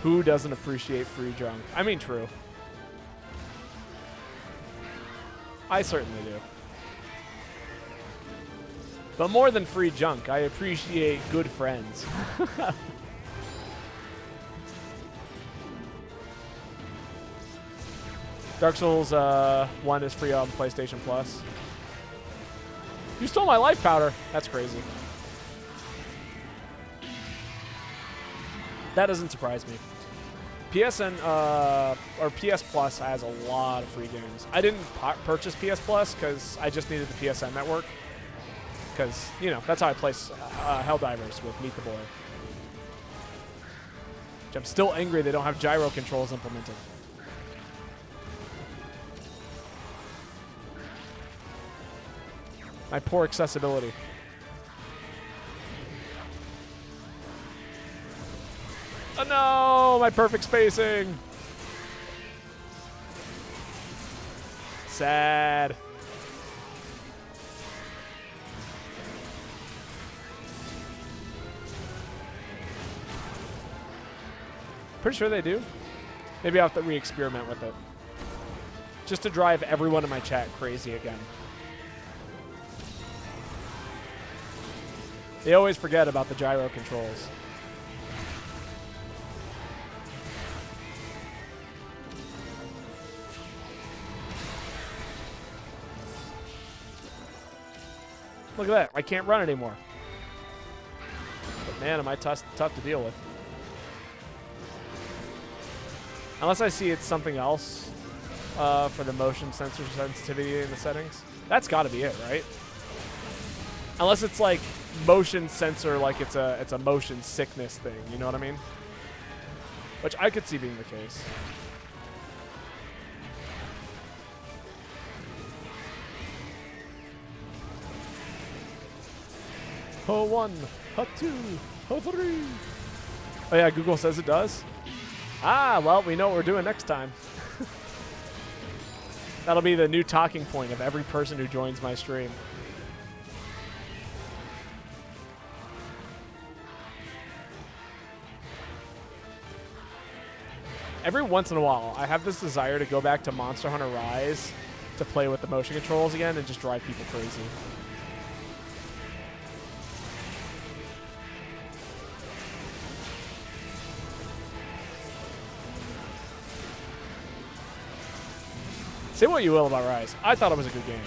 Who doesn't appreciate free junk? I mean, true. I certainly do. But more than free junk, I appreciate good friends. Dark Souls 1 is free on PlayStation Plus. You stole my life powder. That's crazy. That doesn't surprise me. PSN or PS Plus has a lot of free games. I didn't purchase PS Plus because I just needed the PSN network. Because, you know, that's how I play Helldivers with Meet the Boy. Which I'm still angry they don't have gyro controls implemented. My poor accessibility. Oh no, my perfect spacing. Sad. Pretty sure they do. Maybe I'll have to re-experiment with it. Just to drive everyone in my chat crazy again. They always forget about the gyro controls. Look at that. I can't run anymore. Man, am I tough to deal with. Unless I see it's something else for the motion sensor sensitivity in the settings. That's got to be it, right? Unless it's like motion sensor, like it's a motion sickness thing. You know what I mean? Which I could see being the case. Oh, 1, oh, 2, oh, 3. Oh yeah, Google says it does. Ah, well, we know what we're doing next time. That'll be the new talking point of every person who joins my stream. Every once in a while, I have this desire to go back to Monster Hunter Rise to play with the motion controls again and just drive people crazy. Say what you will about Rise. I thought it was a good game.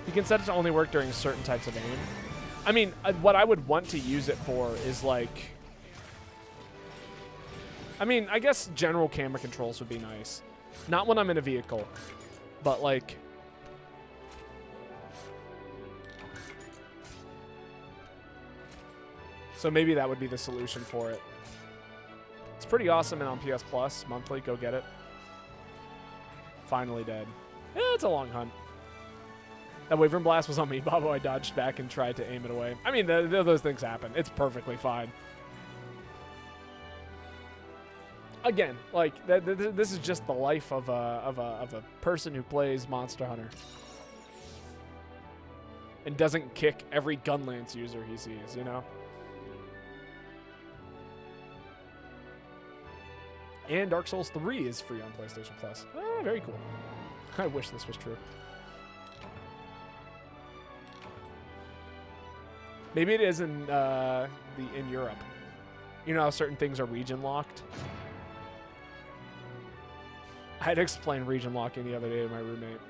You can set it to only work during certain types of aim. I mean, what I would want to use it for is like... I mean, I guess general camera controls would be nice. Not when I'm in a vehicle, but like... So maybe that would be the solution for it. It's pretty awesome and on PS Plus monthly. Go get it. Finally dead. It's a long hunt. That Wyvern Blast was on me. Babo, I dodged back and tried to aim it away. I mean, those things happen. It's perfectly fine. Again, like, this is just the life of a person who plays Monster Hunter. And doesn't kick every Gunlance user he sees, you know? And Dark Souls 3 is free on PlayStation Plus. Oh, very cool. I wish this was true. Maybe it is in Europe. You know how certain things are region locked? I had to explain region locking the other day to my roommate.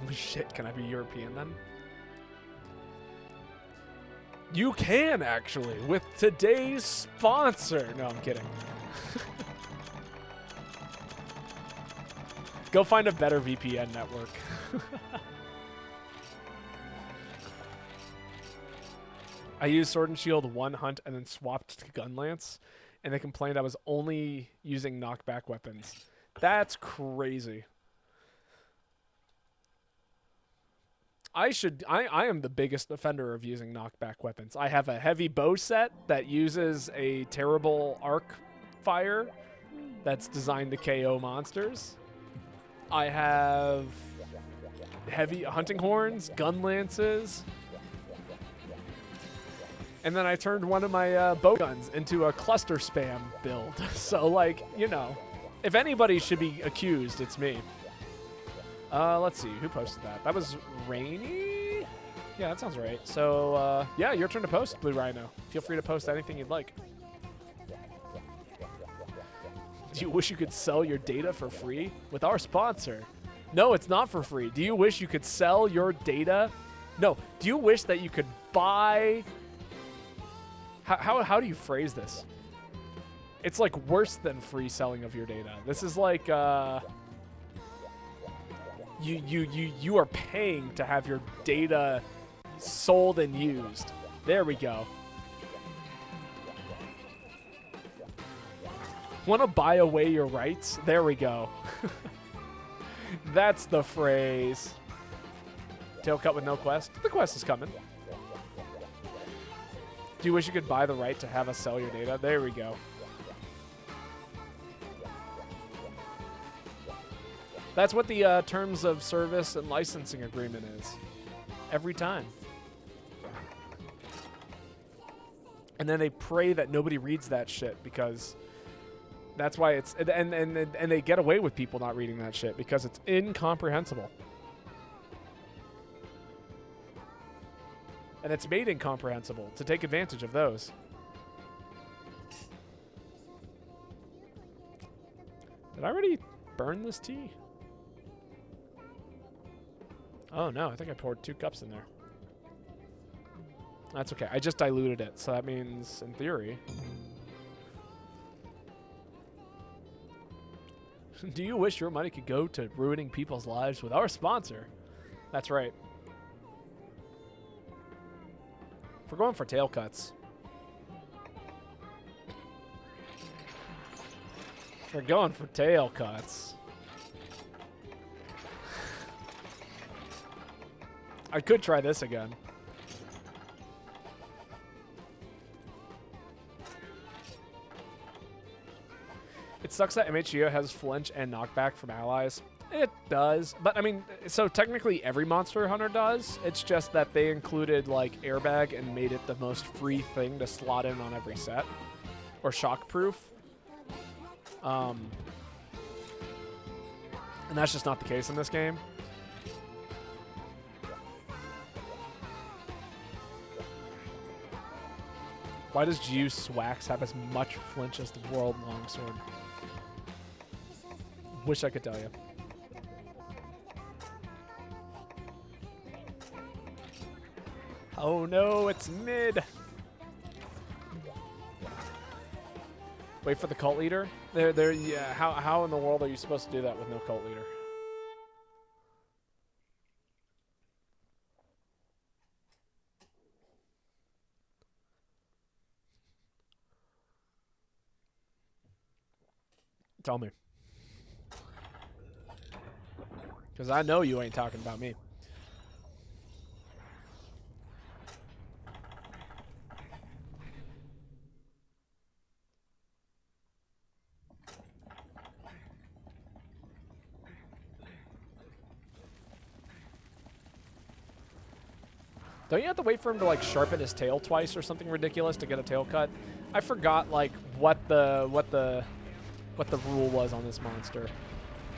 Holy shit, can I be European then? You can, actually, with today's sponsor. No, I'm kidding. Go find a better VPN network. I used Sword and Shield one hunt and then swapped to Gunlance, and they complained I was only using knockback weapons. That's crazy. I am the biggest offender of using knockback weapons. I have a heavy bow set that uses a terrible arc fire that's designed to KO monsters. I have heavy hunting horns, gun lances, and then I turned one of my bow guns into a cluster spam build. So, like, you know, if anybody should be accused, it's me. Let's see, who posted that? That was Rainy? Yeah, that sounds right. So, yeah, your turn to post, Blue Rhino. Feel free to post anything you'd like. Do you wish you could sell your data for free with our sponsor? No, it's not for free. Do you wish you could sell your data? No. Do you wish that you could buy... How do you phrase this? It's like worse than free selling of your data. This is like you are paying to have your data sold and used. There we go. Want to buy away your rights? There we go. That's the phrase. Tail cut with no quest? The quest is coming. Do you wish you could buy the right to have us sell your data? There we go. That's what the terms of service and licensing agreement is. Every time. And then they pray that nobody reads that shit because... That's why it's... And they get away with people not reading that shit because it's incomprehensible. And it's made incomprehensible to take advantage of those. Did I already burn this tea? Oh no, I think I poured 2 cups in there. That's okay. I just diluted it, so that means, in theory... Do you wish your money could go to ruining people's lives with our sponsor? That's right. If we're going for tail cuts. If we're going for tail cuts. I could try this again. It sucks that MHGO has flinch and knockback from allies. It does, but I mean, so technically every Monster Hunter does. It's just that they included like airbag and made it the most free thing to slot in on every set, or shockproof. And that's just not the case in this game. Why does Juice Wax have as much flinch as the World Longsword? Wish I could tell you. Oh no, it's mid. Wait for the cult leader? Yeah, how in the world are you supposed to do that with no cult leader? Tell me. Because I know you ain't talking about me. Don't you have to wait for him to like sharpen his tail twice or something ridiculous to get a tail cut? I forgot like what the rule was on this monster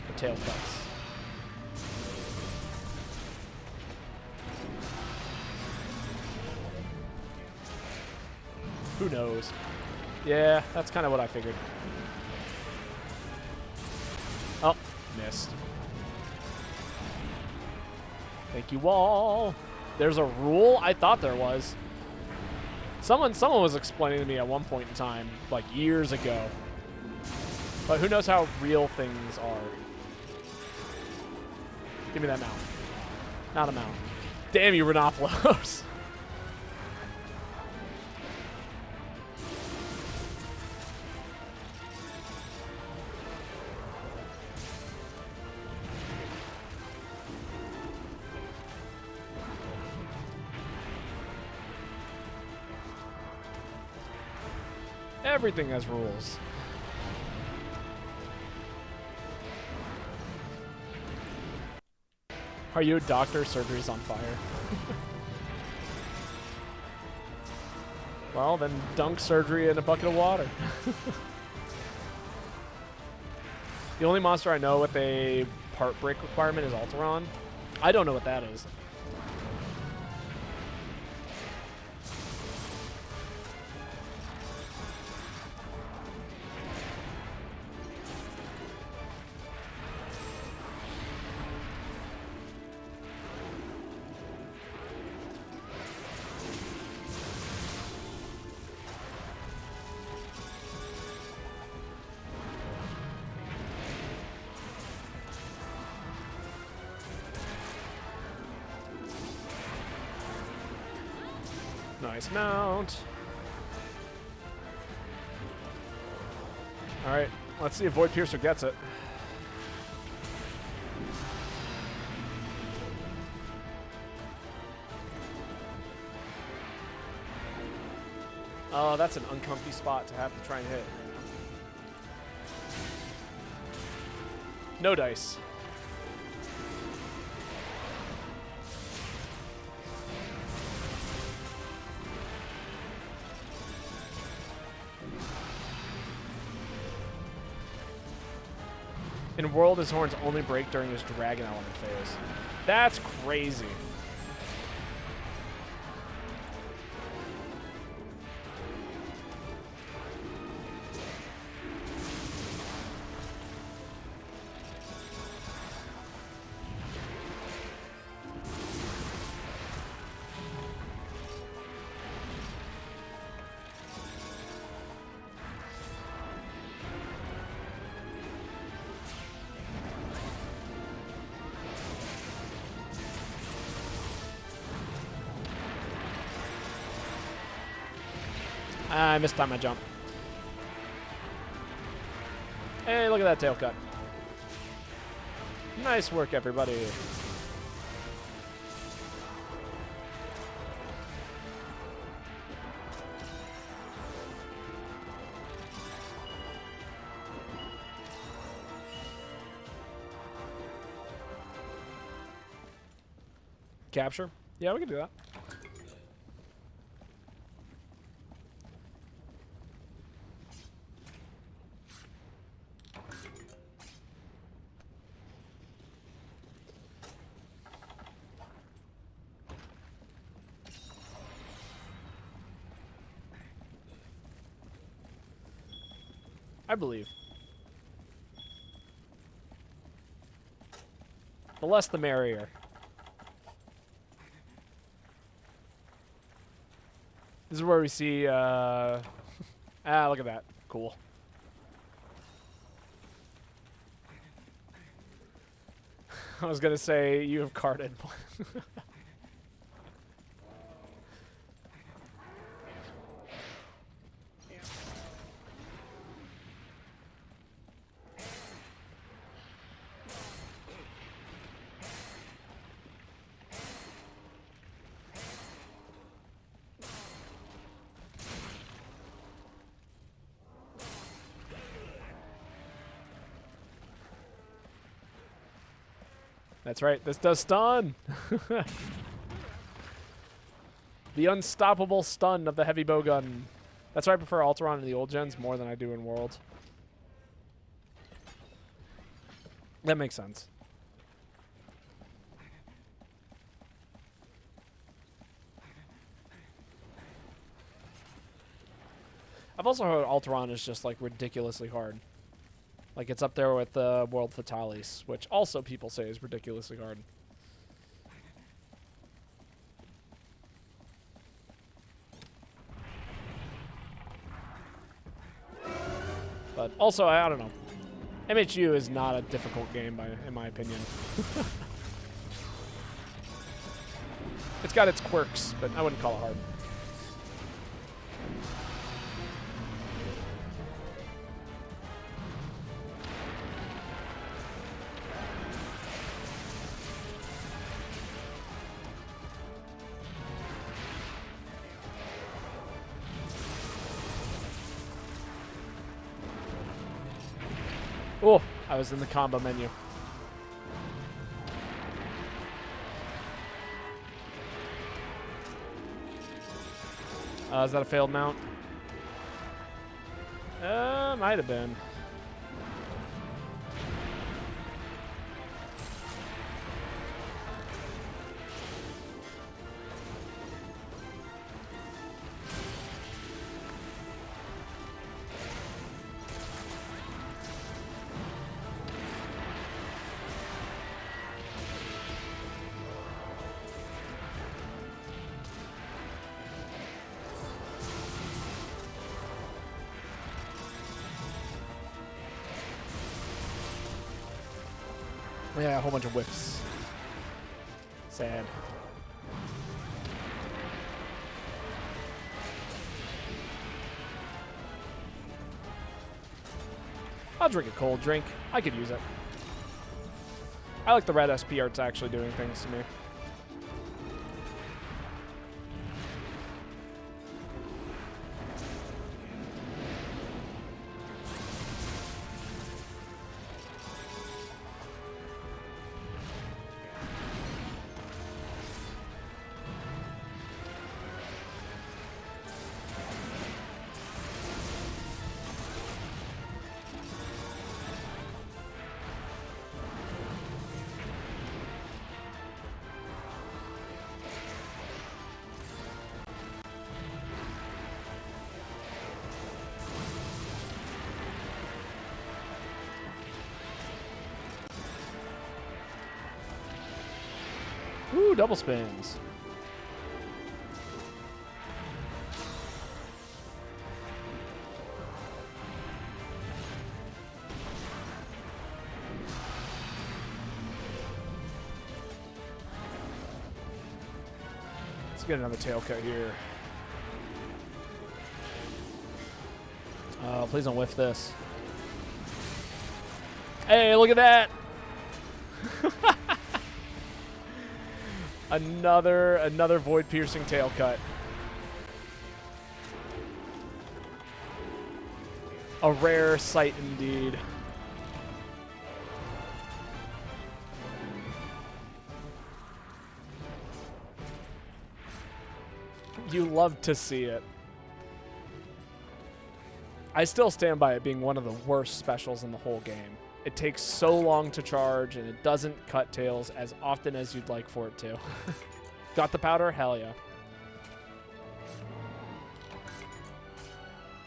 for tail cuts. Who knows? Yeah, that's kind of what I figured. Oh, missed. Thank you all. There's a rule? I thought there was. Someone was explaining to me at one point in time, like years ago. But who knows how real things are. Give me that mount. Not a mount. Damn you, Renopoulos. Everything has rules. Are you a doctor? Surgery's on fire. Well, then dunk surgery in a bucket of water. The only monster I know with a part break requirement is Alteron. I don't know what that is. Nice mount. All right, let's see if Void Piercer gets it. Oh, that's an uncomfy spot to have to try and hit. No dice. In World, his horns only break during his Dragon Element phase. That's crazy. Ah, I missed time my jump. Hey, look at that tail cut. Nice work, everybody. Capture? Yeah, we can do that. I believe. The less the merrier. This is where we see, look at that. Cool. I was going to say, you have carded. That's right. This does stun. The unstoppable stun of the heavy bowgun. That's why I prefer Alteron in the old gens more than I do in World. That makes sense. I've also heard Alteron is just like ridiculously hard. Like it's up there with the World Fatalis, which also people say is ridiculously hard. But also, I don't know. MHU is not a difficult game, in my opinion. It's got its quirks, but I wouldn't call it hard. Oh, I was in the combo menu. Is that a failed mount? Might have been. Yeah, a whole bunch of whiffs. Sad. I'll drink a cold drink. I could use it. I like the red SP arts actually doing things to me. Ooh, double spins. Let's get another tail cut here. Oh, please don't whiff this. Hey, look at that! Another void-piercing tail cut. A rare sight indeed. You love to see it. I still stand by it being one of the worst specials in the whole game. It takes so long to charge, and it doesn't cut tails as often as you'd like for it to. Got the powder? Hell yeah.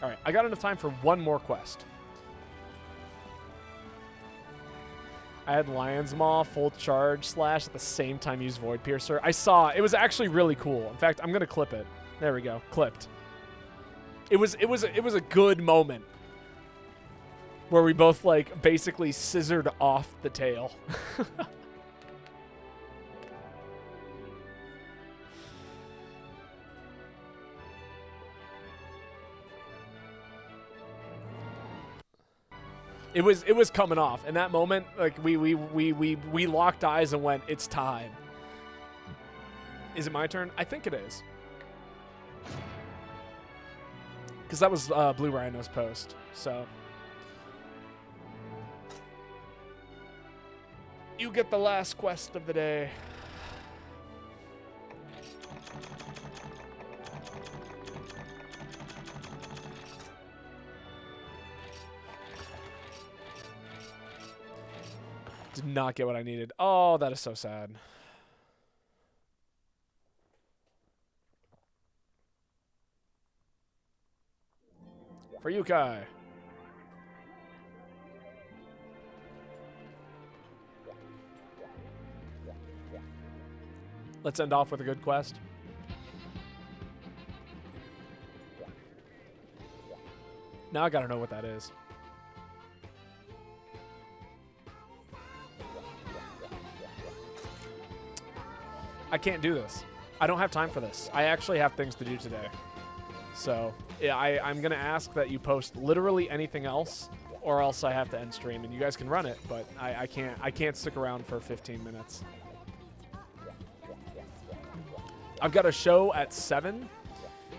Alright, I got enough time for one more quest. I had Lion's Maw full charge slash at the same time use Void Piercer. I saw it was actually really cool. In fact, I'm gonna clip it. There we go, clipped. It was a good moment where we both like basically scissored off the tail. It was coming off. In that moment, like we locked eyes and went, it's time. Is it my turn? I think it is. Because that was Blue Rhino's post, so. You get the last quest of the day. Did not get what I needed. Oh, that is so sad. For you, Kai. Let's end off with a good quest. Now I gotta know what that is. I can't do this. I don't have time for this. I actually have things to do today. So yeah, I'm going to ask that you post literally anything else, or else I have to end stream. And you guys can run it, but I can't stick around for 15 minutes. I've got a show at 7.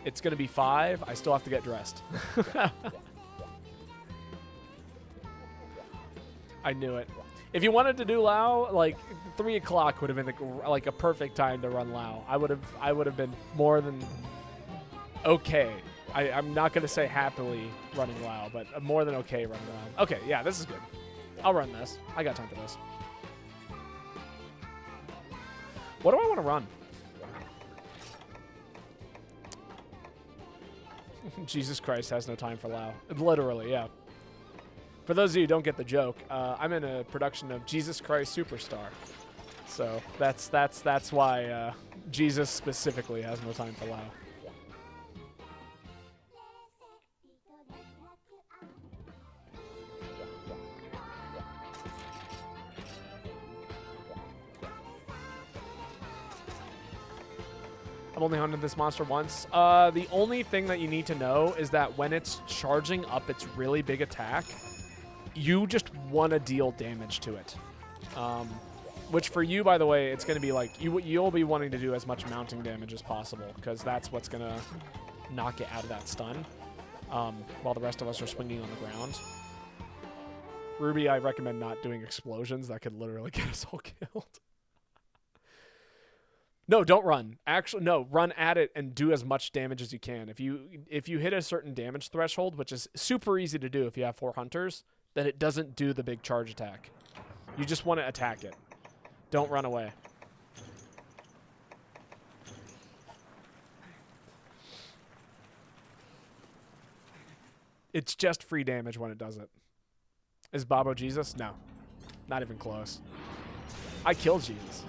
It's going to be 5. I still have to get dressed. I knew it. If you wanted to do Lao, like 3 o'clock would have been like a perfect time to run Lao. I would have been more than okay. I'm not gonna say happily running Lao, but more than okay running Lao. Okay, yeah, this is good. I'll run this. I got time for this. What do I want to run? Jesus Christ has no time for Lao. Literally, yeah. For those of you who don't get the joke, I'm in a production of Jesus Christ Superstar. So that's why Jesus specifically has no time for Lao. I've only hunted this monster once. The only thing that you need to know is that when it's charging up its really big attack, you just want to deal damage to it. Which for you, by the way, it's going to be like, you'll be wanting to do as much mounting damage as possible, because that's what's going to knock it out of that stun, while the rest of us are swinging on the ground. Ruby, I recommend not doing explosions. That could literally get us all killed. No, don't run. Actually, no, run at it and do as much damage as you can. If you hit a certain damage threshold, which is super easy to do if you have 4 hunters, then it doesn't do the big charge attack. You just want to attack it. Don't run away. It's just free damage when it does it. Is Babo Jesus? No. Not even close. I killed Jesus.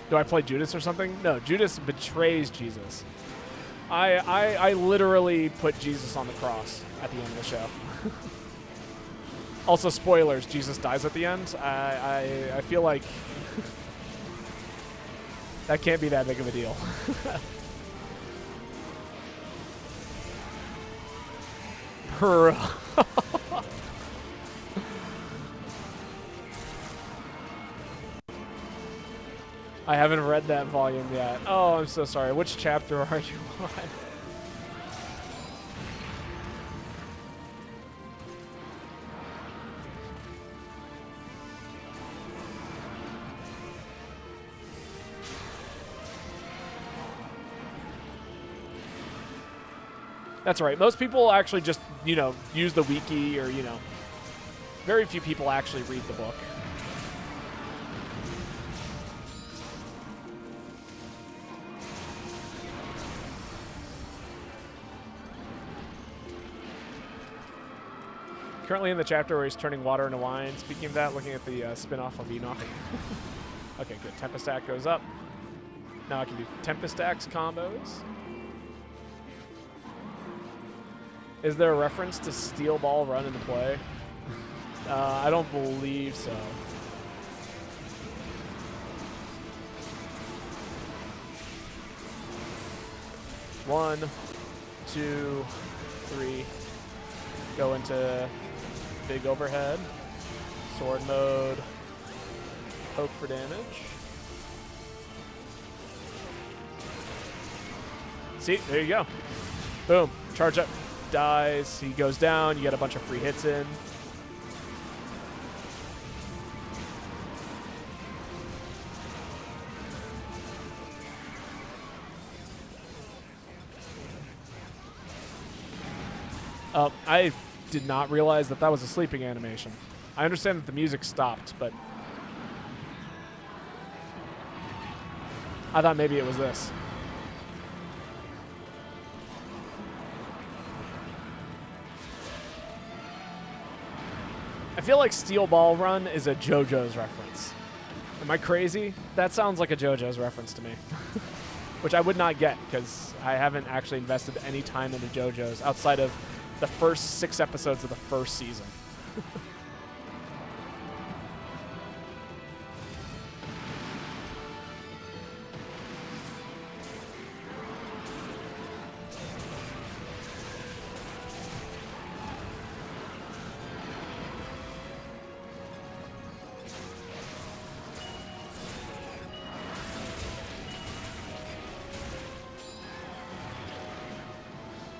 Do I play Judas or something? No, Judas betrays Jesus. I literally put Jesus on the cross at the end of the show. Also, spoilers, Jesus dies at the end. I feel like that can't be that big of a deal. Bro. I haven't read that volume yet. Oh, I'm so sorry. Which chapter are you on? That's right. Most people actually just, use the wiki or, very few people actually read the book. Currently in the chapter where he's turning water into wine. Speaking of that, looking at the spin-off of Enoch. Okay, good. Tempest Stack goes up. Now I can do Tempest Stacks combos. Is there a reference to Steel Ball Run into play? I don't believe so. One, two, three. Go into big overhead. Sword mode. Poke for damage. See, there you go. Boom. Charge up. Dies. He goes down. You get a bunch of free hits in. I did not realize that was a sleeping animation. I understand that the music stopped, but I thought maybe it was this. I feel like Steel Ball Run is a JoJo's reference. Am I crazy? That sounds like a JoJo's reference to me. Which I would not get, because I haven't actually invested any time into JoJo's outside of the first 6 episodes of the first season.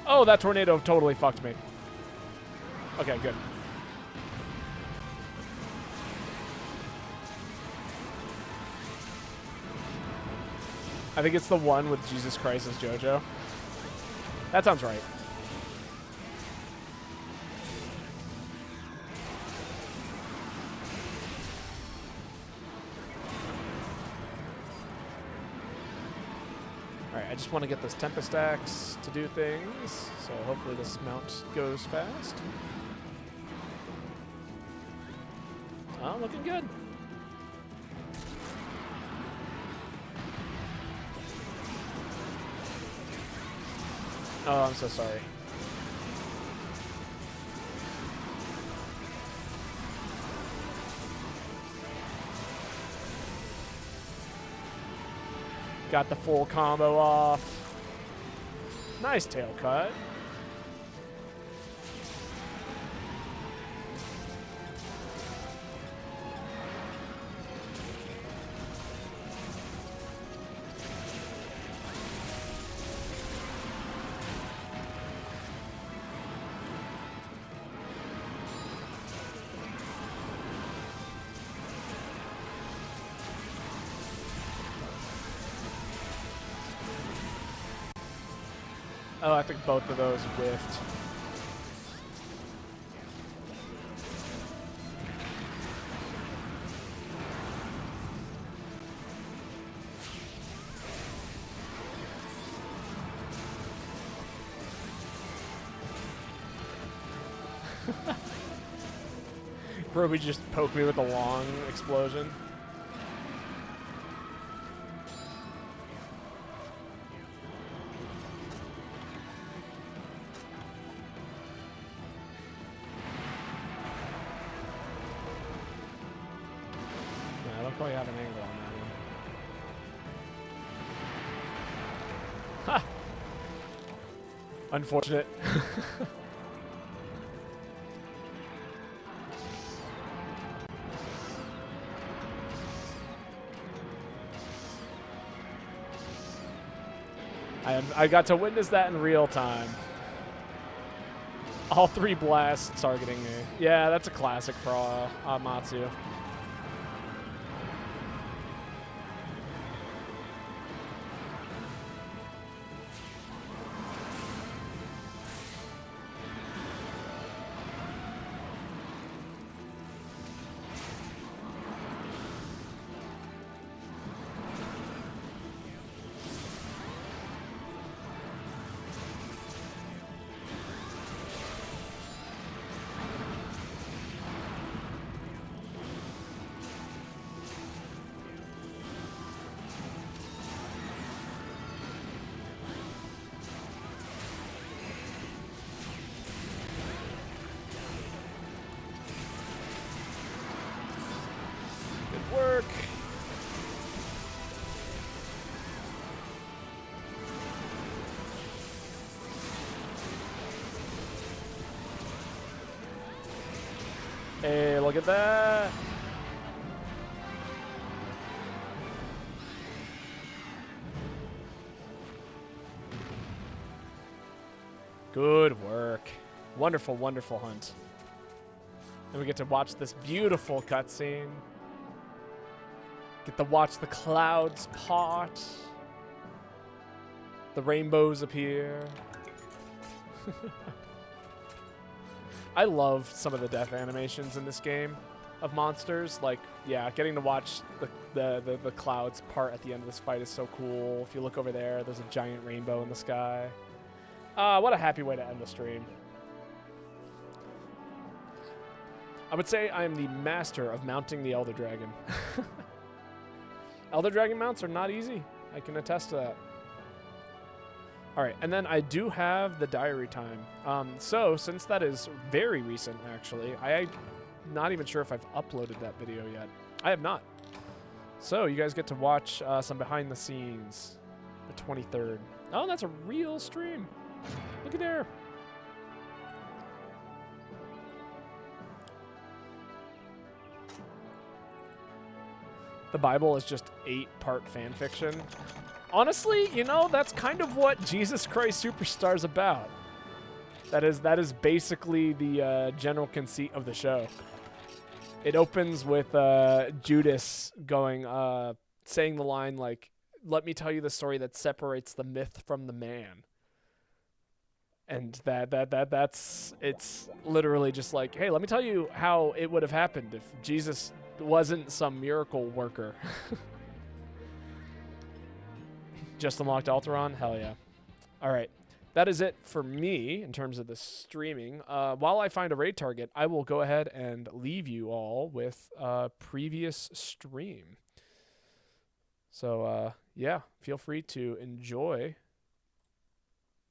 Oh, that tornado totally fucked me. Okay, good. I think it's the one with Jesus Christ as JoJo. That sounds right. Alright, I just want to get those Tempest Stacks to do things, so hopefully this mount goes fast. Oh, looking good. Oh, I'm so sorry. Got the full combo off. Nice tail cut. Oh, I think both of those whiffed. Ruby just poked me with a long explosion. don't quite have an angle on that one. Ha! Unfortunate. I got to witness that in real time. All 3 blasts targeting me. Yeah, that's a classic for Matsu. Work. Hey, look at that. Good work. Wonderful, wonderful hunt. And we get to watch this beautiful cutscene. Get to watch the clouds part. The rainbows appear. I love some of the death animations in this game of monsters. Like, yeah, getting to watch the clouds part at the end of this fight is so cool. If you look over there, there's a giant rainbow in the sky. What a happy way to end the stream. I would say I am the master of mounting the Elder Dragon. Elder Dragon mounts are not easy. I can attest to that. All right, and then I do have the diary time. So since that is very recent, actually, I'm not even sure if I've uploaded that video yet. I have not. So you guys get to watch some behind the scenes, the 23rd. Oh, that's a real stream. Look at there. The Bible is just 8-part fan fiction. Honestly, you know, that's kind of what Jesus Christ Superstar's about. That is basically the general conceit of the show. It opens with Judas going, saying the line like, "Let me tell you the story that separates the myth from the man." And it's literally just like, hey, let me tell you how it would have happened if Jesus wasn't some miracle worker. Just unlocked Alteron? Hell yeah. All right. That is it for me in terms of the streaming. While I find a raid target, I will go ahead and leave you all with a previous stream. So, yeah, feel free to enjoy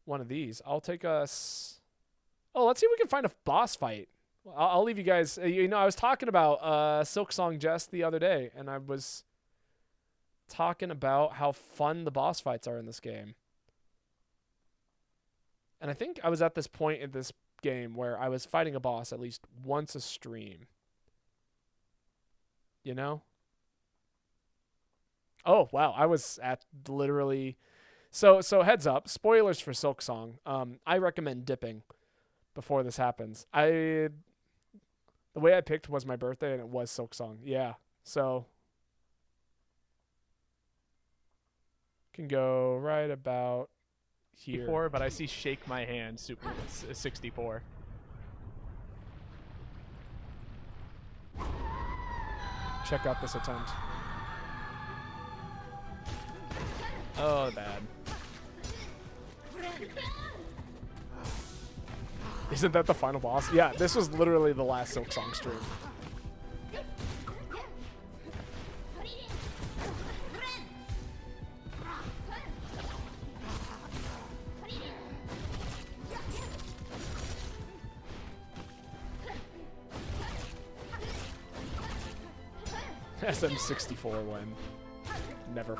one of these. I'll take us... Oh, let's see if we can find a boss fight. I'll leave you guys... You know, I was talking about Silk Song Jest the other day, and I was talking about how fun the boss fights are in this game. And I think I was at this point in this game where I was fighting a boss at least once a stream. You know? Oh, wow. I was at literally... So heads up, spoilers for Silk Song. I recommend dipping before this happens. The way I picked was my birthday, and it was Silk Song. Yeah, so can go right about here. But I see Shake My Hand Super 64. Check out this attempt. Oh, bad. Isn't that the final boss? Yeah, this was literally the last Silk Song stream. SM64 win. Never.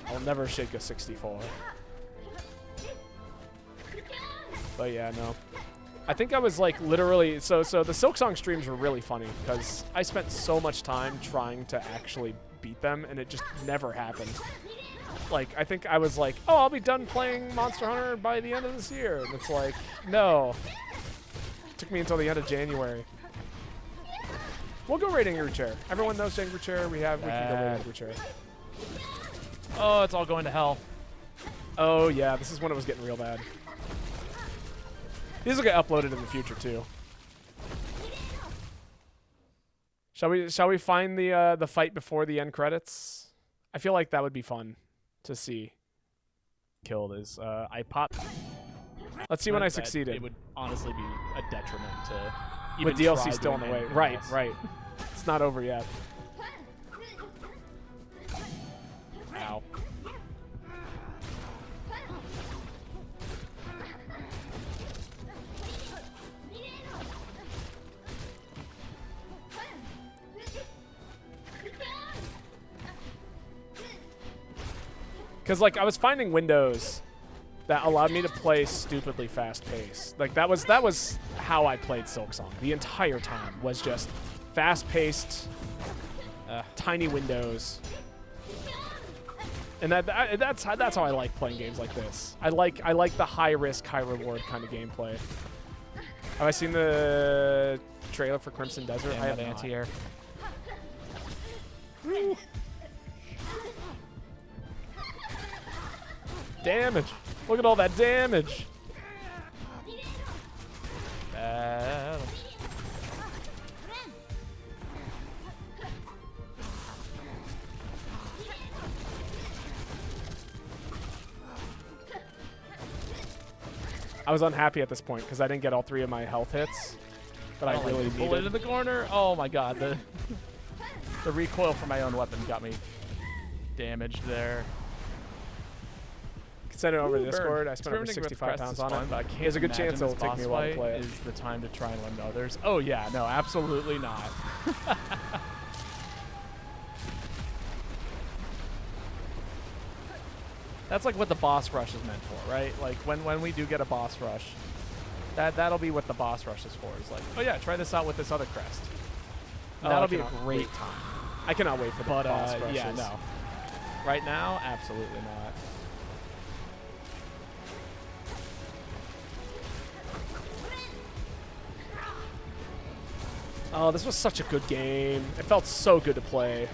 I'll never shake a 64. But yeah, no. I think I was like literally, so the Silksong streams were really funny because I spent so much time trying to actually beat them and it just never happened. Like, I think I was like, oh, I'll be done playing Monster Hunter by the end of this year. And it's like, no. It took me until the end of January. We'll go raid Angry Chair. Everyone knows Angry Chair. We can go raid Angry Chair. Oh, it's all going to hell. Oh, yeah. This is when it was getting real bad. These will get uploaded in the future, too. Shall we find the fight before the end credits? I feel like that would be fun to see. Killed is I popped. Let's see when I succeeded. It would honestly be a detriment to even with DLC try still on doing the way. anything Right, else. right. It's not over yet. Ow. Because, like, I was finding windows that allowed me to play stupidly fast paced. Like, that was how I played Silksong. The entire time was just fast paced, tiny windows. And that's how I like playing games like this. I like the high risk, high reward kind of gameplay. Have I seen the trailer for Crimson Desert? Damn I have that not. anti-air. Woo. Damage. Look at all that damage. I was unhappy at this point because I didn't get all 3 of my health hits, but I really pull it needed. in the corner. Oh my god, the recoil for my own weapon got me damaged there. Send it over to Ooh, Discord. burn. I spent over Experimenting with 65 crest pounds is on fun, it. but I can't There's a good chance imagine it'll this take me a boss while to fight play it. is the time to try and learn others. Oh yeah, no, absolutely not. That's like what the boss rush is meant for, right? Like when we do get a boss rush, that'll be what the boss rush is for. It's like, oh yeah, try this out with this other crest. Oh, That'll I be a cannot great wait. time. I cannot wait for the But boss rushes. yeah, no. Right now, absolutely not. Oh, this was such a good game. It felt so good to play.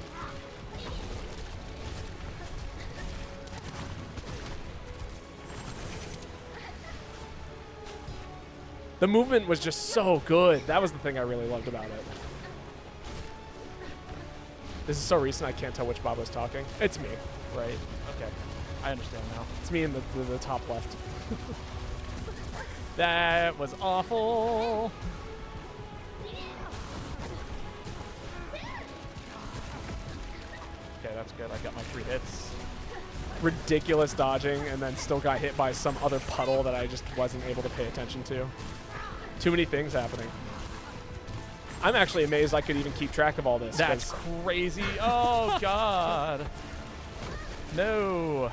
The movement was just so good. That was the thing I really loved about it. This is so recent, I can't tell which Bob was talking. It's me. Right. Okay. I understand now. It's me in the top left. That was awful. Okay, that's good. I got my 3 hits. Ridiculous dodging, and then still got hit by some other puddle that I just wasn't able to pay attention to. Too many things happening. I'm actually amazed I could even keep track of all this. That's 'cause crazy. Oh, God. No.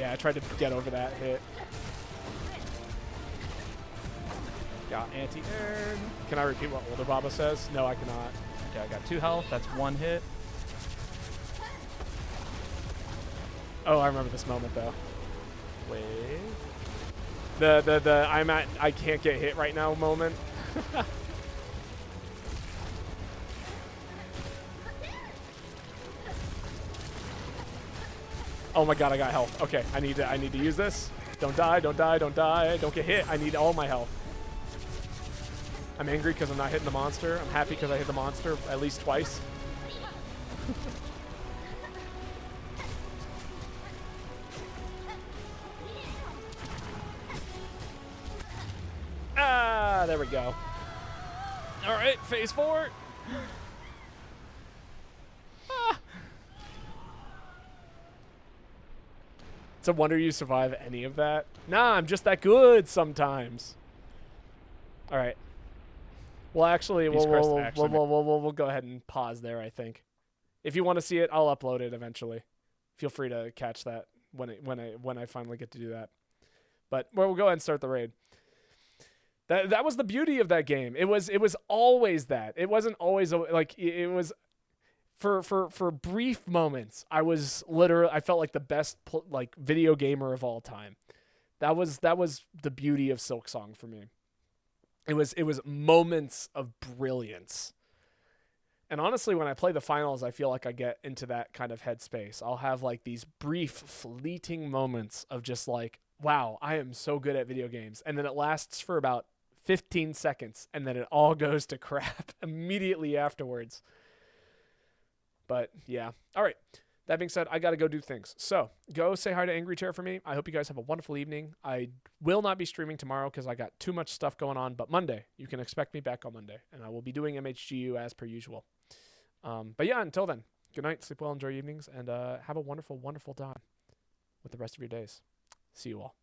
yeah, I tried to get over that hit. Got anti-air. Can I repeat what Older Baba says? No, I cannot. Okay, I got 2 health. That's 1 hit. Oh, I remember this moment though. Wait. The I can't get hit right now moment. Oh my god, I got health. Okay, I need to use this. Don't die, don't die, don't die. Don't get hit. I need all my health. I'm angry because I'm not hitting the monster. I'm happy because I hit the monster at least twice. Ah, there we go. All right, phase 4. It's a wonder you survive any of that. Nah, I'm just that good sometimes. All right. Well, actually, Jesus Christ, actually, we'll go ahead and pause there, I think. If you want to see it, I'll upload it eventually. Feel free to catch that when I finally get to do that. But we'll go ahead and start the raid. That was the beauty of that game. It was always that. It wasn't always like it was for brief moments. I felt like the best like video gamer of all time. That was the beauty of Silksong for me. It was moments of brilliance. And honestly, when I play the finals, I feel like I get into that kind of headspace. I'll have like these brief, fleeting moments of just like, wow, I am so good at video games. And then it lasts for about 15 seconds, and then it all goes to crap immediately afterwards. But yeah. All right. That being said, I got to go do things. So go say hi to Angry Chair for me. I hope you guys have a wonderful evening. I will not be streaming tomorrow because I got too much stuff going on. But Monday, you can expect me back on Monday. And I will be doing MHGU as per usual. But yeah, until then, good night, sleep well, enjoy your evenings, and have a wonderful, wonderful time with the rest of your days. See you all.